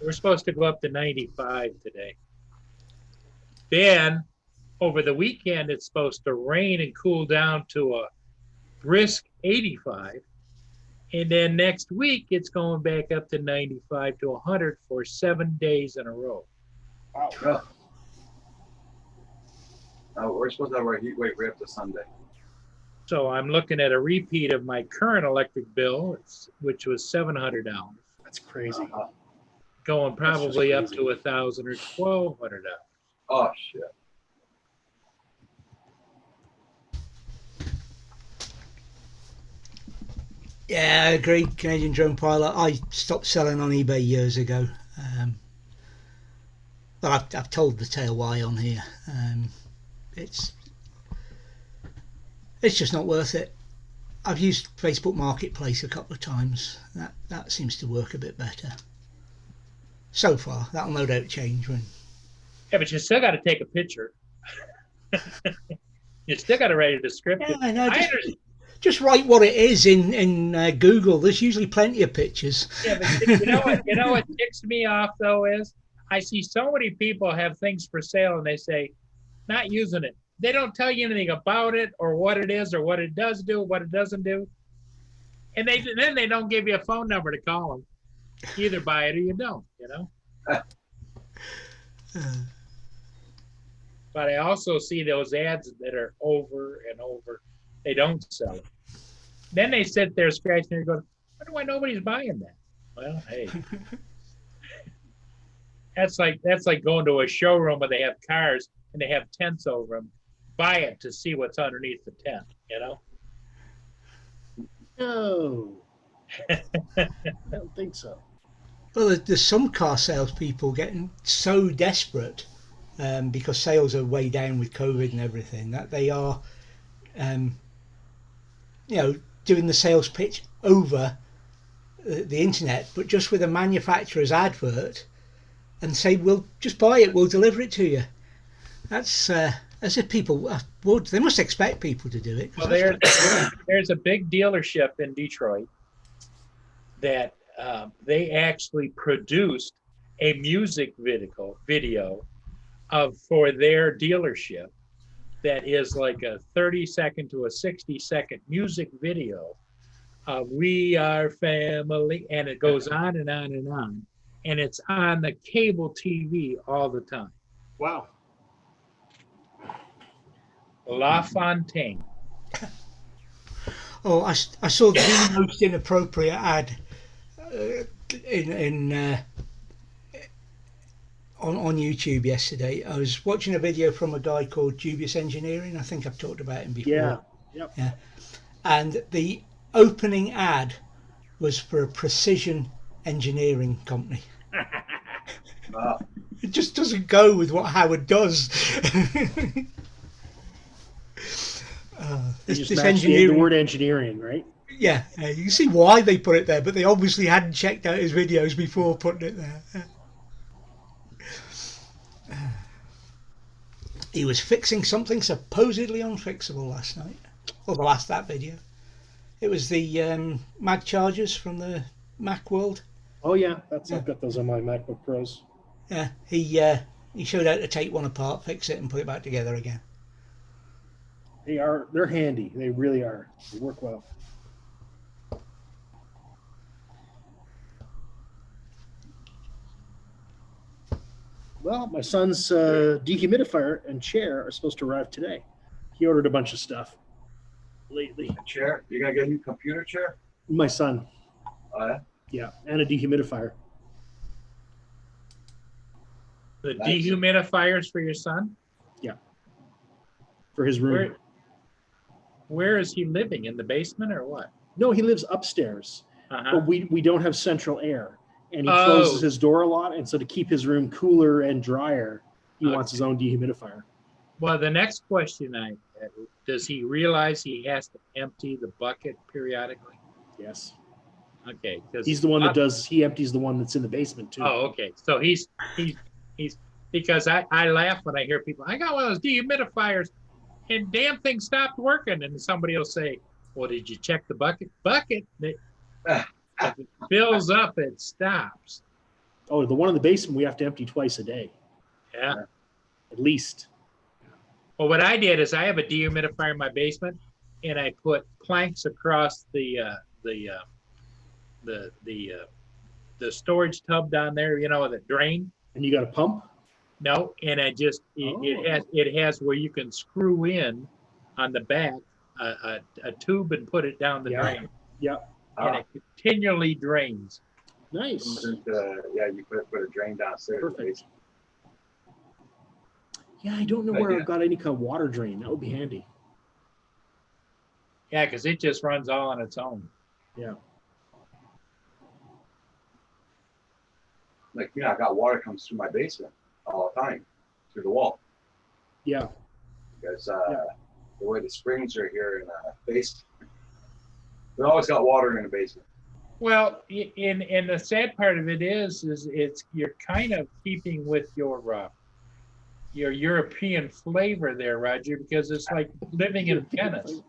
We're supposed to go up to 95 today. Then over the weekend, it's supposed to rain and cool down to a brisk 85. And then next week, it's going back up to 95 to 100 for 7 days in a row. Wow. Oh. Oh, we're supposed to have our heat wave right up to Sunday. So I'm looking at a repeat of my current electric bill, which was $700, That's crazy. going That's just probably up crazy. to $1,000 or $1,200. Oh, shit. Yeah, I agree. Canadian Drone Pilot. I stopped selling on eBay years ago. But I've told the tale why on here. It's just not worth it. I've used Facebook Marketplace a couple of times. That seems to work a bit better. So far, that'll no doubt change when. Yeah, but you still got to take a picture. You still got to write a description. Yeah, I know. I understand. Just write what it is in Google. There's usually plenty of pictures. Yeah, but you know what? You know what ticks me off though is I see so many people have things for sale and they say not using it. They don't tell you anything about it or what it is or what it does do, what it doesn't do, and then they don't give you a phone number to call them. You either buy it or you don't. You know. But I also see those ads that are over and over. They don't sell it. Then they sit there scratching their going, wonder why nobody's buying that. Well, hey. That's like going to a showroom where they have cars and they have tents over them. Buy it to see what's underneath the tent, you know? No. I don't think so. Well, there's some car salespeople getting so desperate because sales are way down with COVID and everything that they are, doing the sales pitch over the internet, but just with a manufacturer's advert, and say, "We'll just buy it. We'll deliver it to you." That's as if people would. They must expect people to do it. Well, there's a big dealership in Detroit that they actually produced a music video for their dealership that is like a 30-second to a 60-second music video of "We Are Family," and it goes on and on and on, and it's on the cable TV all the time. Wow. La Fontaine. Oh, I saw the most inappropriate ad on YouTube yesterday. I was watching a video from a guy called Dubious Engineering. I think I've talked about him before. Yeah. Yep. Yeah. And the opening ad was for a precision engineering company. Wow. It just doesn't go with what Howard does. They just this matched the engineering word engineering, right? Yeah, you can see why they put it there, but they obviously hadn't checked out his videos before putting it there. He was fixing something supposedly unfixable last night, or that video. It was the mag chargers from the Mac World. Oh yeah, I've got those on my MacBook Pros. Yeah, he showed how to take one apart, fix it, and put it back together again. They're handy. They really are. They work well. Well, my son's dehumidifier and chair are supposed to arrive today. He ordered a bunch of stuff lately. A chair? You gonna get a new computer chair? My son, Yeah. yeah, and a dehumidifier. The Nice. dehumidifiers for your son? For his room. Where is he living? In the basement or what? No, he lives upstairs, Uh-huh. but we don't have central air, and he Oh. closes his door a lot. And so to keep his room cooler and drier, he wants Okay. his own dehumidifier. Well, the next question does he realize he has to empty the bucket periodically? Yes, Okay. 'Cause he's the one that does. He empties the one that's in the basement too. Oh, okay. So he's because I laugh when I hear people, I got one of those dehumidifiers and damn thing stopped working. And somebody will say, well, did you check the bucket? If it fills up, it stops. Oh, the one in the basement we have to empty twice a day, Yeah. at least. Well, what I did is I have a dehumidifier in my basement and I put planks across the storage tub down there, the drain. And you got a pump? No, and it has where you can screw in on the back a tube and put it down the drain. Yeah. And it continually drains. Nice. Yeah, you put a drain downstairs. Perfect. Yeah, I don't know where I've got any kind of water drain. That would be handy. Yeah, because it just runs all on its own. Yeah. Like, I got water comes through my basement all the time, through the wall. Yeah. Because the way the springs are here in the basement, we always got water in the basement. Well, and the sad part of it is it's you're kind of keeping with your European flavor there, Roger, because it's like living in Venice,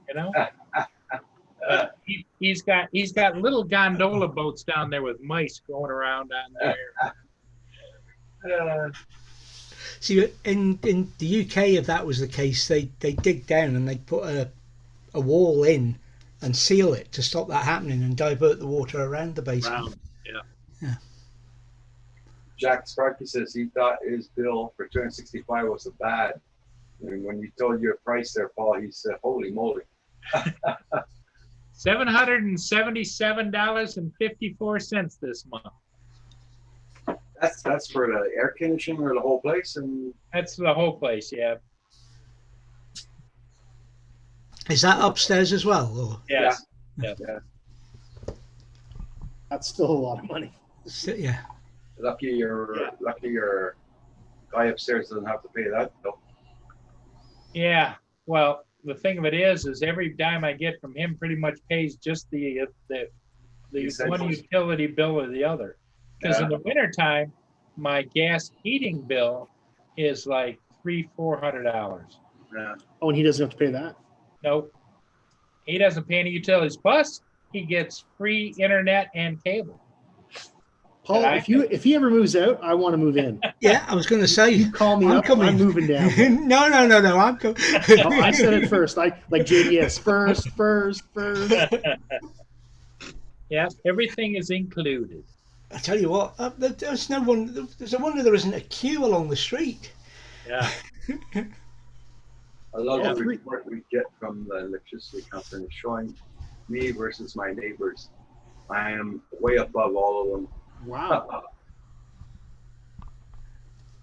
He's got little gondola boats down there with mice going around on there. See, in the UK, if that was the case, they dig down and they put a wall in and seal it to stop that happening and divert the water around the basement. Jack Sparky says he thought his bill for 265 was bad. And when you told your price there, Paul, he said, holy moly. $777.54 this month. That's for the air conditioning or the whole place? And That's the whole place, yeah. Is that upstairs as well? Or? Yes. yeah. That's still a lot of money. Yeah. Lucky your guy upstairs doesn't have to pay that bill. Yeah. Well, the thing of it is every dime I get from him pretty much pays just the one Essentials. utility bill or the other. Because in the wintertime, my gas heating bill is like $300-400. Yeah. Oh, and he doesn't have to pay that? Nope. He doesn't pay any utilities. Plus, he gets free internet and cable. Paul, if he ever moves out, I want to move in. Yeah, I was going to say. You call me I'm up, coming. I'm moving down. No, I'm coming. Oh, I said it first. Like JDS, first. Yeah, everything is included. I tell you what, there's no one. There's a wonder there isn't a queue along the street. Yeah. I love the report we get from the electricity company showing me versus my neighbors. I am way above all of them. Wow.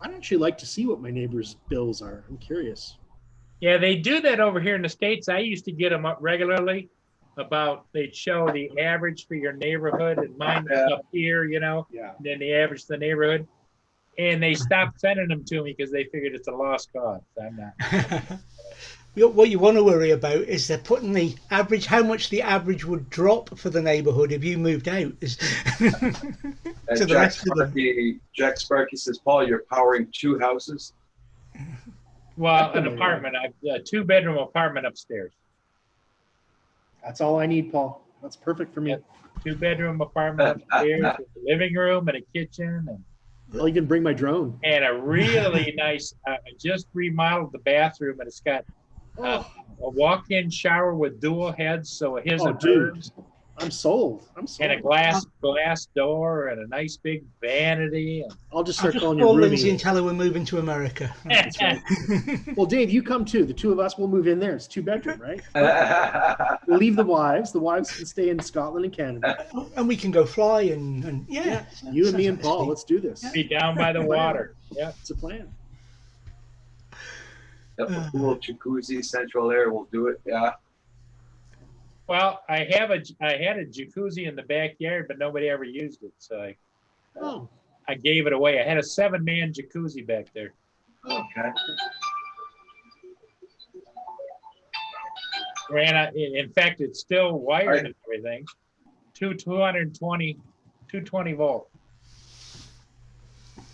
I'd actually like to see what my neighbors' bills are. I'm curious. Yeah, they do that over here in the States. I used to get them up regularly they'd show the average for your neighborhood and mine was up here, Yeah. and then the average for the neighborhood. And they stopped sending them to me because they figured it's a lost cause. I'm not. What you want to worry about is they're putting the average, how much the average would drop for the neighbourhood if you moved out. And To the rest of them. Jack Sparky says, Paul, you're powering 2 houses. Well, an apartment, a 2-bedroom apartment upstairs. That's all I need, Paul. That's perfect for me. 2-bedroom apartment upstairs, with a living room and a kitchen and I'll even bring my drone. a really nice. I just remodeled the bathroom, and it's got a walk-in shower with dual heads, so his Oh, and dude. hers. I'm sold. I'm and a sold. glass door and a nice big vanity. And I'll just I'll start just calling you call Lindsay and Ruby. tell her we're moving to America. That's right. Well, Dave, you come too. The two of us will move in there. It's 2-bedroom, right? We'll leave the wives. The wives can stay in Scotland and Canada. And we can go fly and yeah. You and me and Paul, let's do this. be down by the water. Yeah. It's a plan. Yep, a pool, jacuzzi, central air will do it. Yeah. Well, I had a jacuzzi in the backyard, but nobody ever used it, so Oh, I gave it away. I had a 7-man jacuzzi back there. Okay. In fact, it's still wired and everything. 220 volt.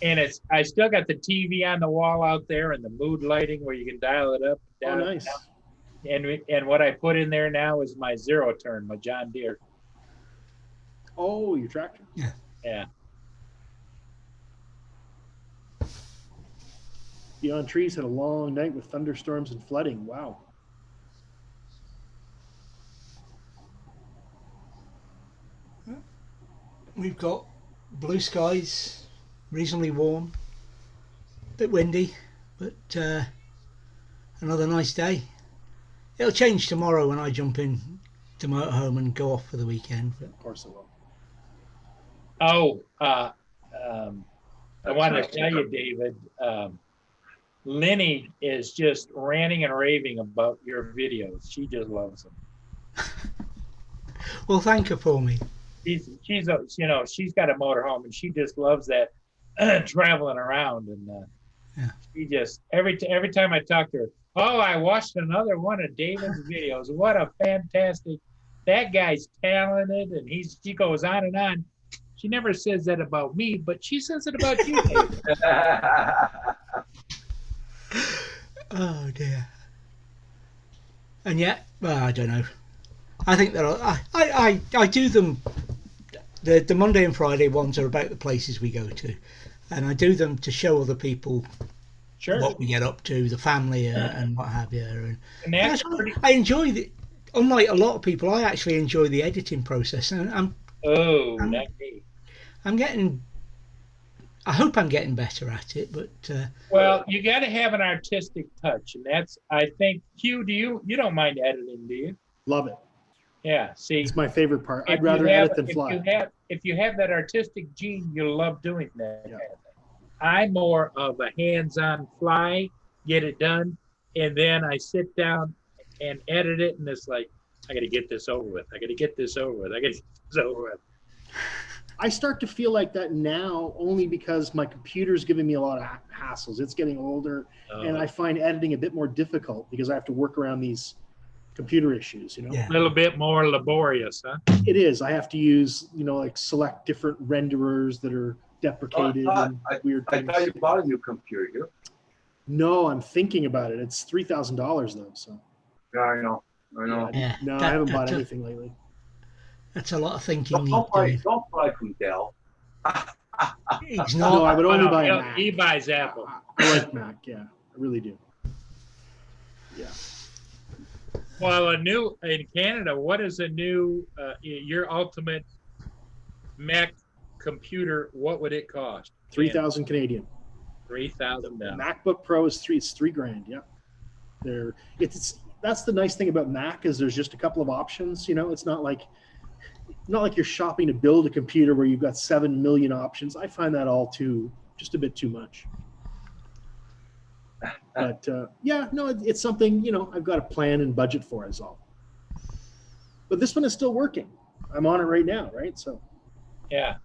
And I still got the TV on the wall out there and the mood lighting where you can dial it up, oh, down, nice. down. And what I put in there now is my 0-turn, my John Deere. Oh, your tractor. Yeah. Beyond Trees had a long night with thunderstorms and flooding. Wow. We've got blue skies, reasonably warm, bit windy, but another nice day. It'll change tomorrow when I jump in to motorhome and go off for the weekend. But Of course it will. Oh, I wanted to tell you, David, Lenny is just ranting and raving about your videos. She just loves them. well, thank her for me. She's got a motorhome and she just loves that traveling around. And Yeah. she just every time I talk to her, oh, I watched another one of David's videos. What a fantastic! That guy's talented, and she goes on and on. She never says that about me, but she says it about you, David. Oh dear. And yet, well, I don't know. I think that I do them. The Monday and Friday ones are about the places we go to, and I do them to show other people Sure. what we get up to, the family and what have you. And that's pretty. I enjoy the. Unlike a lot of people, I actually enjoy the editing process, and Not me. I'm getting. I hope I'm getting better at it, but Well, you got to have an artistic touch, and that's. I think. Hugh, you don't mind editing, do you? Love it. Yeah. See, It's my favorite part. if I'd rather you have- edit than fly. If you have that artistic gene, you'll love doing that. Yeah. Kind of thing. I'm more of a hands-on fly, get it done, and then I sit down and edit it, and it's like, I got to get this over with. I got to get this over with. I got to get this over with. I start to feel like that now only because my computer's giving me a lot of hassles. It's getting older, and I find editing a bit more difficult because I have to work around these computer issues, yeah. A little bit more laborious, huh? It is. I have to use, like select different renderers that are deprecated and weird I things. thought you bought a new computer. No, I'm thinking about it. It's $3,000 though, so. Yeah, I know. Yeah, No, I that- haven't bought that's a- anything lately. That's a lot of thinking. Don't buy from Dell. It's No, not. I would only Well, buy a Mac. he buys Apple. I like Mac, yeah. I really do. Yeah. Well, in Canada, what is your ultimate Mac computer? What would it cost? 3,000 Canadian. $3,000. MacBook Pro is it's $3,000. Yeah. That's the nice thing about Mac is there's just a couple of options. It's not like you're shopping to build a computer where you've got 7 million options. I find that all just a bit too much. But it's something, I've got a plan and budget for is all. But this one is still working. I'm on it right now, right? So Yeah.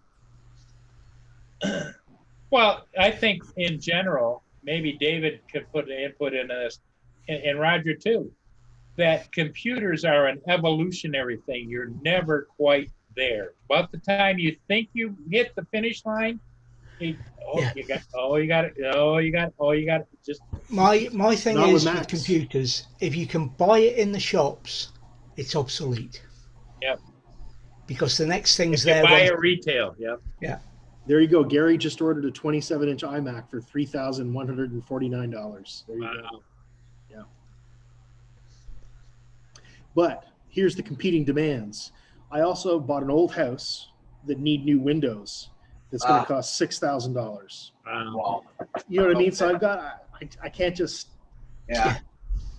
Well, I think in general, maybe David could put an input into this, and Roger too, that computers are an evolutionary thing. You're never quite there. About the time you think you hit the finish line, you got it. Just My thing Not with is with Macs. computers, if you can buy it in the shops, it's obsolete. Yep. Because the next thing's you there. buy once- a retail. Yep. there you go. Gary just ordered a 27-inch iMac for $3,149. There you go. Wow. But here's the competing demands. I also bought an old house that need new windows. It's going Ah. to cost $6,000. Wow. You know what I mean? So I can't just, Yeah.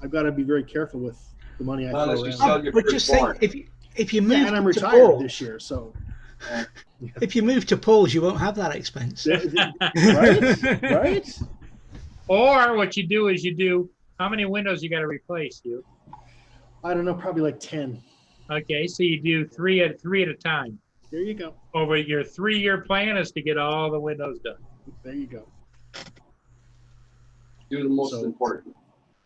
I've got to be very careful with the money I Not throw unless you around. sell your But just firstborn. think, if you move Yeah, and I'm to retired Paul, this year, so if you move to Paul's, you won't have that expense. right, right. Or what you do is how many windows you got to replace, you? I don't know, probably like 10. Okay, so you do three at a time. There you go. Over your 3-year plan is to get all the windows done. There you go. Do the most So- important.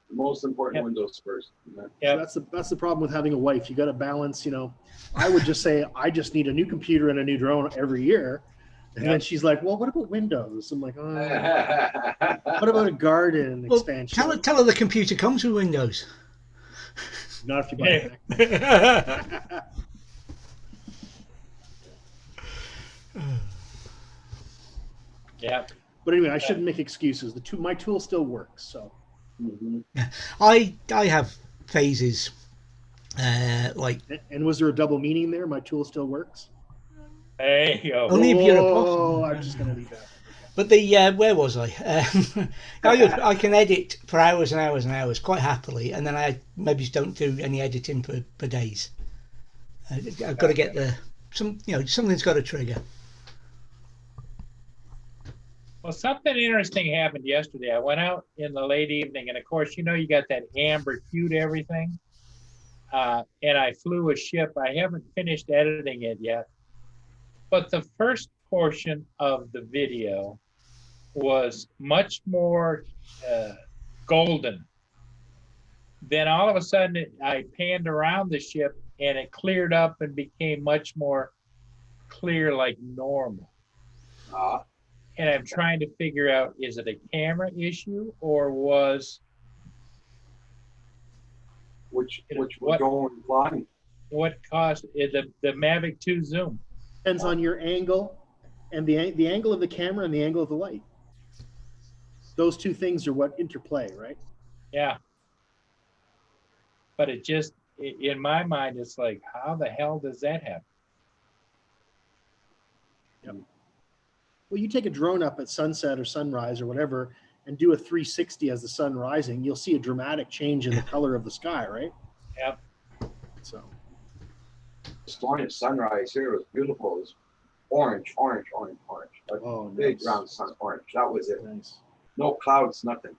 The most important Yep. windows first. Yeah. Yep. So that's the problem with having a wife. You got to balance. You know, I would just say I just need a new computer and a new drone every year, and then she's like, "Well, what about Windows?" I'm like, "Oh, what about a garden Well, expansion?" tell her the computer comes with Windows. Not if you buy it back. Yeah. But anyway, I shouldn't make excuses. My tool still works. So Mhm. I have phases, like and was there a double meaning there? My tool still works. There you go. only if you're a Oh, boss. I'm just gonna leave that. But where was I? I can edit for hours and hours and hours quite happily, and then I maybe don't do any editing for days. I've got to get something's got to trigger. Well, something interesting happened yesterday. I went out in the late evening, and of course, you got that amber hue to everything. And I flew a ship. I haven't finished editing it yet. But the first portion of the video was much more golden. Then all of a sudden, I panned around the ship, and it cleared up and became much more clear, like normal. Ah, And I'm trying to figure out, is it a camera issue or was which What- was going flying. what caused it, the Mavic 2 zoom? Depends on your angle and the angle of the camera and the angle of the light. Those two things are what interplay, right? Yeah. But it just, in my mind, it's like, how the hell does that happen? Well, you take a drone up at sunset or sunrise or whatever and do a 360 as the sun rising, you'll see a dramatic change in the color of the sky, right? Yep. So This morning sunrise here was beautiful. It was orange. Like oh, big nice. round sun orange. That was it. Nice. No clouds, nothing.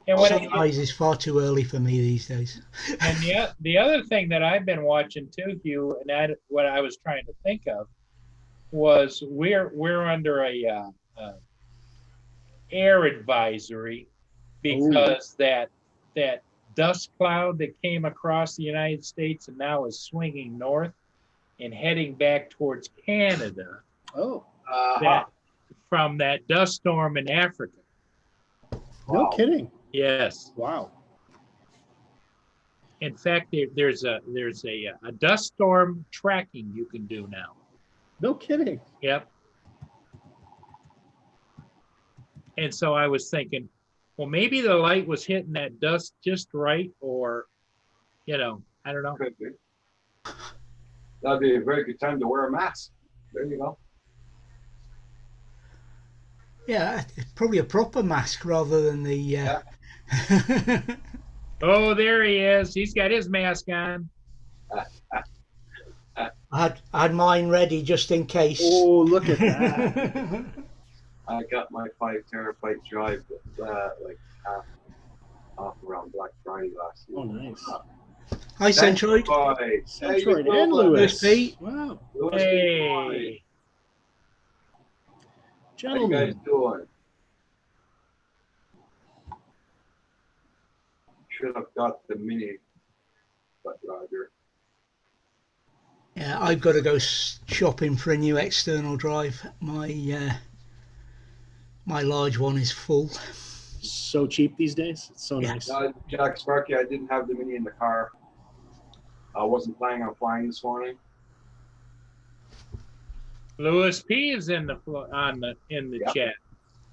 And what, Sunrise is far too early for me these days. and the other thing that I've been watching too, Hugh, and what I was trying to think of was we're under a air advisory because that dust cloud that came across the United States and now is swinging north and heading back towards Canada Oh, that from that dust storm in Africa. no Wow. kidding. Yes. Wow. In fact, there's a dust storm tracking you can do now. No kidding. Yep. And so I was thinking, well, maybe the light was hitting that dust just right, or, I don't know. Could be. That'd be a very good time to wear a mask. There you go. Yeah, probably a proper mask rather than the. Yeah. Oh, there he is. He's got his mask on. I had mine ready just in case. Oh, look at that. I got my 5 terabyte drive like half around Black Friday last year. Oh, nice. Hi, Centroid. Centroid and Lewis. Pete. Wow. Hey. How you guys Gentlemen. doing? Should have got the mini, but Roger. Yeah, I've got to go shopping for a new external drive. My my large one is full. So cheap these days. It's so Yeah. nice. Jack Sparky, I didn't have the mini in the car. I wasn't planning on flying this morning. Lewis P is in the Yep. chat.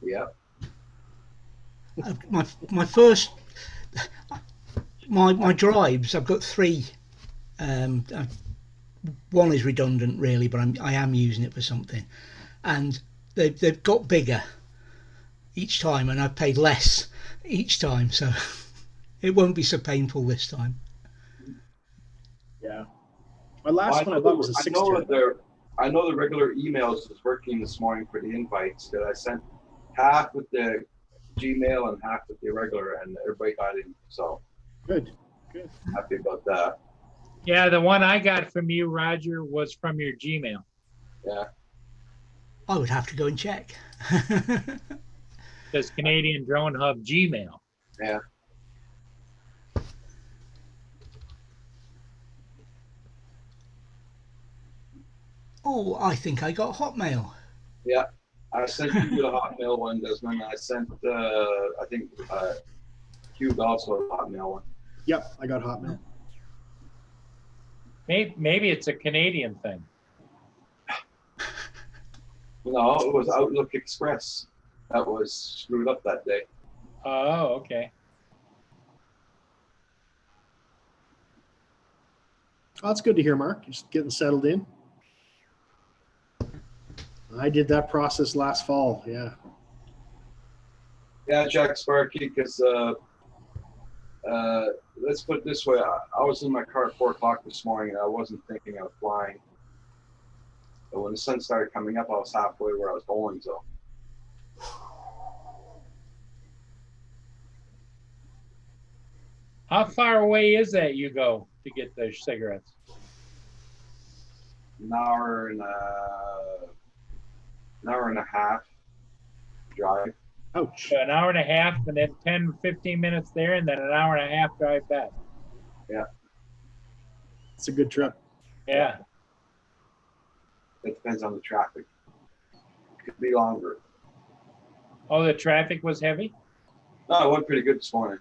Yep. My first my drives. I've got 3 One is redundant really, but I am using it for something, and they've got bigger each time, and I've paid less each time, so it won't be so painful this time. Yeah. My last one I bought was a 6 terabyte. I know the regular emails is working this morning for the invites that I sent, half with the Gmail and half with the regular, and everybody got in. So Good. happy about that. Yeah, the one I got from you, Roger, was from your Gmail. Yeah. I would have to go and check. Says Canadian Drone Hub Gmail. Yeah. Oh, I think I got Hotmail. Yeah. I sent you the Hotmail one, Desmond. I sent, I think, Hugh also a Hotmail one. Yep, I got Hotmail. Maybe it's a Canadian thing. No, it was Outlook Express that was screwed up that day. Oh, okay. Oh, that's good to hear, Mark. Just getting settled in. I did that process last fall. Yeah. Yeah, Jack Sparky, because let's put it this way. I was in my car at 4 o'clock this morning, and I wasn't thinking of flying. But when the sun started coming up, I was halfway where I was going. So How far away is that you go to get those cigarettes? an hour and a half drive. Ouch. So an hour and a half, and then 10, 15 minutes there, and then an hour and a half drive back. It's a good trip. Yeah. It depends on the traffic. It could be longer. Oh, the traffic was heavy? No, it went pretty good this morning.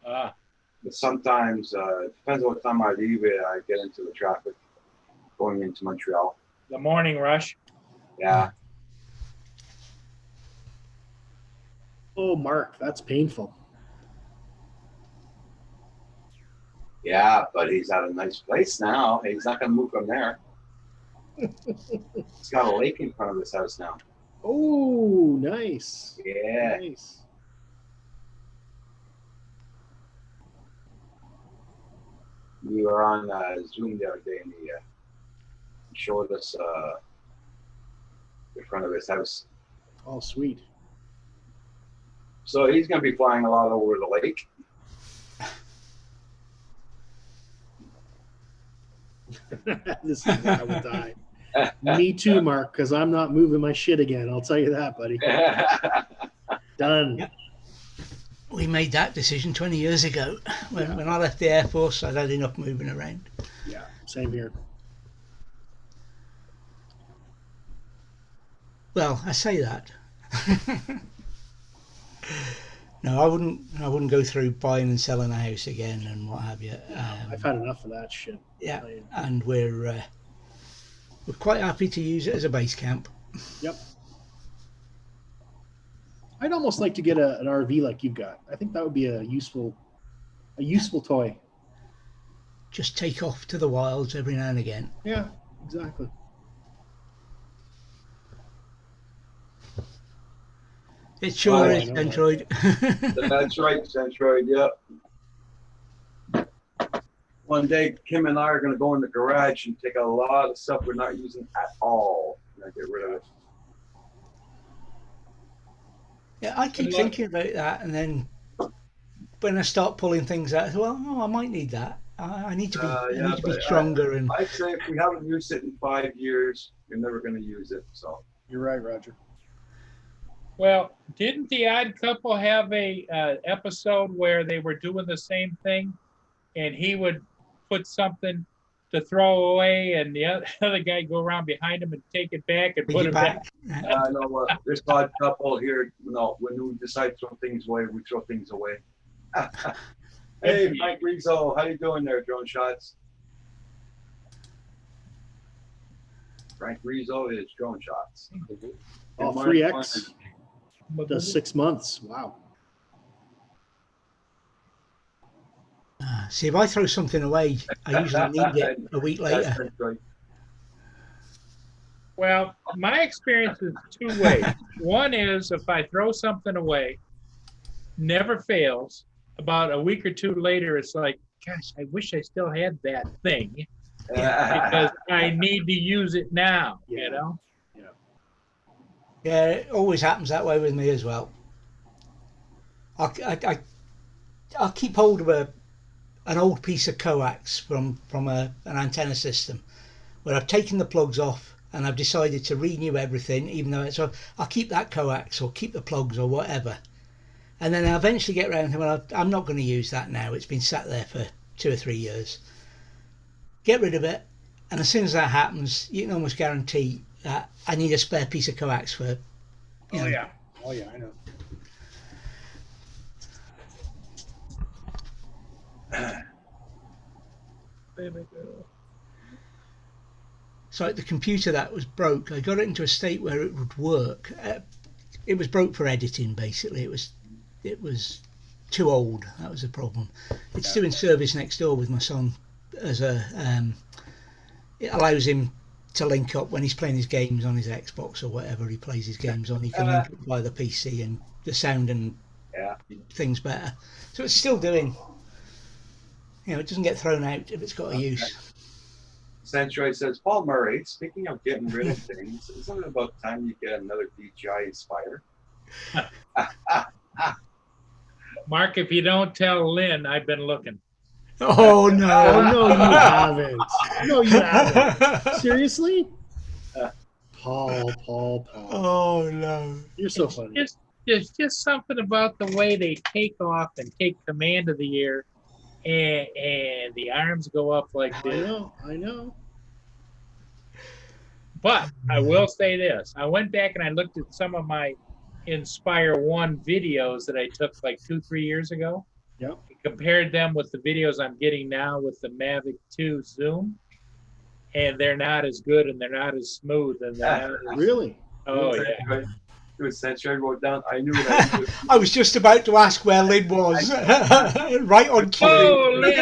Ah, But sometimes, it depends on what time I leave it, I get into the traffic going into Montreal. the morning rush. Yeah. Oh, Mark, that's painful. Yeah, but he's at a nice place now. He's not going to move from there. He's got a lake in front of his house now. Oh, nice. Yeah. Nice. We were on Zoom the other day, and he showed us the front of his house. Oh, sweet. So he's going to be flying a lot over the lake. This is where I will die. Me too, Mark, because I'm not moving my shit again. I'll tell you that, buddy. Done. Yeah. We made that decision 20 years ago. When I left the Air Force, I'd had enough moving around. Yeah, same here. Well, I say that. No, I wouldn't go through buying and selling a house again and what have you. I've had enough of that shit. Yeah, and we're quite happy to use it as a base camp. Yep. I'd almost like to get an RV like you've got. I think that would be a useful toy. Just take off to the wilds every now and again. Yeah, exactly. It sure Oh, I is, know that. Centroid. That's right, Centroid. Yep. One day, Kim and I are going to go in the garage and take a lot of stuff we're not using at all and get rid of it. Yeah, I keep thinking about that, and then when I start pulling things out, I say, well, oh, I might need that. I need to be, I need to be stronger. And I'd say if we haven't used it in 5 years, you're never going to use it. So You're right, Roger. Well, didn't the Odd Couple have a episode where they were doing the same thing, and he would put something to throw away, and the other guy go around behind him and take it back and put it back? I know this Odd Couple here. No, when we decide to throw things away, we throw things away. Hey, Mike Rizzo, how you doing there, Drone Shots? Frank Rizzo is Drone Shots. Oh, Mark 3X does 6 months. Wow. See, if I throw something away, I usually need it a week That's later. right. Well, my experience is two ways. One is if I throw something away, never fails. About a week or two later, it's like, gosh, I wish I still had that thing because I need to use it now, Yeah. you know? Yeah, it always happens that way with me as well. I'll keep hold of an old piece of coax from an antenna system where I've taken the plugs off and I've decided to renew everything, even though I'll keep that coax or keep the plugs or whatever. And then I eventually get around to, well, I'm not going to use that now. It's been sat there for 2 or 3 years. Get rid of it. And as soon as that happens, you can almost guarantee that I need a spare piece of coax for, you know. yeah. Oh yeah, I know. So like the computer that was broke, I got it into a state where it would work. It was broke for editing, basically. It was too old. That was the problem. It's doing service next door with my son as a. It allows him to link up when he's playing his games on his Xbox or whatever he plays his games on. He can link up via the PC and the sound and things better. So it's still doing. You know, it doesn't get thrown out if it's got a use. Centroid says, Paul Murray, speaking of getting rid of things, isn't it about time you get another DJI Inspire? Mark, if you don't tell Lynn, I've been looking. Oh no! Oh no, you haven't. No, you haven't. Seriously? Paul. Oh no! You're so funny. There's just something about the way they take off and take command of the air, and the arms go up like this. I know. But I will say this. I went back and I looked at some of my Inspire 1 videos that I took like 2-3 years ago. Yep. Compared them with the videos I'm getting now with the Mavic 2 Zoom. And they're not as good and they're not as smooth. And they're not as, Really? oh, yeah. It was Centroid wrote down, I knew that. I was just about to ask where Lynn was. Right on cue. Oh, Lynn.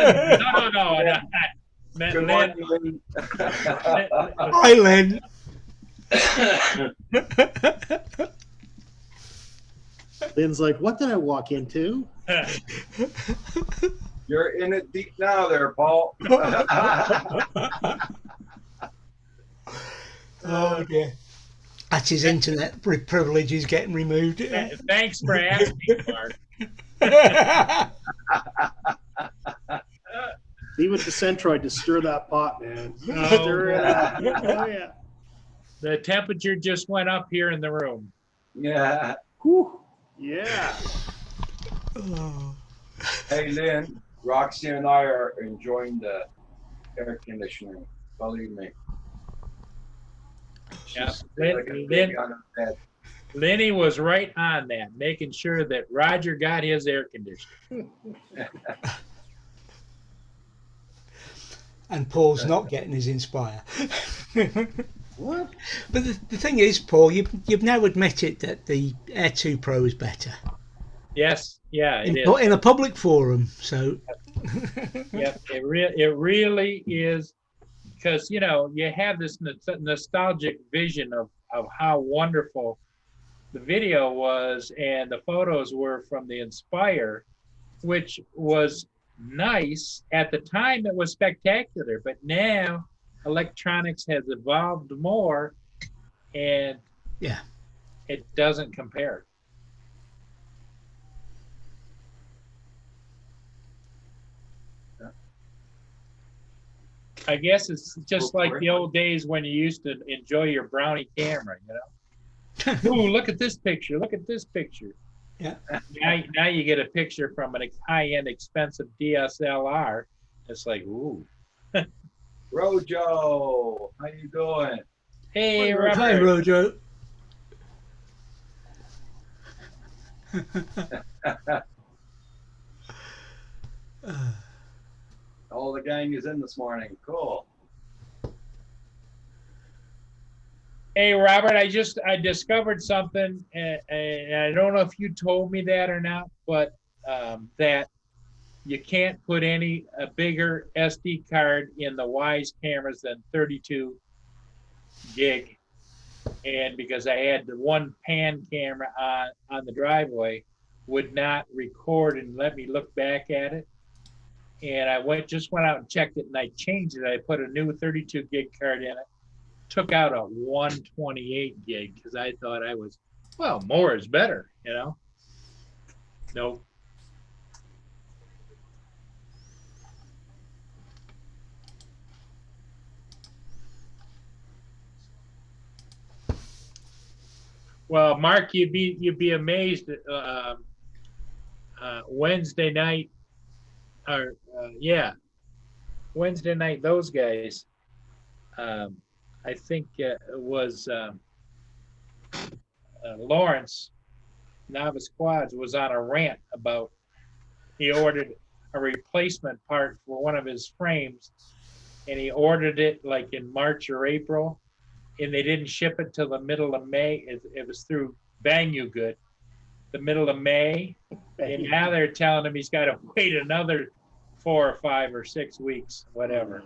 No. Good morning, Lynn. Hi, Lynn. Lynn's like, what did I walk into? You're in it deep now there, Paul. Oh dear. That's his internet privileges getting removed. Thanks for asking, Mark. Leave it to Centroid to stir that pot, man. No. Stir it up. Oh yeah. The temperature just went up here in the room. Yeah. Whew. Yeah. Oh. Hey, Lynn, Roxy and I are enjoying the air conditioning. Believe me. Yeah. She's like a baby on her bed. Lenny was right on that, making sure that Roger got his air conditioning. And Paul's not getting his Inspire. What? But the thing is, Paul, you've now admitted that the Air 2 Pro is better. Yes, yeah, it is. In a public forum, so. Yeah, it really is, because you know you have this nostalgic vision of how wonderful the video was and the photos were from the Inspire, which was nice at the time. It was spectacular, but now electronics has evolved more, and Yeah. it doesn't compare. I guess it's just like the old days when you used to enjoy your Brownie camera, you know? Ooh, look at this picture. Look at this picture. Yeah. Now you get a picture from a high-end expensive DSLR. It's like, ooh. Rojo, how you doing? Hey, Hi, Robert. Rojo. All the gang is in this morning. Cool. Hey, Robert, I discovered something, and I don't know if you told me that or not, but that you can't put a bigger SD card in the Wise cameras than 32 gig. And because I had the one pan camera on the driveway, would not record and let me look back at it. And I just went out and checked it, and I changed it. I put a new 32 gig card in it, took out a 128 gig because I thought more is better, you know? Nope. Well, Mark, you'd be amazed. Wednesday night, Wednesday night. Those guys, I think it was Lawrence Novice Quads was on a rant about he ordered a replacement part for one of his frames, and he ordered it like in March or April, and they didn't ship it till the middle of May. It was through Banggood, the middle of May, and now they're telling him he's got to wait another 4 or 5 or 6 weeks, whatever.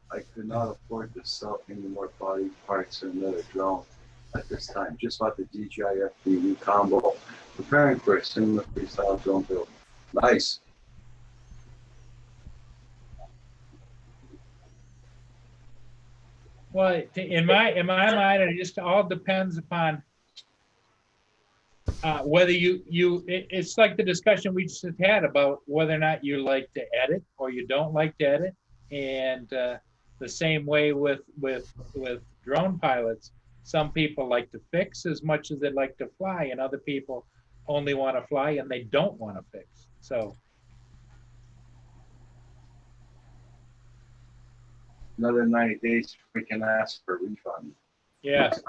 I could not afford to sell any more body parts in another drone at this time. Just bought the DJI FPV combo, preparing for a similar freestyle drone build. Nice. Well, in my mind, it just all depends upon whether it's like the discussion we just had about whether or not you like to edit or you don't like to edit, and the same way with drone pilots. Some people like to fix as much as they like to fly, and other people only want to fly and they don't want to fix. So Another 90 days, we can ask for a refund. yes.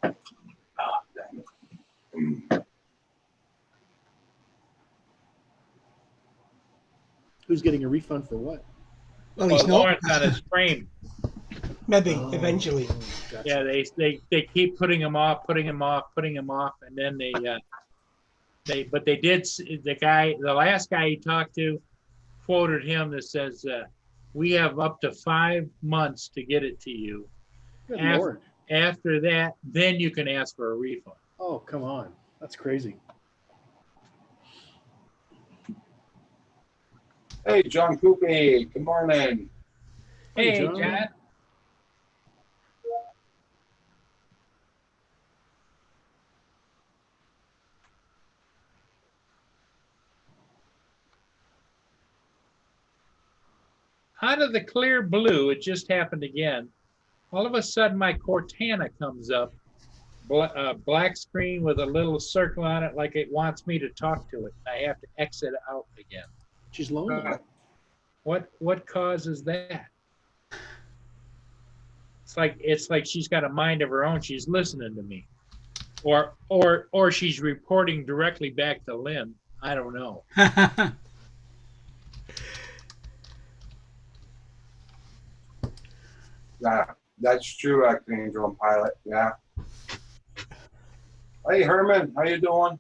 Ah, dang it. Who's getting a refund for what? Well, he's not. Lawrence on his frame. Maybe eventually. Gotcha. Yeah, they keep putting him off, and then but they did. The last guy he talked to quoted him that says, "We have up to 5 months to get it to you. Good Lord. After that, then you can ask for a refund." Oh, come on. That's crazy. Hey, John Coopy, good morning. Hey, John. John. Out of the clear blue, it just happened again. All of a sudden, my Cortana comes up, black screen with a little circle on it, like it wants me to talk to it. I have to exit out again. She's lonely. What causes that? It's like she's got a mind of her own. She's listening to me, or she's reporting directly back to Lynn. I don't know. Yeah, that's true, acting drone pilot. Yeah. Hey, Herman, how you doing?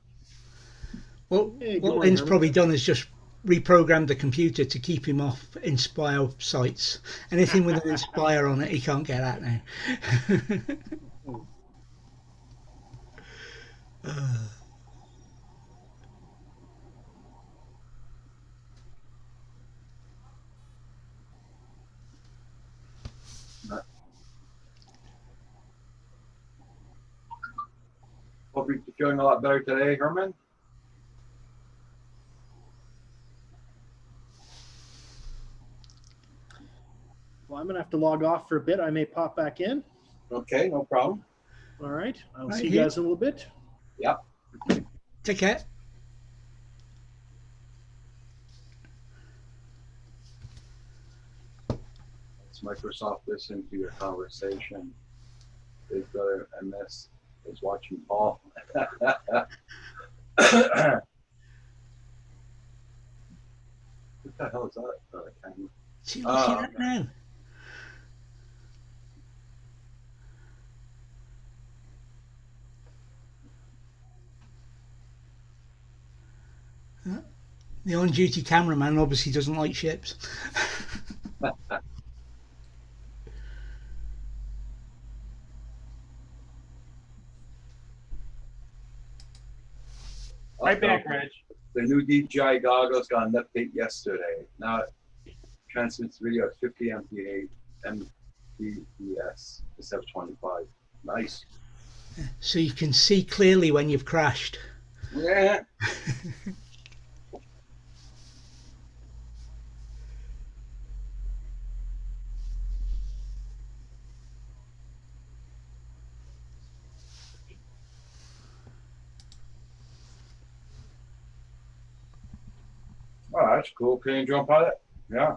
Well, Hey, good what morning, Lynn's Herman. probably done is just reprogrammed the computer to keep him off Inspire sites. Anything with an Inspire on it, he can't get at now. Hope you're feeling a lot better today, Herman. Well, I'm going to have to log off for a bit. I may pop back in. Okay, no problem. All right. I'll Right see you here. guys in a little bit. Yep. Take care. It's Microsoft listening to your conversation. Big brother MS was watching Paul. What the hell is that? Oh, I can't- What's he looking at now? The on-duty cameraman obviously doesn't like ships. Right back, Reg. The new DJI goggles got an update yesterday. Now it transmits video at 50 Mbps instead of 25. Nice. So you can see clearly when you've crashed. Yeah. Oh, that's cool. Canadian drone pilot. Yeah.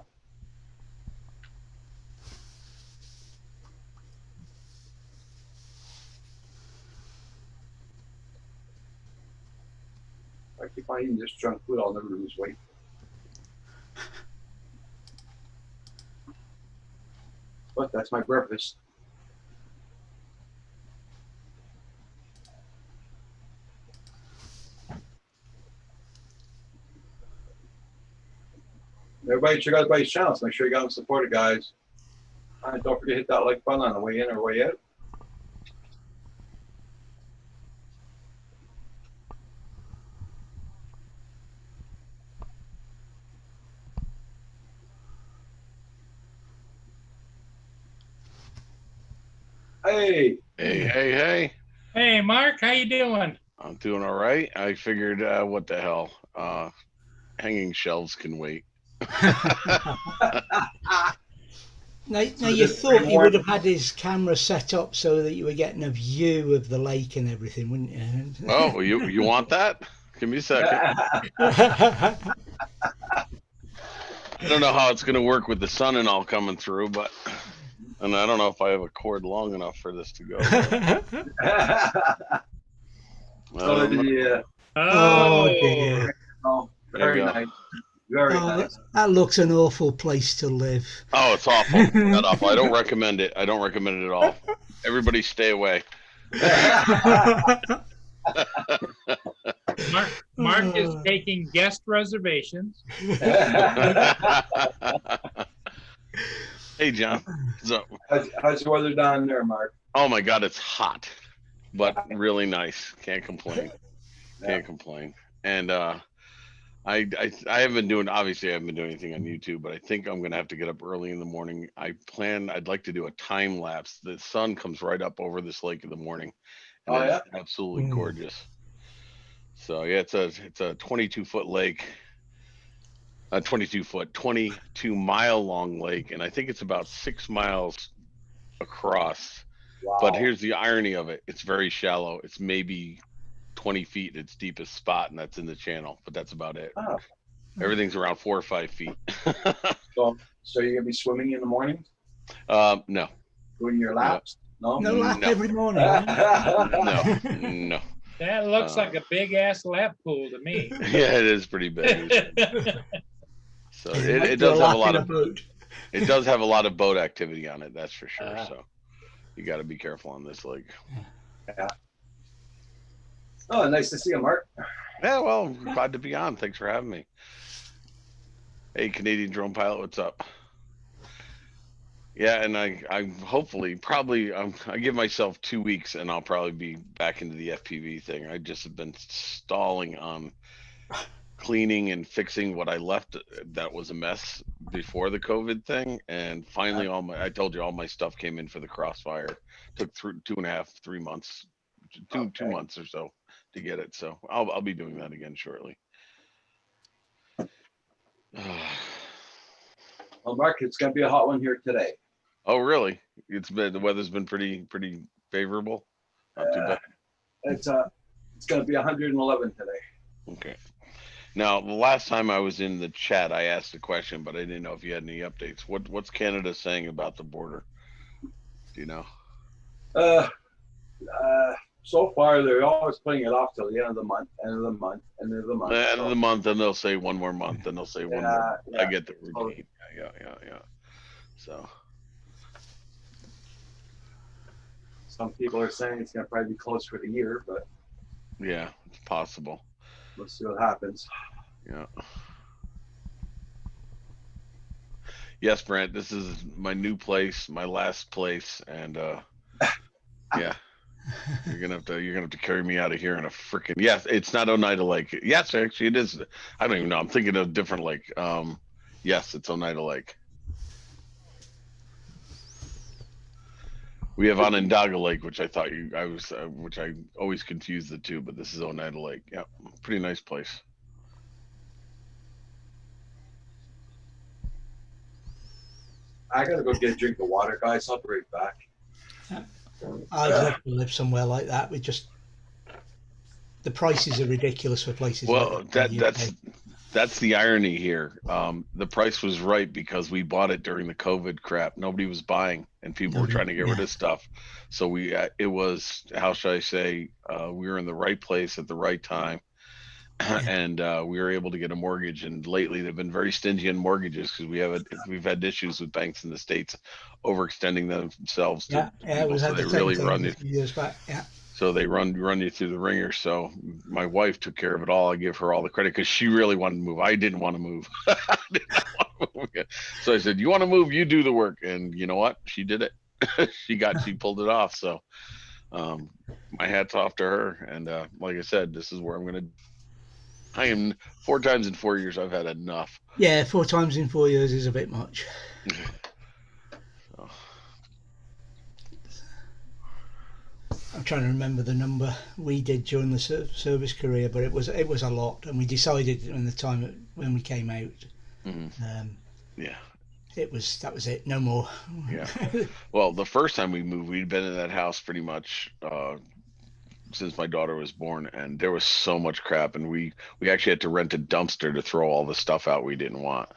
I keep on eating this junk food, I'll never lose weight. But that's my breakfast. Everybody check out everybody's channels. Make sure you got them supported, guys. And don't forget to hit that like button on the way in or way out. Hey. Hey. Hey, Mark, how you doing? I'm doing all right. I figured, what the hell? Hanging shelves can wait. Now you thought he would have had his camera set up so that you were getting a view of the lake and everything, wouldn't you? Oh, you want that? Give me a second. Oh, I don't know how it's going to work with the sun and all coming through, but, and I don't know if I have a cord long enough for this to go. So the, oh dear. oh, very There you go. nice. Very Oh, nice. that looks an awful place to live. Oh, it's awful. Not awful. I don't recommend it. I don't recommend it at all. Everybody stay away. Mark is taking guest reservations. Hey, John. So, How's the weather down there, Mark? oh my God, it's hot, but really nice. Can't complain. Can't complain. And I haven't been doing, obviously I haven't been doing anything on YouTube, but I think I'm gonna have to get up early in the morning. I'd like to do a time lapse. The sun comes right up over this lake in the morning. And Oh, it's absolutely gorgeous. So yeah, it's a 22-foot lake. 22-mile long lake, and I think it's about 6 miles across. Wow. But here's the irony of it: it's very shallow. It's maybe 20 feet at its deepest spot, and that's in the channel. But that's about it. Oh. Everything's around 4 or 5 feet. So you're gonna be swimming in the morning, No, doing your laps? No. No lap No. every morning. no. That looks like a big ass lap pool to me. Yeah, it is pretty big. So Might it be a does have lap a lot in a of boat. it does have a lot of boat activity on it. That's for sure. Ah. So you got to be careful on this lake. Oh, nice to see you, Mark. Yeah, well, glad to be on. Thanks for having me. Hey, Canadian drone pilot, what's up? Yeah, and I hopefully probably I give myself 2 weeks and I'll probably be back into the FPV thing. I just have been stalling on cleaning and fixing what I left that was a mess before the COVID thing, and finally I told you all my stuff came in for the Crossfire. Took 2.5, 3 months, two months or so to get it. So I'll be doing that again shortly. Well, Mark, it's gonna be a hot one here today. Oh, really? The weather's been pretty favorable. Not too bad. It's gonna be 111 today. Okay. Now, the last time I was in the chat, I asked a question, but I didn't know if you had any updates. What's Canada saying about the border? Do you know? so far, they're always putting it off till the end of the month, end of the month, end of the month. End of So, the month, and they'll say one more month, and they'll say one more. Yeah, I yeah. get the routine. Yeah. So Some people are saying it's gonna probably be close for the year, but yeah, it's possible. let's see what happens. Yeah. Yes, Brent, this is my new place, my last place, and yeah. You're gonna have to carry me out of here in a freaking yes. It's not Oneida Lake. Yes, actually, it is. I don't even know. I'm thinking of a different lake. Yes, it's Oneida Lake. We have Onondaga Lake, which I always confused the two, but this is Oneida Lake. Yeah, pretty nice place. I gotta go get a drink of water, guys. I'll be right back. I'd love to live somewhere like that. We just the prices are ridiculous for places. Well, like that in the UK. that's the irony here. The price was right because we bought it during the COVID crap. Nobody was buying, and people were trying to get rid of stuff. So it was, how should I say, we were in the right place at the right time, and we were able to get a mortgage. And lately, they've been very stingy on mortgages because we've had issues with banks in the States overextending themselves. To people, so they really run a few years back. Yeah. So they run you through the ringer. So my wife took care of it all. I give her all the credit because she really wanted to move. I didn't want to move. I did not want to move. So I said, "You want to move? You do the work." And you know what? She did it. she pulled it off. So my hat's off to her. And like I said, this is where I'm gonna. I am 4 times in 4 years. I've had enough. Yeah, 4 times in 4 years is a bit much. I'm trying to remember the number we did during the service career, but it was a lot, and we decided in the time when we came out. Mm-hmm. Yeah. That was it. No more. Yeah. Well, the first time we moved, we'd been in that house pretty much since my daughter was born, and there was so much crap, and we actually had to rent a dumpster to throw all the stuff out we didn't want.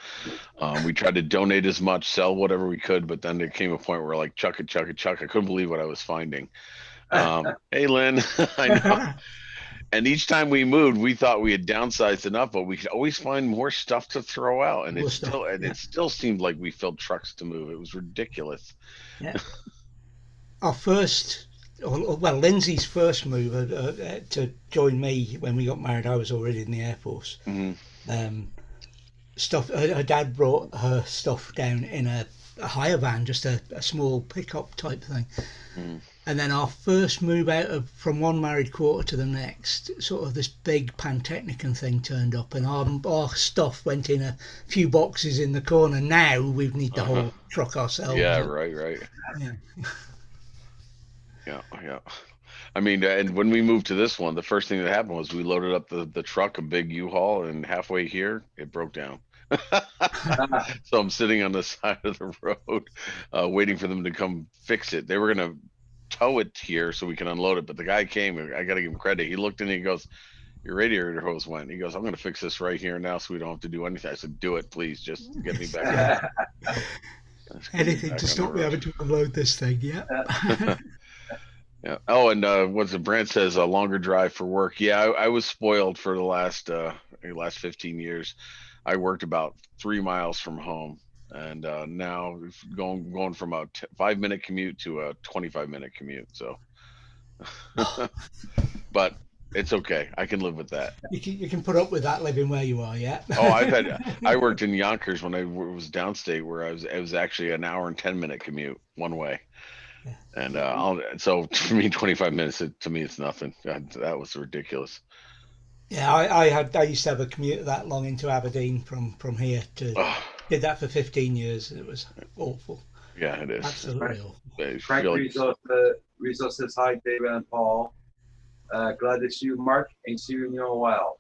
We tried to donate as much, sell whatever we could, but then there came a point where like chuck it. I couldn't believe what I was finding. Hey, Lynn, I know. And each time we moved, we thought we had downsized enough, but we could always find more stuff to throw out, and it still seemed like we filled trucks to move. It was ridiculous. Yeah. Lindsay's first move to join me when we got married, I was already in the Air Force. Mm-hmm. Her dad brought her stuff down in a hire van, just a small pickup type thing. Mm. And then our first move out from one married quarter to the next, sort of this big Pantechnicon thing turned up, and our stuff went in a few boxes in the corner. Now we need the whole truck ourselves. Yeah, right. Yeah. Yeah. I mean, and when we moved to this one, the first thing that happened was we loaded up the truck, a big U-Haul, and halfway here, it broke down. So I'm sitting on the side of the road, waiting for them to come fix it. They were going to tow it here so we can unload it, but the guy came, and I got to give him credit. He looked in and he goes, "Your radiator hose went." He goes, "I'm going to fix this right here now so we don't have to do anything." I said, "Do it, please. Just get me back." Anything to stop me having to unload this thing. Yeah. Yeah. Oh, and what's it? Brent says a longer drive for work. Yeah, I was spoiled for the last 15 years. I worked about 3 miles from home, and now going from a 5-minute commute to a 25-minute commute. So, but it's okay. I can live with that. You can put up with that living where you are. Yeah. Oh, I worked in Yonkers when I was downstate, where it was actually an hour and 10-minute commute one way. Yeah. And so for me, 25 minutes to me it's nothing. That was ridiculous. Yeah, I used to have a commute that long into Aberdeen from here to did that for 15 years. It was awful. Yeah, it is. Absolutely awful. Frank Rizzo says hi, David and Paul. Glad to see you, Mark. Ain't seen you in a while.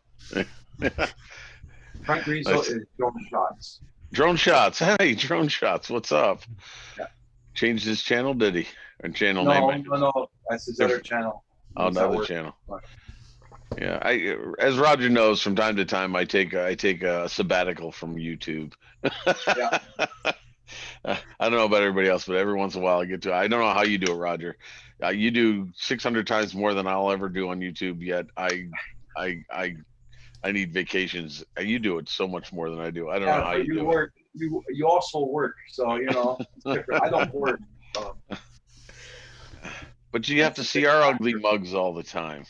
Frank Rizzo is Drone Shots. Drone Shots. Hey, Drone Shots. What's up? Yeah. Changed his channel, did he? Or channel name? No. That's his other channel. Oh, another channel. Yeah, as Roger knows, from time to time I take a sabbatical from YouTube. Yeah. I don't know about everybody else, but every once in a while I get to. I don't know how you do it, Roger. You do 600 times more than I'll ever do on YouTube. Yet I need vacations. You do it so much more than I do. I don't know how but you do work. You also work, so you know. It's different. I don't work. So. it. But you have to see our ugly mugs all the time.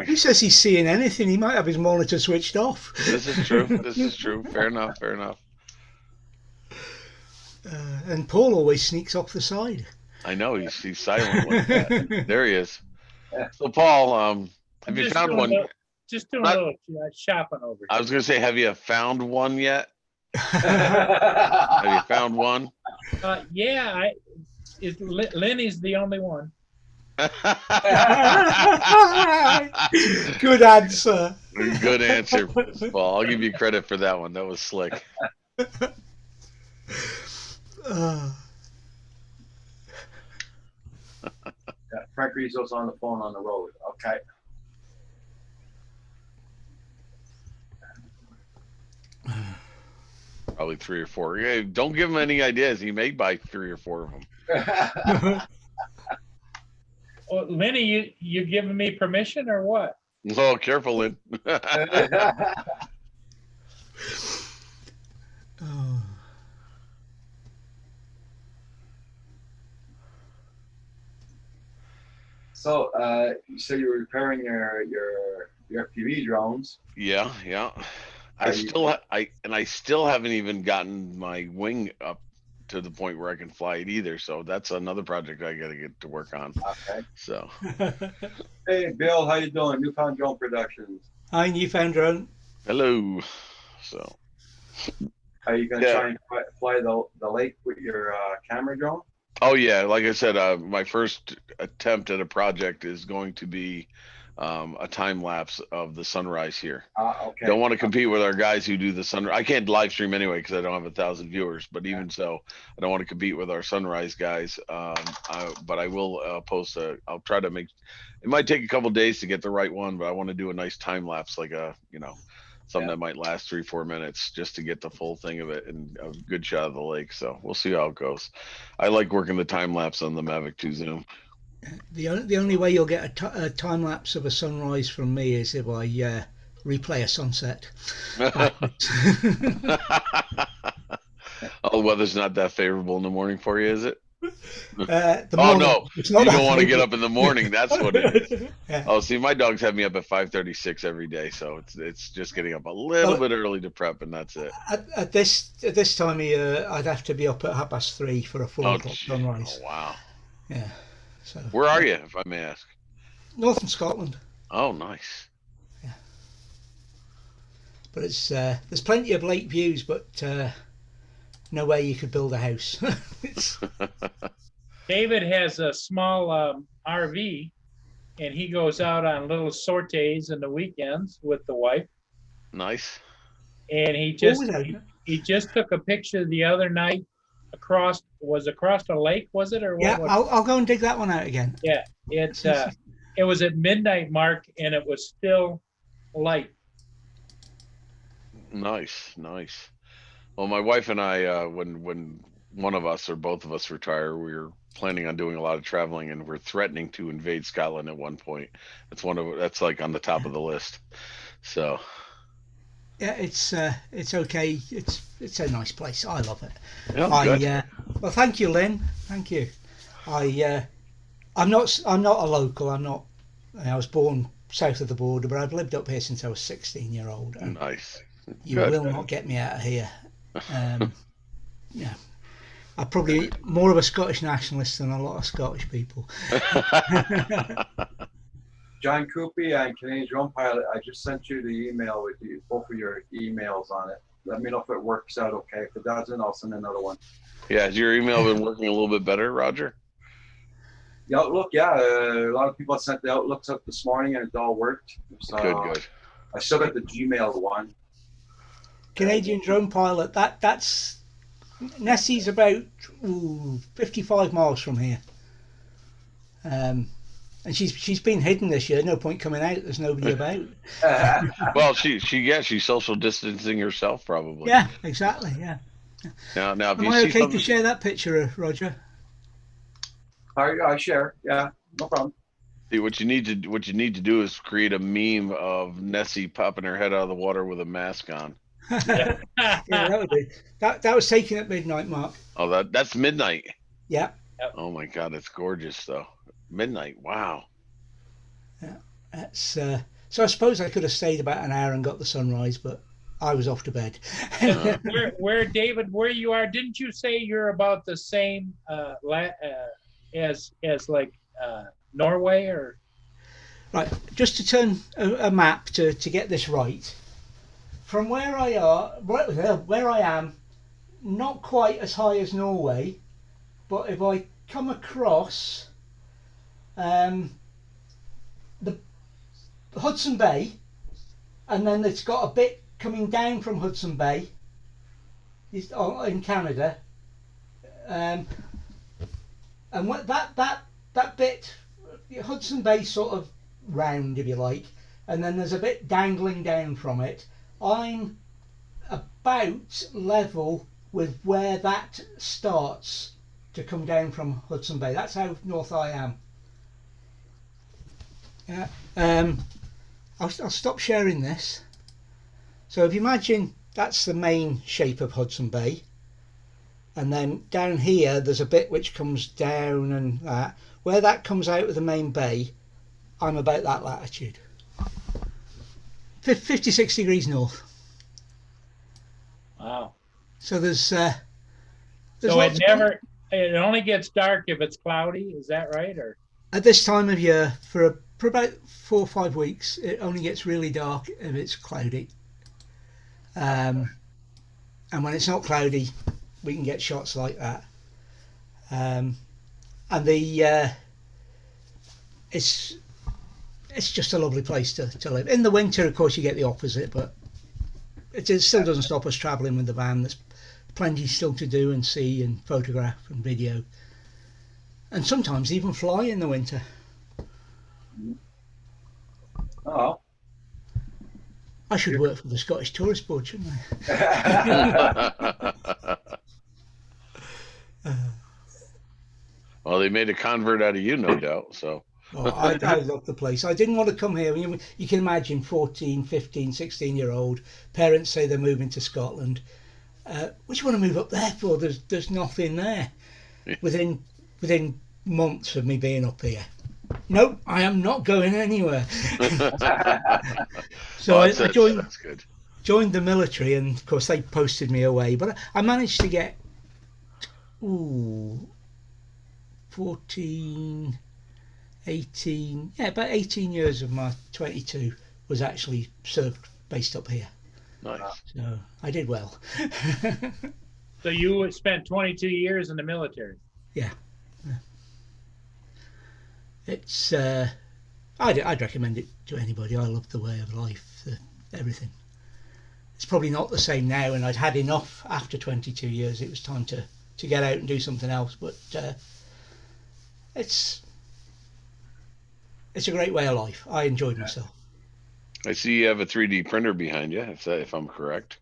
Who says he's seeing anything? He might have his monitor switched off. This is true. This is true. Fair enough. Fair enough. And Paul always sneaks off the side. I know he's silent like that. There he is. So Paul, have you found one? Just doing a little shopping over here. I was going to say, have you found one yet? Have you found one? Yeah, Lenny's the only one. Good answer. Good answer, Paul. I'll give you credit for that one. That was slick. Frank Rizzo's on the phone on the road. Okay. Probably 3 or 4. Hey, don't give him any ideas. He may buy 3 or 4 of them. Well, Lenny, you giving me permission or what? Oh, careful, Lynn. So, you said you were repairing your FPV drones. Yeah. I still haven't even gotten my wing up to the point where I can fly it either. So that's another project I got to get to work on. Okay. So. Hey, Bill, how you doing? Newfound Drone Productions. Hi, Newfound Drone. Hello. So. Are you gonna try and fly the lake with your camera drone? Oh yeah, like I said, my first attempt at a project is going to be a time lapse of the sunrise here. Okay. Don't want to compete with our guys who do the sunrise. I can't live stream anyway because I don't have 1,000 viewers. But even so, I don't want to compete with our sunrise guys. But I will post I'll try to make. It might take a couple days to get the right one, but I want to do a nice time lapse, like something that might last 3-4 minutes, just to get the full thing of it and a good shot of the lake. So we'll see how it goes. I like working the time lapse on the Mavic 2 Zoom. The only way you'll get a time lapse of a sunrise from me is if I replay a sunset. Oh, the weather's not that favorable in the morning for you, is it? Oh no, you don't want to get up in the morning. That's what it is. Yeah. Oh, see, my dogs have me up at 5:36 every day, so it's just getting up a little bit early to prep, and that's it. At this time of year, I'd have to be up at 3:30 for a 4 o'clock sunrise. Oh wow. Yeah. So. Where are you, if I may ask? Northern Scotland. Oh, nice. Yeah. But it's there's plenty of lake views, but no way you could build a house. David has a small RV, and he goes out on little sorties in the weekends with the wife. Nice. And he just took a picture the other night across a lake, was it? Or yeah, I'll go and dig that one out again. Yeah, it was at midnight mark, and it was still light. Nice. Well, my wife and I, when one of us or both of us retire, we were planning on doing a lot of traveling, and we're threatening to invade Scotland at one point. That's like on the top of the list. So. Yeah, it's okay. It's a nice place. I love it. Yeah, well, thank you, Lynn. Thank you. I'm not a local. I was born south of the border, but I've lived up here since I was 16-year-old. Nice. You will not get me out of here. Yeah, I'm probably more of a Scottish nationalist than a lot of Scottish people. John Coopy and Canadian Drone Pilot, I just sent you the email with both of your emails on it. Let me know if it works out okay. If it doesn't, I'll send another one. Yeah, has your email been working a little bit better, Roger? The Outlook, yeah. A lot of people sent the Outlooks up this morning, and it all worked. So, good. I still got the Gmail one. Canadian Drone Pilot, that's Nessie's about 55 miles from here. And she's been hidden this year. No point coming out. There's nobody about. Well, she's social distancing herself probably. Yeah, exactly. Yeah. Now, if Am you I see okay something, to share that picture, Roger? I share, yeah, no problem. see, what you need to do is create a meme of Nessie popping her head out of the water with a mask on. Yeah, that would be. That was taken at midnight, Mark. Oh, that's midnight. Yeah. Oh my God, it's gorgeous though. Midnight. Wow. That's so I suppose I could have stayed about an hour and got the sunrise, but I was off to bed. Where David, where you are, didn't you say you're about the same as like Norway or? Right, just to turn a map to get this right. From where I am, not quite as high as Norway, but if I come across the Hudson Bay, and then it's got a bit coming down from Hudson Bay in Canada, and what that bit, Hudson Bay sort of round, if you like, and then there's a bit dangling down from it. I'm about level with where that starts to come down from Hudson Bay. That's how north I am. Yeah. I'll stop sharing this. So if you imagine that's the main shape of Hudson Bay, and then down here there's a bit which comes down, and that where that comes out of the main bay, I'm about that latitude. 56 degrees north. Wow. So there's So lots it only gets dark if it's cloudy, is that right? Or at this time of year for about 4 or 5 weeks, it only gets really dark if it's cloudy. And when it's not cloudy, we can get shots like that. And it's just a lovely place to live. In the winter, of course, you get the opposite, but it still doesn't stop us travelling with the van. There's plenty still to do and see and photograph and video, and sometimes even fly in the winter. Oh. I should work for the Scottish Tourist Board, shouldn't I? Well, they made a convert out of you, no doubt. So. Oh, I love the place. I didn't want to come here. You can imagine 14, 15, 16-year-old parents say they're moving to Scotland. What do you want to move up there for? There's nothing there. Within months of me being up here. Nope, I am not going anywhere. So I joined the military, and of course they posted me away. But I managed to get 14, 18, about 18 years of my 22 was actually served based up here. Nice. So I did well. So you spent 22 years in the military? Yeah. It's I'd recommend it to anybody. I love the way of life, everything. It's probably not the same now, and I'd had enough after 22 years. It was time to get out and do something else, but it's a great way of life. I enjoyed myself. I see you have a 3D printer behind you, if I'm correct.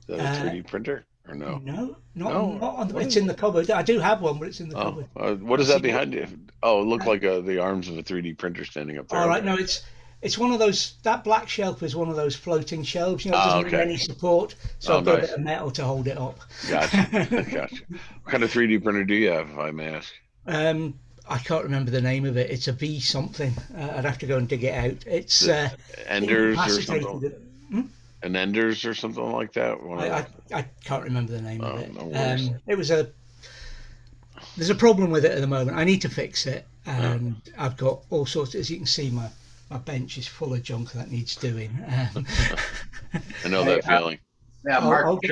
Is that a 3D printer or no? No, not on the, it's in the cupboard. I do have one, but it's in the cupboard. What is that behind you? Oh, it looked like the arms of a 3D printer standing up there. All right, no, it's one of those, that black shelf is one of those floating shelves, it doesn't need any support, so I've got a bit of metal to hold it up. Gotcha. What kind of 3D printer do you have, if I may ask? I can't remember the name of it. It's a V something. I'd have to go and dig it out. It's Enders or something. An Enders or something like that. I can't remember the name of it. No there's a problem with it at the moment. I need to fix it, and I've got all sorts. As you can see, my bench is full of junk that needs doing. I know that feeling. Yeah, Mark,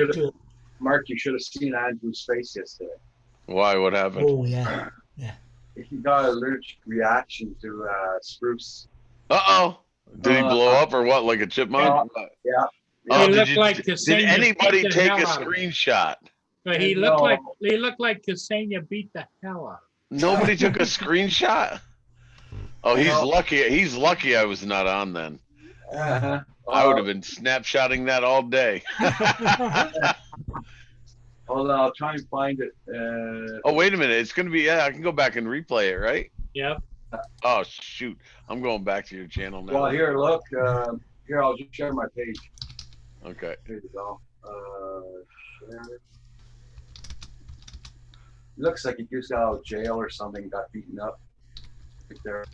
you should have seen Andrew's face yesterday. Why? What happened? Oh yeah. He got an allergic reaction to spruce. Uh-oh. Did he blow up or what? Like a chipmunk? Yeah. Oh, He did anybody beat the take a hell out of him. screenshot? But he looked like Ksenia beat the hell out of him. Nobody took a screenshot? Oh, he's Well- lucky. He's lucky I was not on then. Uh-huh. I would have been snapshotting that all day. Hold on, I'll try and find it. Oh, wait a minute. It's gonna be. Yeah, I can go back and replay it, right? Yep. Oh shoot! I'm going back to your channel now. Well, here, look. Here, I'll just share my page. Okay. Here you go. Share. Looks like he just got out of jail or something, got beaten up. Right there.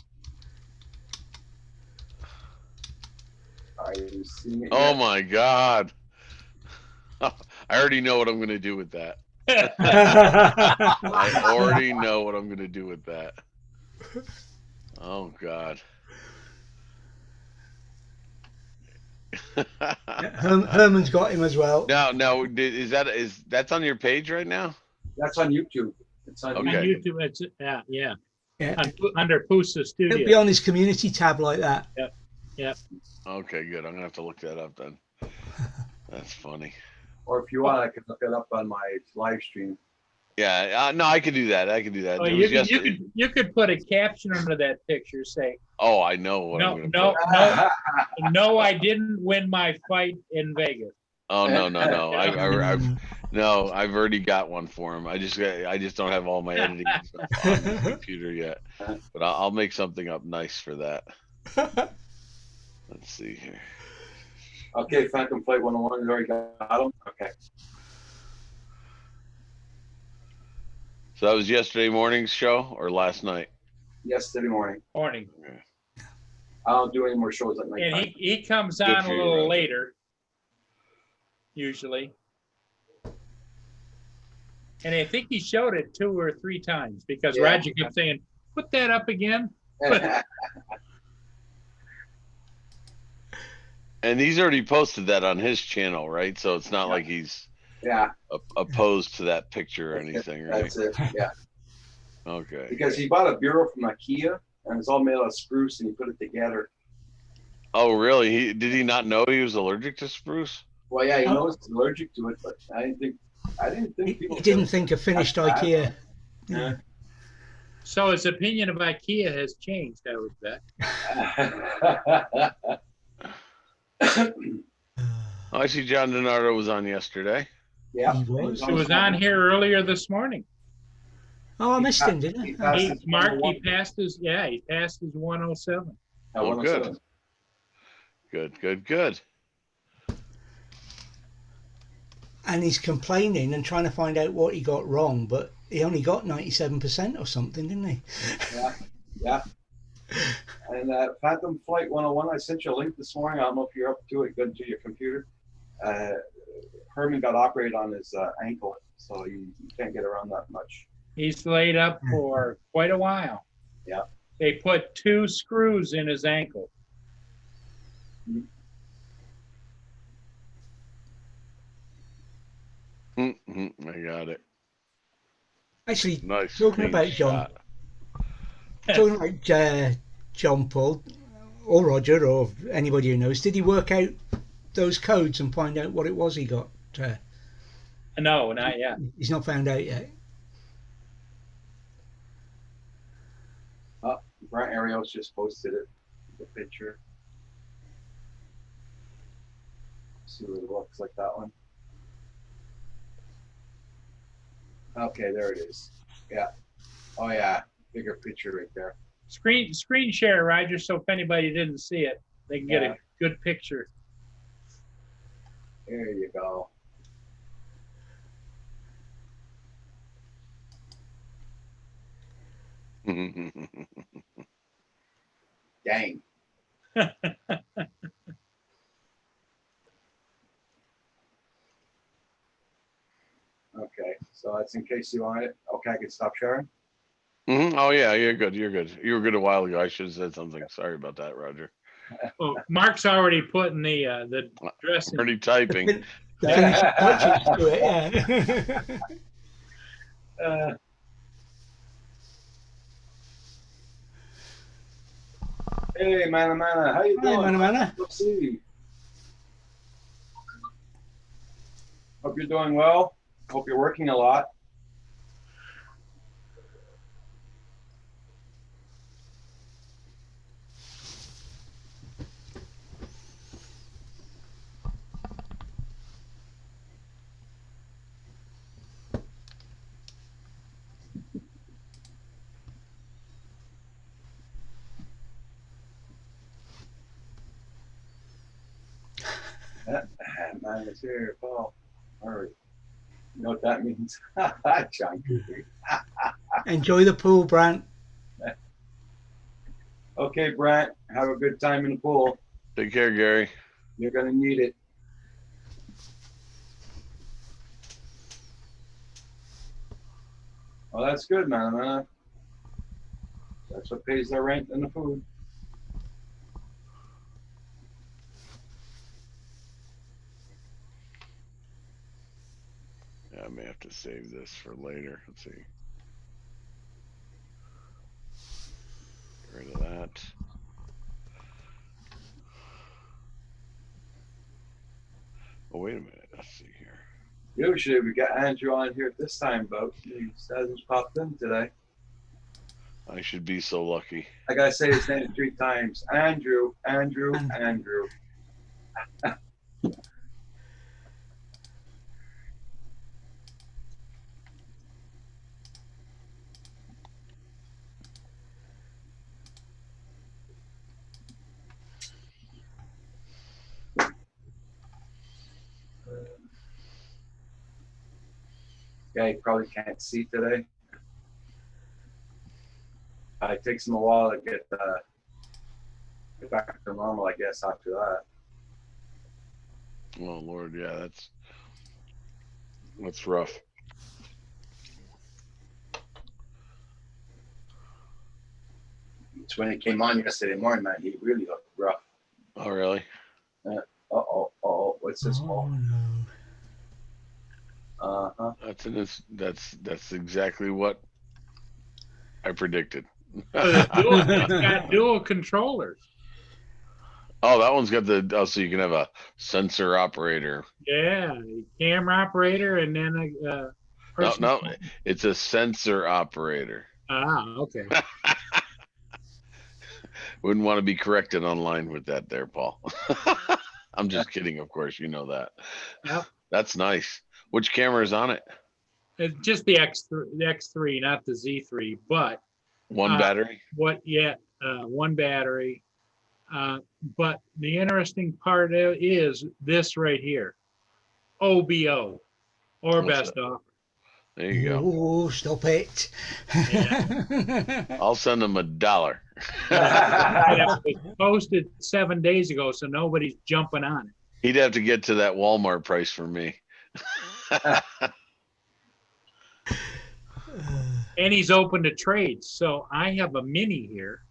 Are you seeing it? Oh yet? my God! I already know what I'm gonna do with that. That's I already know what I'm gonna do with that. Oh God. Herman's got him as well. Now, is that's on your page right now? That's on YouTube. It's on On Okay. YouTube, it's, yeah, Yeah. under Pusa It'll be Studio. on his community tab like that. Okay, good. I'm gonna have to look that up then. That's funny. Or if you want, I can look it up on my live stream. Yeah, no, I could do that. I could do that. Oh, It you was could, yesterday- you could put a caption under that picture, say, Oh, I know what no, I'm gonna no, put. no, I didn't win my fight in Vegas. Oh no. Mm. I've already got one for him. I just don't have all my editing stuff on the computer yet. But I'll make something up nice for that. Let's see here. Okay, Phantom Flight 101, you already got them? Okay. So that was yesterday morning's show or last night? Yesterday morning. Morning. I don't do any more shows at night. And he comes Good on for a you, little Roger. later, usually. And I think he showed it 2 or 3 times because Yeah. Roger kept saying, put that up again. And he's already posted that on his channel, right? So it's not like he's Yeah, opposed to that picture or anything, right? that's it. Yeah, Okay. because he bought a bureau from IKEA and it's all made out of spruce and he put it together. Oh, really? Did he not know he was allergic to spruce? Well, yeah, he Oh. knows he's allergic to it, but I didn't think He people didn't think a finished IKEA. Yeah. So his opinion of IKEA has changed, I would bet. Oh, I see John DiNardo was on yesterday. Yeah. He was. He was on here earlier this morning. Oh, I missed him, didn't I? Passed He, his Mark, number he passed his 107. at 107. Good. And he's complaining and trying to find out what he got wrong, but he only got 97% or something, didn't he? Yeah. And Phantom Flight 101, I sent you a link this morning. I don't know if you're up to it. Go to your computer. Herman got operated on his ankle, so you can't get around that much. He's laid up for quite a while. Yeah. They put 2 screws in his ankle. I got it. Actually, Nice. talking clean about John, shot. talking about John Paul or Roger or anybody who knows, did he work out those codes and find out what it was he got? No, not yet. He's not found out yet. Brent Arios just posted it, the picture. See what it looks like, that one. Okay, there it is. Yeah. Oh yeah, bigger picture right there. Screen share, Roger, so if anybody didn't see it, they can get Yeah. a good picture. There you go. Dang. Okay, so that's in case you want it. Okay, I can stop sharing. Oh yeah, you're good. You were good a while ago. I should have said something. Sorry about that, Roger. Oh, Mark's already putting the dressing. Already typing. The finishing touches to it, yeah. Hey, Mana, how you Hi, doing? Mana Mana. Let's see. Hope you're doing well. Hope you're working a lot. man is here, Paul. Hurry. You know what that means? John Cooper. Enjoy the pool, Brant. Okay, Brent, have a good time in the pool. Take care, Gary. You're gonna need it. Well, that's good, man. That's what pays the rent and the food. Yeah, I may have to save this for later. Let's see. Get rid of that. Oh, wait a minute. Let's see here. Usually we got Andrew on here at this time, but he hasn't popped in today. I should be so lucky. I gotta say his name 3 times. Andrew, Andrew, Andrew. Yeah, he probably can't see today. It takes him a while to get back to normal, I guess, after that. Oh Lord, yeah, that's rough. It's when he came on yesterday morning, man, he really looked rough. Oh really? What's this fault? No. That's exactly what I predicted. It's got dual controllers. Oh, that one's got so you can have a sensor operator. Yeah, camera operator and then a person. No, it's a sensor operator. Ah, okay. Wouldn't want to be corrected online with that there, Paul. I'm just kidding, of course, you know that. Yep. That's nice. Which camera is on it? It's just the X3, not the Z3, but One battery? One battery. But the interesting part is this right here, OBO, or What's best that? offer. There you go. Oh, stop it. Yeah. I'll send them $1. It was posted 7 days ago, so nobody's jumping on it. He'd have to get to that Walmart price for me. And he's open to trade. So I have a mini here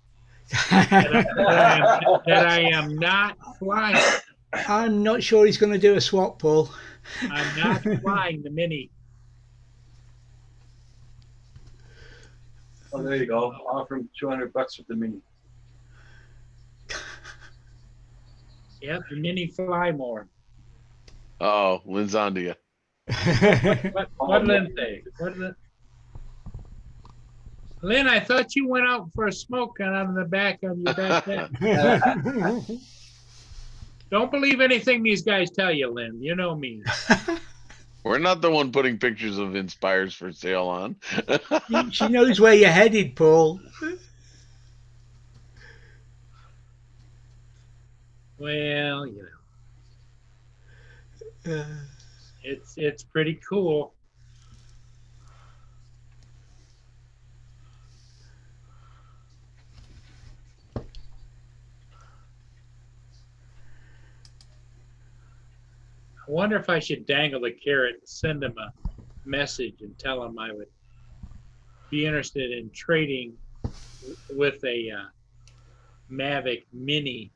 that I am not flying. I'm not sure he's going to do a swap, Paul. I'm not flying the mini. Oh, there you go. Offer him $200 for the mini. Yep, the mini fly more. Uh-oh, Lynn's on to you. What Lynn say? Lynn, I thought you went out for a smoke on the back on your back there. Don't believe anything these guys tell you, Lynn. You know me. We're not the one putting pictures of Inspires for sale on. She knows where you're headed, Paul. Well, you know, it's pretty cool. I wonder if I should dangle the carrot and send him a message and tell him I would be interested in trading with a Mavic Mini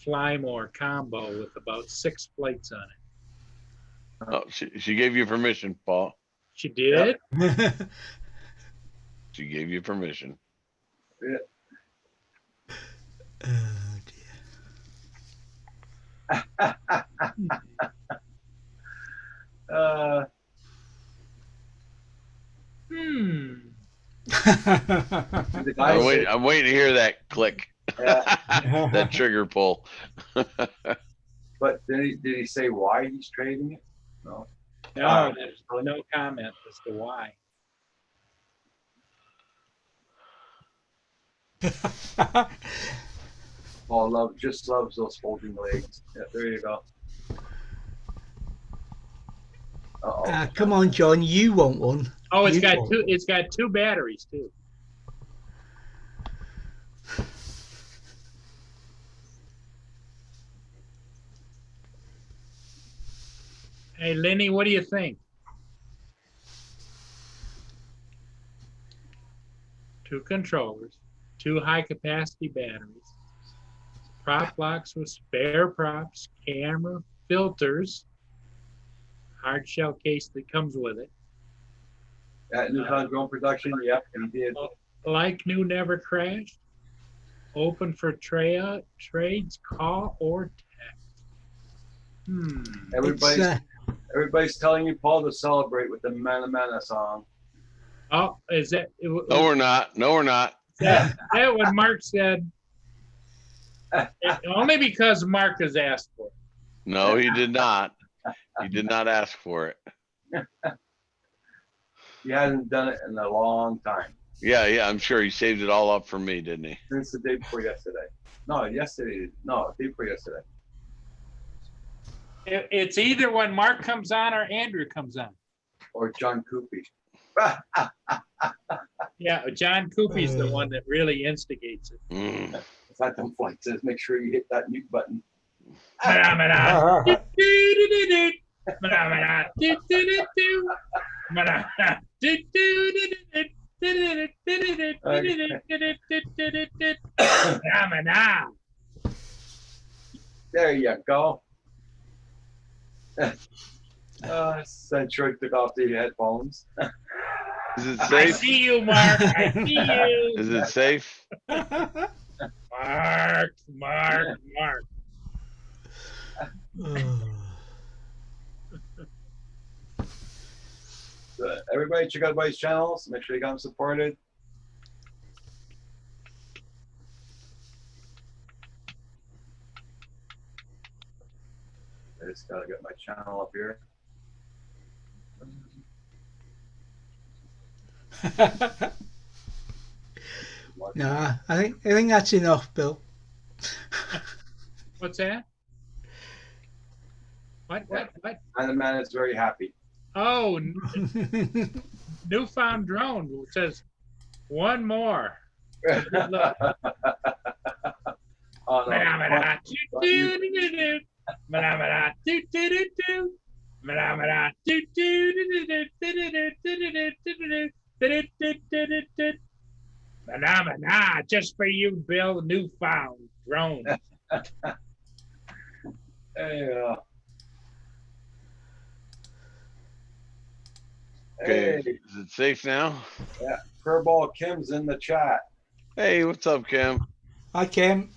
Flymore combo with about 6 flights on it. Oh, she gave you permission, Paul. She did? She gave you permission. Yeah. Oh, dear. The guy I'm said- waiting to hear that click. Yeah. That trigger pull. But did he say why he's trading it? No. No, there's no comment as to why. Paul just loves those folding legs. Yeah, there you go. Uh-oh. Come on, John, you want one. Oh, it's You got want two. one. It's got two batteries too. Hey, Lenny, what do you think? Two controllers, two high-capacity batteries, prop blocks with spare props, camera, filters, hard shell case that comes with it. That Newfound drone production, yep, he did. Like new, never crashed. Open for trades, call or text. Everybody's telling you, Paul, to celebrate with the Mana song. Oh, is that? No, we're not. No, we're not. That what Mark said. Only because Mark has asked for it. No, he did not. He did not ask for it. He hasn't done it in a long time. Yeah, I'm sure he saved it all up for me, didn't he? Since the day before yesterday. No, yesterday. No, the day before yesterday. It's either when Mark comes on or Andrew comes on. Or John Coopy. Yeah, John Coopy's the one that really instigates it. It's like them flight says, make sure you hit that mute button. There you go. Centroid took off the headphones. Is it I safe? see you, Mark. I see you. Is it safe? Mark. Everybody check out everybody's channels. Make sure you got them supported. I just gotta get my channel up here. Nah, I think that's enough, Bill. What's that? What? And the man is very happy. Oh, Newfound drone says one more. Oh, no. Just for you, Bill, Newfound drone. Hey, Okay, hey, is it safe now? yeah, Curveball Kim's in the chat. Hey, what's up, Kim? Hi, Kim.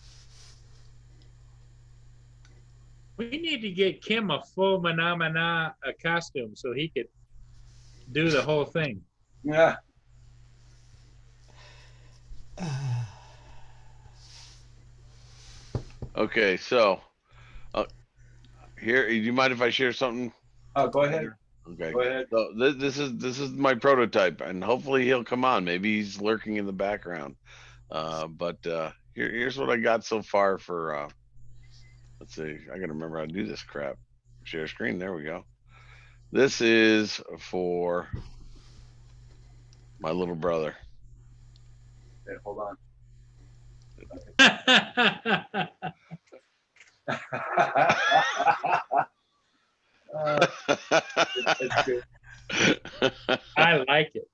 We need to get Kim a full Manamana costume so he could do the whole thing. Yeah. Okay, so here, do you mind if I share something? Oh, go ahead. Okay. Go ahead. So this is my prototype, and hopefully he'll come on. Maybe he's lurking in the background. But here's what I got so far for. Let's see. I gotta remember how to do this crap. Share screen. There we go. This is for my little brother. Okay, hold on. It's good. I like it.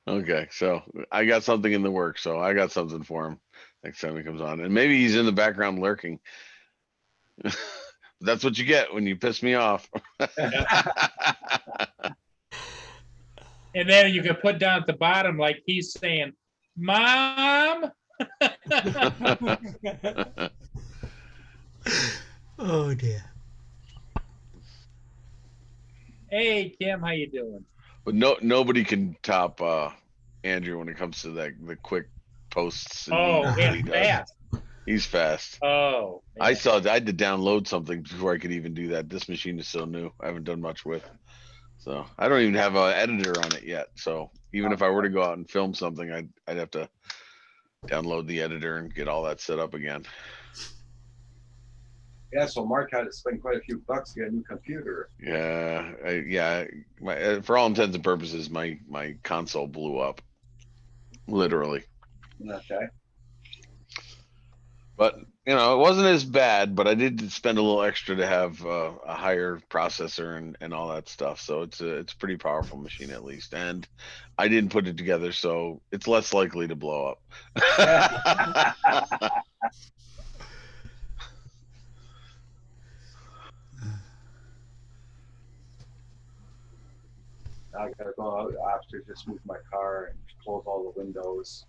Okay, so I got something in the works, so I got something for him next time he comes on, and maybe he's in the background lurking. That's what you get when you piss me off. And then you can put down at the bottom like he's saying, Mom. Oh dear. Hey Kim, how you doing? But nobody can top Andrew when it comes to the quick posts. Oh, emails he and does. fast. He's fast. Oh, I had to download something before I could even do that. This machine is so new. I haven't done much with. So I don't even have an editor on it yet. So even if I were to go out and film something, I'd have to download the editor and get all that set up again. Yeah, so Mark had to spend quite a few bucks to get a new computer. Yeah, yeah. For all intents and purposes, my console blew up, literally. Okay. But it wasn't as bad. But I did spend a little extra to have a higher processor and all that stuff. So it's a pretty powerful machine at least. And I didn't put it together, so it's less likely to blow up. I gotta go out after, just move my car and close all the windows.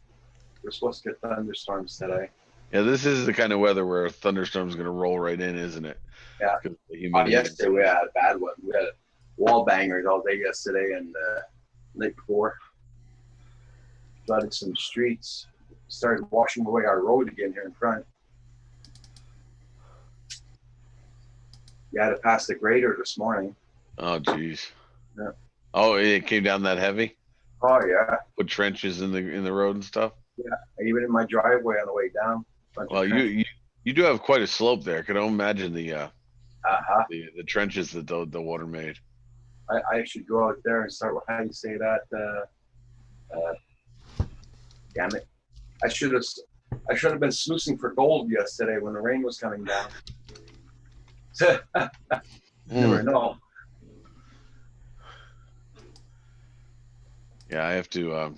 We're supposed to get thunderstorms today. Yeah, this is the kind of weather where a thunderstorm's going to roll right in, isn't it? Yeah. 'Cause the humidity. Yesterday we had a bad one. We had wall bangers all day yesterday and night before. Flooded some streets. Started washing away our road again here in front. You had to pass the grader this morning. Oh, geez. Yeah. Oh, it came down that heavy? Oh yeah. Put trenches in the road and stuff? Yeah. Even in my driveway on the way down. Well, you do have quite a slope there. I can imagine the trenches that the water made. I should go out there and start with how you say that. Damn it! I should have been sluicing for gold yesterday when the rain was coming down. Never know. Yeah, I have to.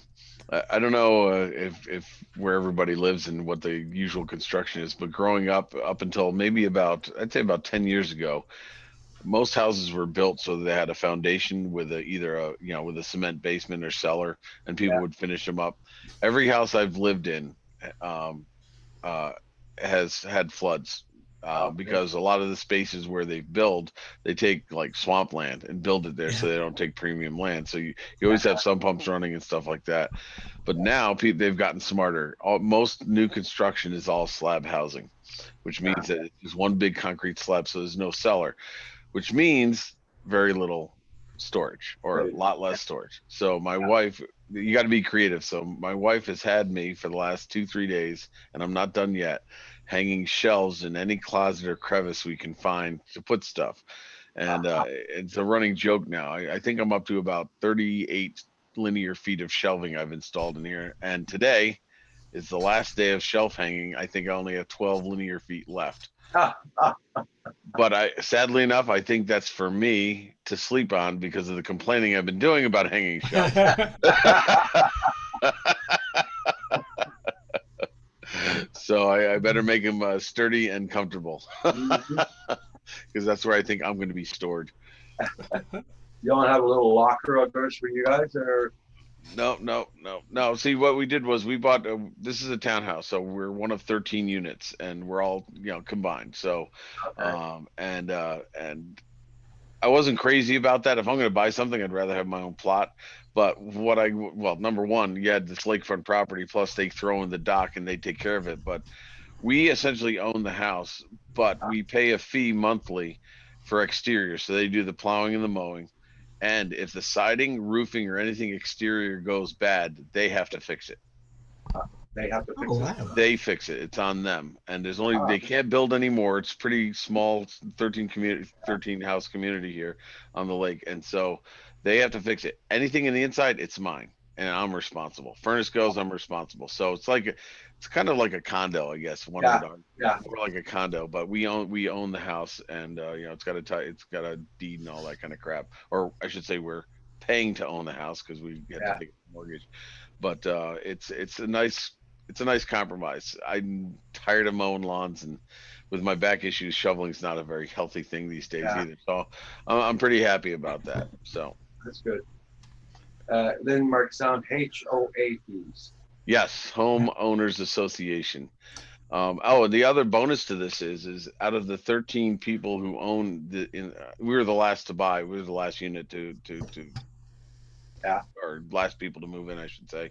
I don't know if where everybody lives and what the usual construction is, but growing up until maybe I'd say about 10 years ago, most houses were built so they had a foundation with either a cement basement or cellar, and people would finish them up. Every house I've lived in has had floods. Because a lot of the spaces where they build, they take like swampland and build it there, so they don't take premium land. So you always have some pumps running and stuff like that. But now they've gotten smarter. Most new construction is all slab housing, which means that it's one big concrete slab, so there's no cellar, which means very little storage or a lot less storage. So my wife, you got to be creative. So my wife has had me for the last 2-3 days, and I'm not done yet, hanging shelves in any closet or crevice we can find to put stuff. And it's a running joke now. I think I'm up to about 38 linear feet of shelving I've installed in here. And today is the last day of shelf hanging. I think I only have 12 linear feet left. But sadly enough, I think that's for me to sleep on because of the complaining I've been doing about hanging shelves. So I better make them sturdy and comfortable, because that's where I think I'm going to be stored. You don't have a little locker outdoors for you guys, or? No. See, what we did was we bought this is a townhouse, so we're one of 13 units, and we're all combined. So, and I wasn't crazy about that. If I'm going to buy something, I'd rather have my own plot. But number one, you had this lakefront property, plus they throw in the dock and they take care of it. But we essentially own the house, but we pay a fee monthly for exterior. So they do the plowing and the mowing. And if the siding, roofing, or anything exterior goes bad, they have to fix it. They have to fix Oh, it. wow. They fix it. It's on them. And there's only they can't build anymore. It's pretty small, 13 house community here on the lake, and so they have to fix it. Anything in the inside, it's mine, and I'm responsible. Furnace goes, I'm responsible. So it's kind of like a condo, I guess. More like a condo, but we own the house, and it's got a deed and all that kind of crap. Or I should say, we're paying to own the house because we have to take a mortgage. But it's a nice compromise. I'm tired of mowing lawns, and with my back issues, shoveling's not a very healthy thing these days either. So I'm pretty happy about that. So that's good. Then Mark, sound HOA fees. Yes, Homeowners Association. And the other bonus to this is out of the 13 people who own we were the last to buy. We were the last unit to or last people to move in, I should say.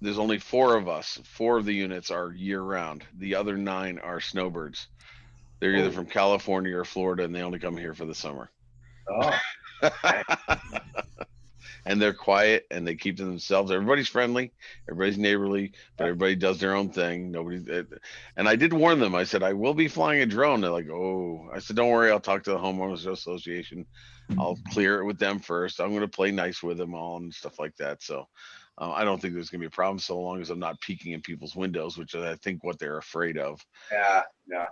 There's only 4 of us. 4 of the units are year round. The other 9 are snowbirds. They're either from California or Florida, and they only come here for the summer. Oh. and they're quiet and they keep to themselves. Everybody's friendly, everybody's neighborly, but everybody does their own thing. And I did warn them. I said, I will be flying a drone. They're like, oh, I said, don't worry. I'll talk to the homeowners association. I'll clear it with them first. I'm going to play nice with them all and stuff like that. So I don't think there's going to be a problem so long as I'm not peeking in people's windows, which is, I think, what they're afraid of. Yeah, yeah.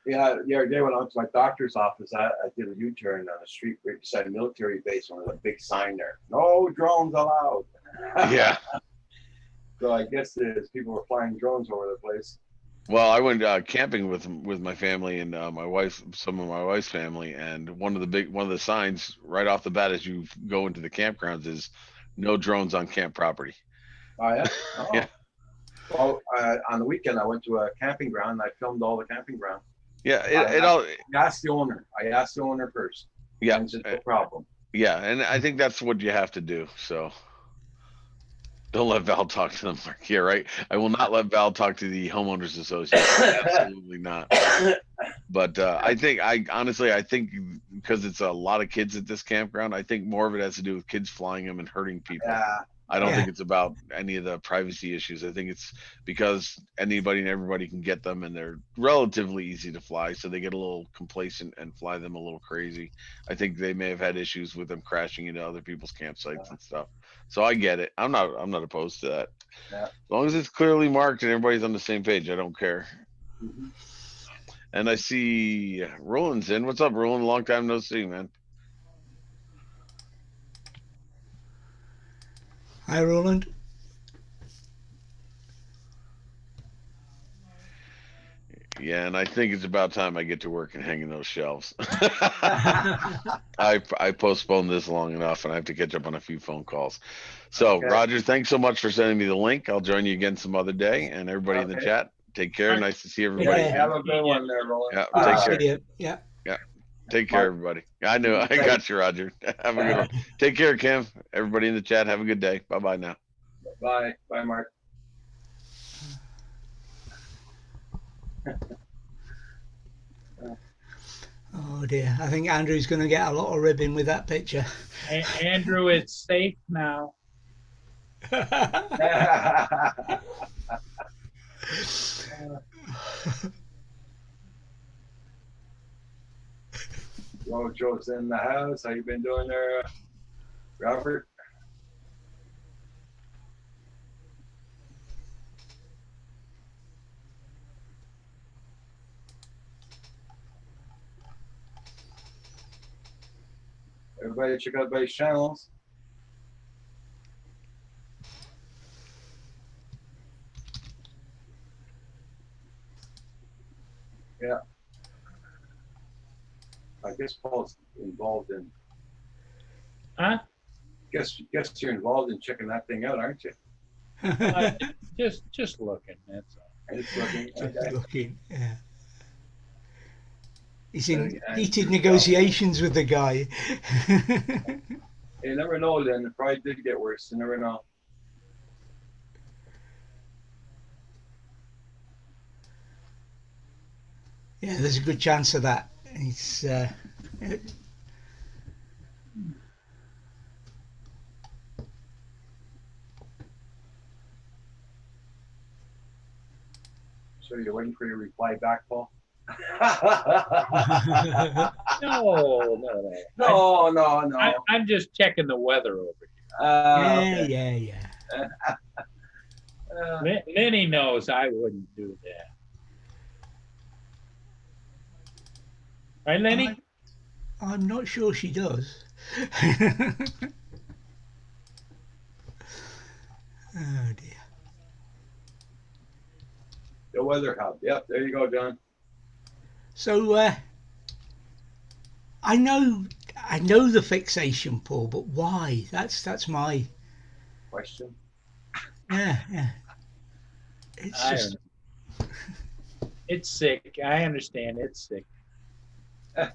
Yeah, the other day when I went to my doctor's office, I did a U-turn on a street right beside a military base, and there's a big sign there, no drones allowed. Yeah. So I guess there's people were flying drones over the place. Well, I went camping with my family and some of my wife's family, and one of the signs right off the bat as you go into the campgrounds is no drones on camp property. Oh yeah. Oh. Yeah. Well, on the weekend I went to a camping ground and I filmed all the camping ground. Yeah, I asked the owner. I asked the owner first. Yeah, and said, no problem. Yeah, and I think that's what you have to do. So don't let Val talk to them. Yeah, right. I will not let Val talk to the homeowners association. Absolutely not. But I think because it's a lot of kids at this campground, I think more of it has to do with kids flying them and hurting people. Yeah. I don't think it's about any of the privacy issues. I think it's because anybody and everybody can get them, and they're relatively easy to fly. So they get a little complacent and fly them a little crazy. I think they may have had issues with them crashing into other people's campsites and stuff. So I get it. I'm not opposed to that. Yeah. As long as it's clearly marked and everybody's on the same page, I don't care. Mm-hmm. And I see Roland's in. What's up, Roland? Long time no see, man. Hi, Roland. Yeah, and I think it's about time I get to work and hanging those shelves. I postponed this long enough, and I have to catch up on a few phone calls. So, Okay. Roger, thanks so much for sending me the link. I'll join you again some other day. And everybody in the Okay. chat, take care. Right. Nice to see everybody. Yeah. Have a good one there, Roland. Yeah, Bye. take care. Video. Yeah. Take care, everybody. I knew. I got you, Roger. Have a good one. Take care, Kim. Everybody in the chat, have a good day. Bye-bye now. Bye. Bye, Mark. Oh dear. I think Andrew's going to get a lot of ribbing with that picture. Andrew, it's safe now. Joe's in the house. How you been doing there, Robert? Everybody check out everybody's channels. Yeah. I guess Paul's involved in. Huh? Guess you're involved in checking that thing out, aren't you? Just looking. That's all. It's looking. Okay. Looking, yeah. He's in Yeah. heated negotiations with the guy. You never know. Then it probably did get worse. You never know. Yeah, there's a good chance of that. It's So you're waiting for your reply back, Paul? No. No. I'm just checking the weather over yeah, Okay. yeah. here. Lenny knows I wouldn't do that. Right, Lenny? I'm not sure she does. Oh dear. The weather hub. Yep, there you go, John. So I know the fixation, Paul, but why? That's my Question. yeah. It's I just don't know. It's sick. I understand. It's sick. I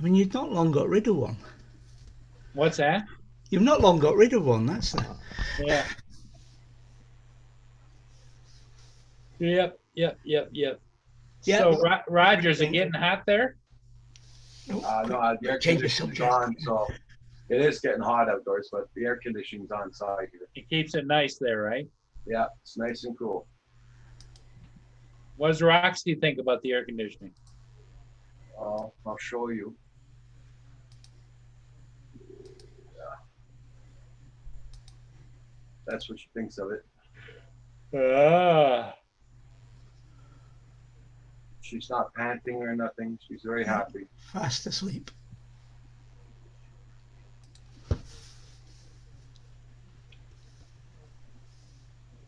mean, you've not long got rid of one. What's that? You've not long got rid of one. That's the Yeah. Yep. Yeah. So Rogers, it getting hot there? No, the air Change the conditioning's subject. on, so it is getting hot outdoors, but the air conditioning's on side here. It keeps it nice there, right? Yeah, it's nice and cool. What does Roxy think about the air conditioning? I'll show you. That's what she thinks of it. Ah, She's not panting or nothing. She's very happy. Fast asleep.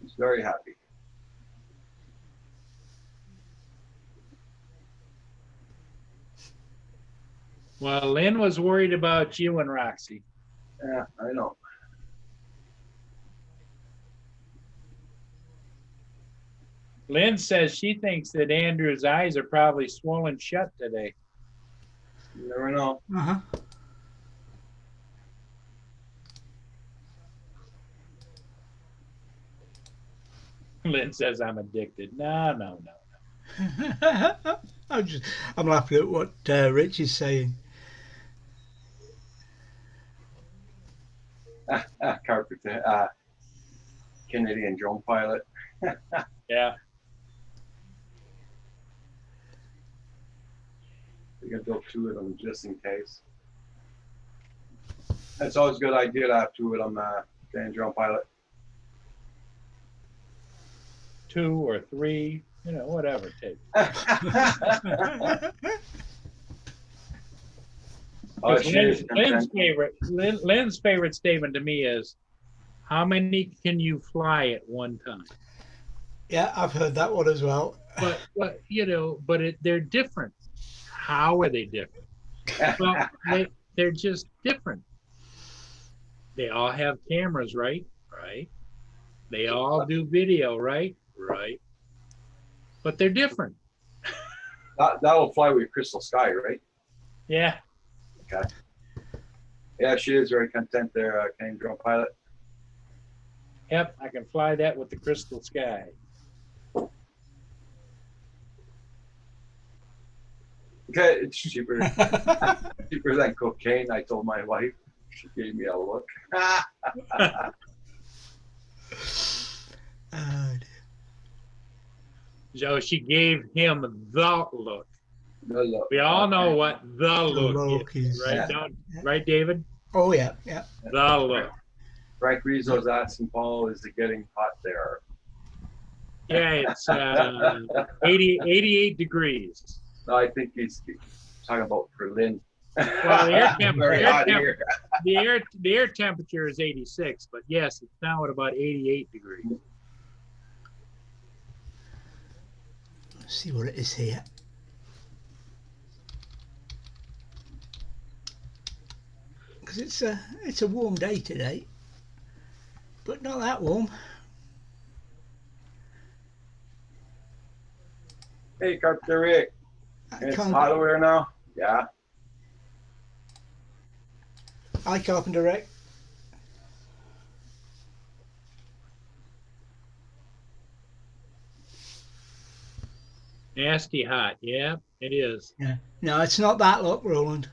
She's very happy. well, Lynn was worried about you and Roxy. Yeah, I know. Lynn says she thinks that Andrew's eyes are probably swollen shut today. You never know. Uh-huh. Lynn says I'm addicted. No. I'm laughing at what Rich is saying. Carpenter, Canadian drone pilot. Yeah. We can build 2 of them just in case. It's always a good idea to have 2 of them, Canadian drone pilot. 2 or 3, whatever it takes. Oh, 'Cause she is Lynn's favorite statement to me is, how many can you fly at one time? Yeah, I've heard that one as well. But they're different. How are they different? Well, they're just different. They all have cameras, right? Right. They all do video, right? Right. But they're different. That'll fly with Crystal Sky, right? Yeah. Okay. Yeah, she is very content there, Canadian drone pilot. Yep, I can fly that with the Crystal Sky. Okay, it's cheaper. Cheaper than cocaine, I told my wife. She gave me a look. So she gave him the look. The look. We all know what the look is, is. right? Yeah. Right, David? Oh, yeah. The look. Frank Rizzo's asking Paul, is it getting hot there? Yeah, it's 88 degrees. No, I think he's talking about Berlin. Well, Very hot here. the air temperature is 86, but yes, it's now at about 88 degrees. Let's see what it is here. Because it's a warm day today, but not that warm. Hey, Carpenter Rick. It's hot over there now? Yeah. Hi, Carpenter Rick. Nasty hot. Yeah, it is. Yeah. No, it's not that look, Roland.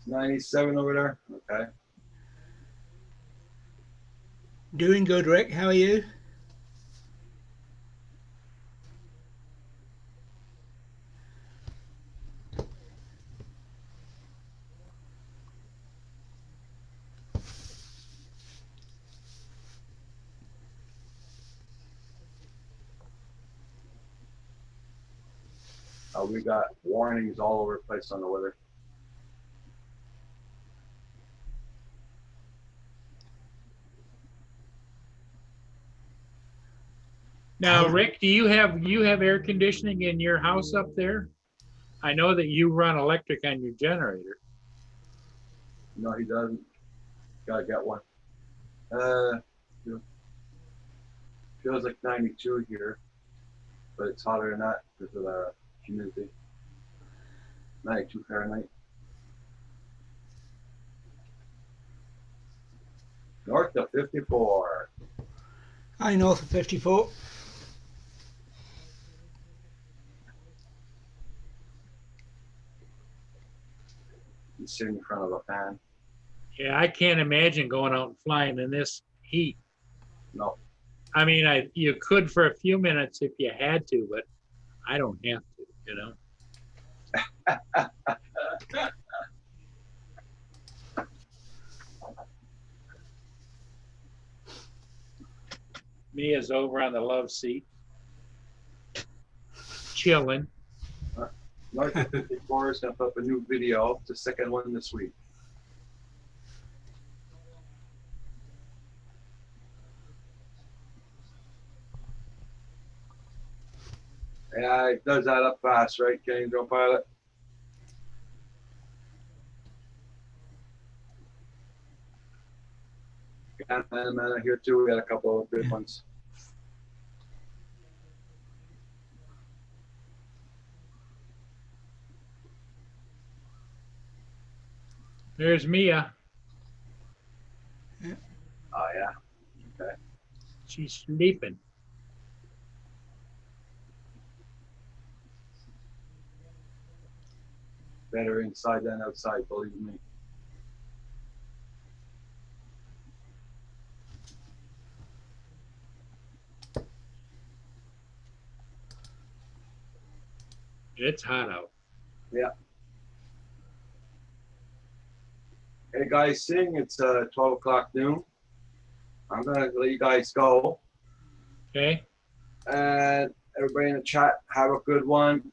97 over there. Okay. Doing good, Rick. How are you? We got warnings all over the place on the weather. Now, Rick, do you have air conditioning in your house up there? I know that you run electric on your generator. No, he doesn't. Gotta get one. Feels like 92 here, but it's hotter than that because of the humidity. 92 Fahrenheit. North of 54. Hi, north of 54. He's sitting in front of a fan. Yeah, I can't imagine going out and flying in this heat. No. I mean, you could for a few minutes if you had to, but I don't have to, you know. Mia's over on the love seat, chilling. North of 54 is gonna put up a new video. It's the second one this week. Yeah, it does that up fast, right, Kenny Drone Pilot? Yeah, man, here too. We got a couple of good ones. There's Mia. Oh yeah. Okay. She's sleeping. Better inside than outside, believe me. It's hot out. Yeah. Hey guys, sing. It's 12 o'clock noon. I'm gonna let you guys go. Okay. And everybody in the chat, have a good one.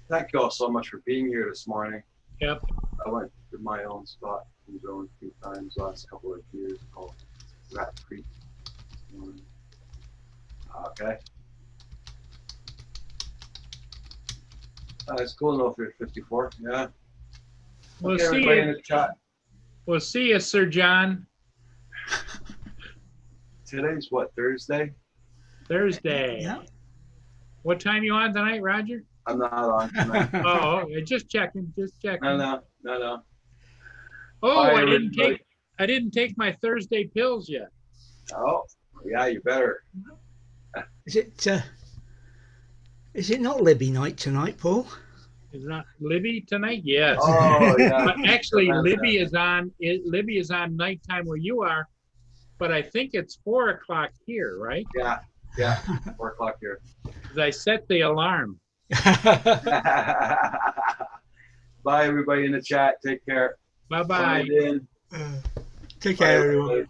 Thank you all so much for being here this morning. Yep. I went to my own spot in Drone a few times last couple of years called Rat Creek. Okay. It's cool enough here at 54. Yeah. We'll Okay, see everybody in you. the chat. We'll see you, Sir John. Today's what, Thursday? Thursday. Yeah. What time you on tonight, Roger? I'm not on tonight. Oh, just checking. Just checking. No. Oh, Bye, I everybody. didn't take my Thursday pills yet. Oh, yeah, you better. Is it not Libby night tonight, Paul? Is not Libby tonight? Yes. Oh, yeah. But actually, Remember Libby that. Libby is on nighttime where you are, but I think it's 4 o'clock here, right? Yeah, 4 o'clock here. 'Cause I set the alarm. Bye, everybody in the chat. Take care. Bye bye. Sign in. Take Bye, care, everyone. everybody.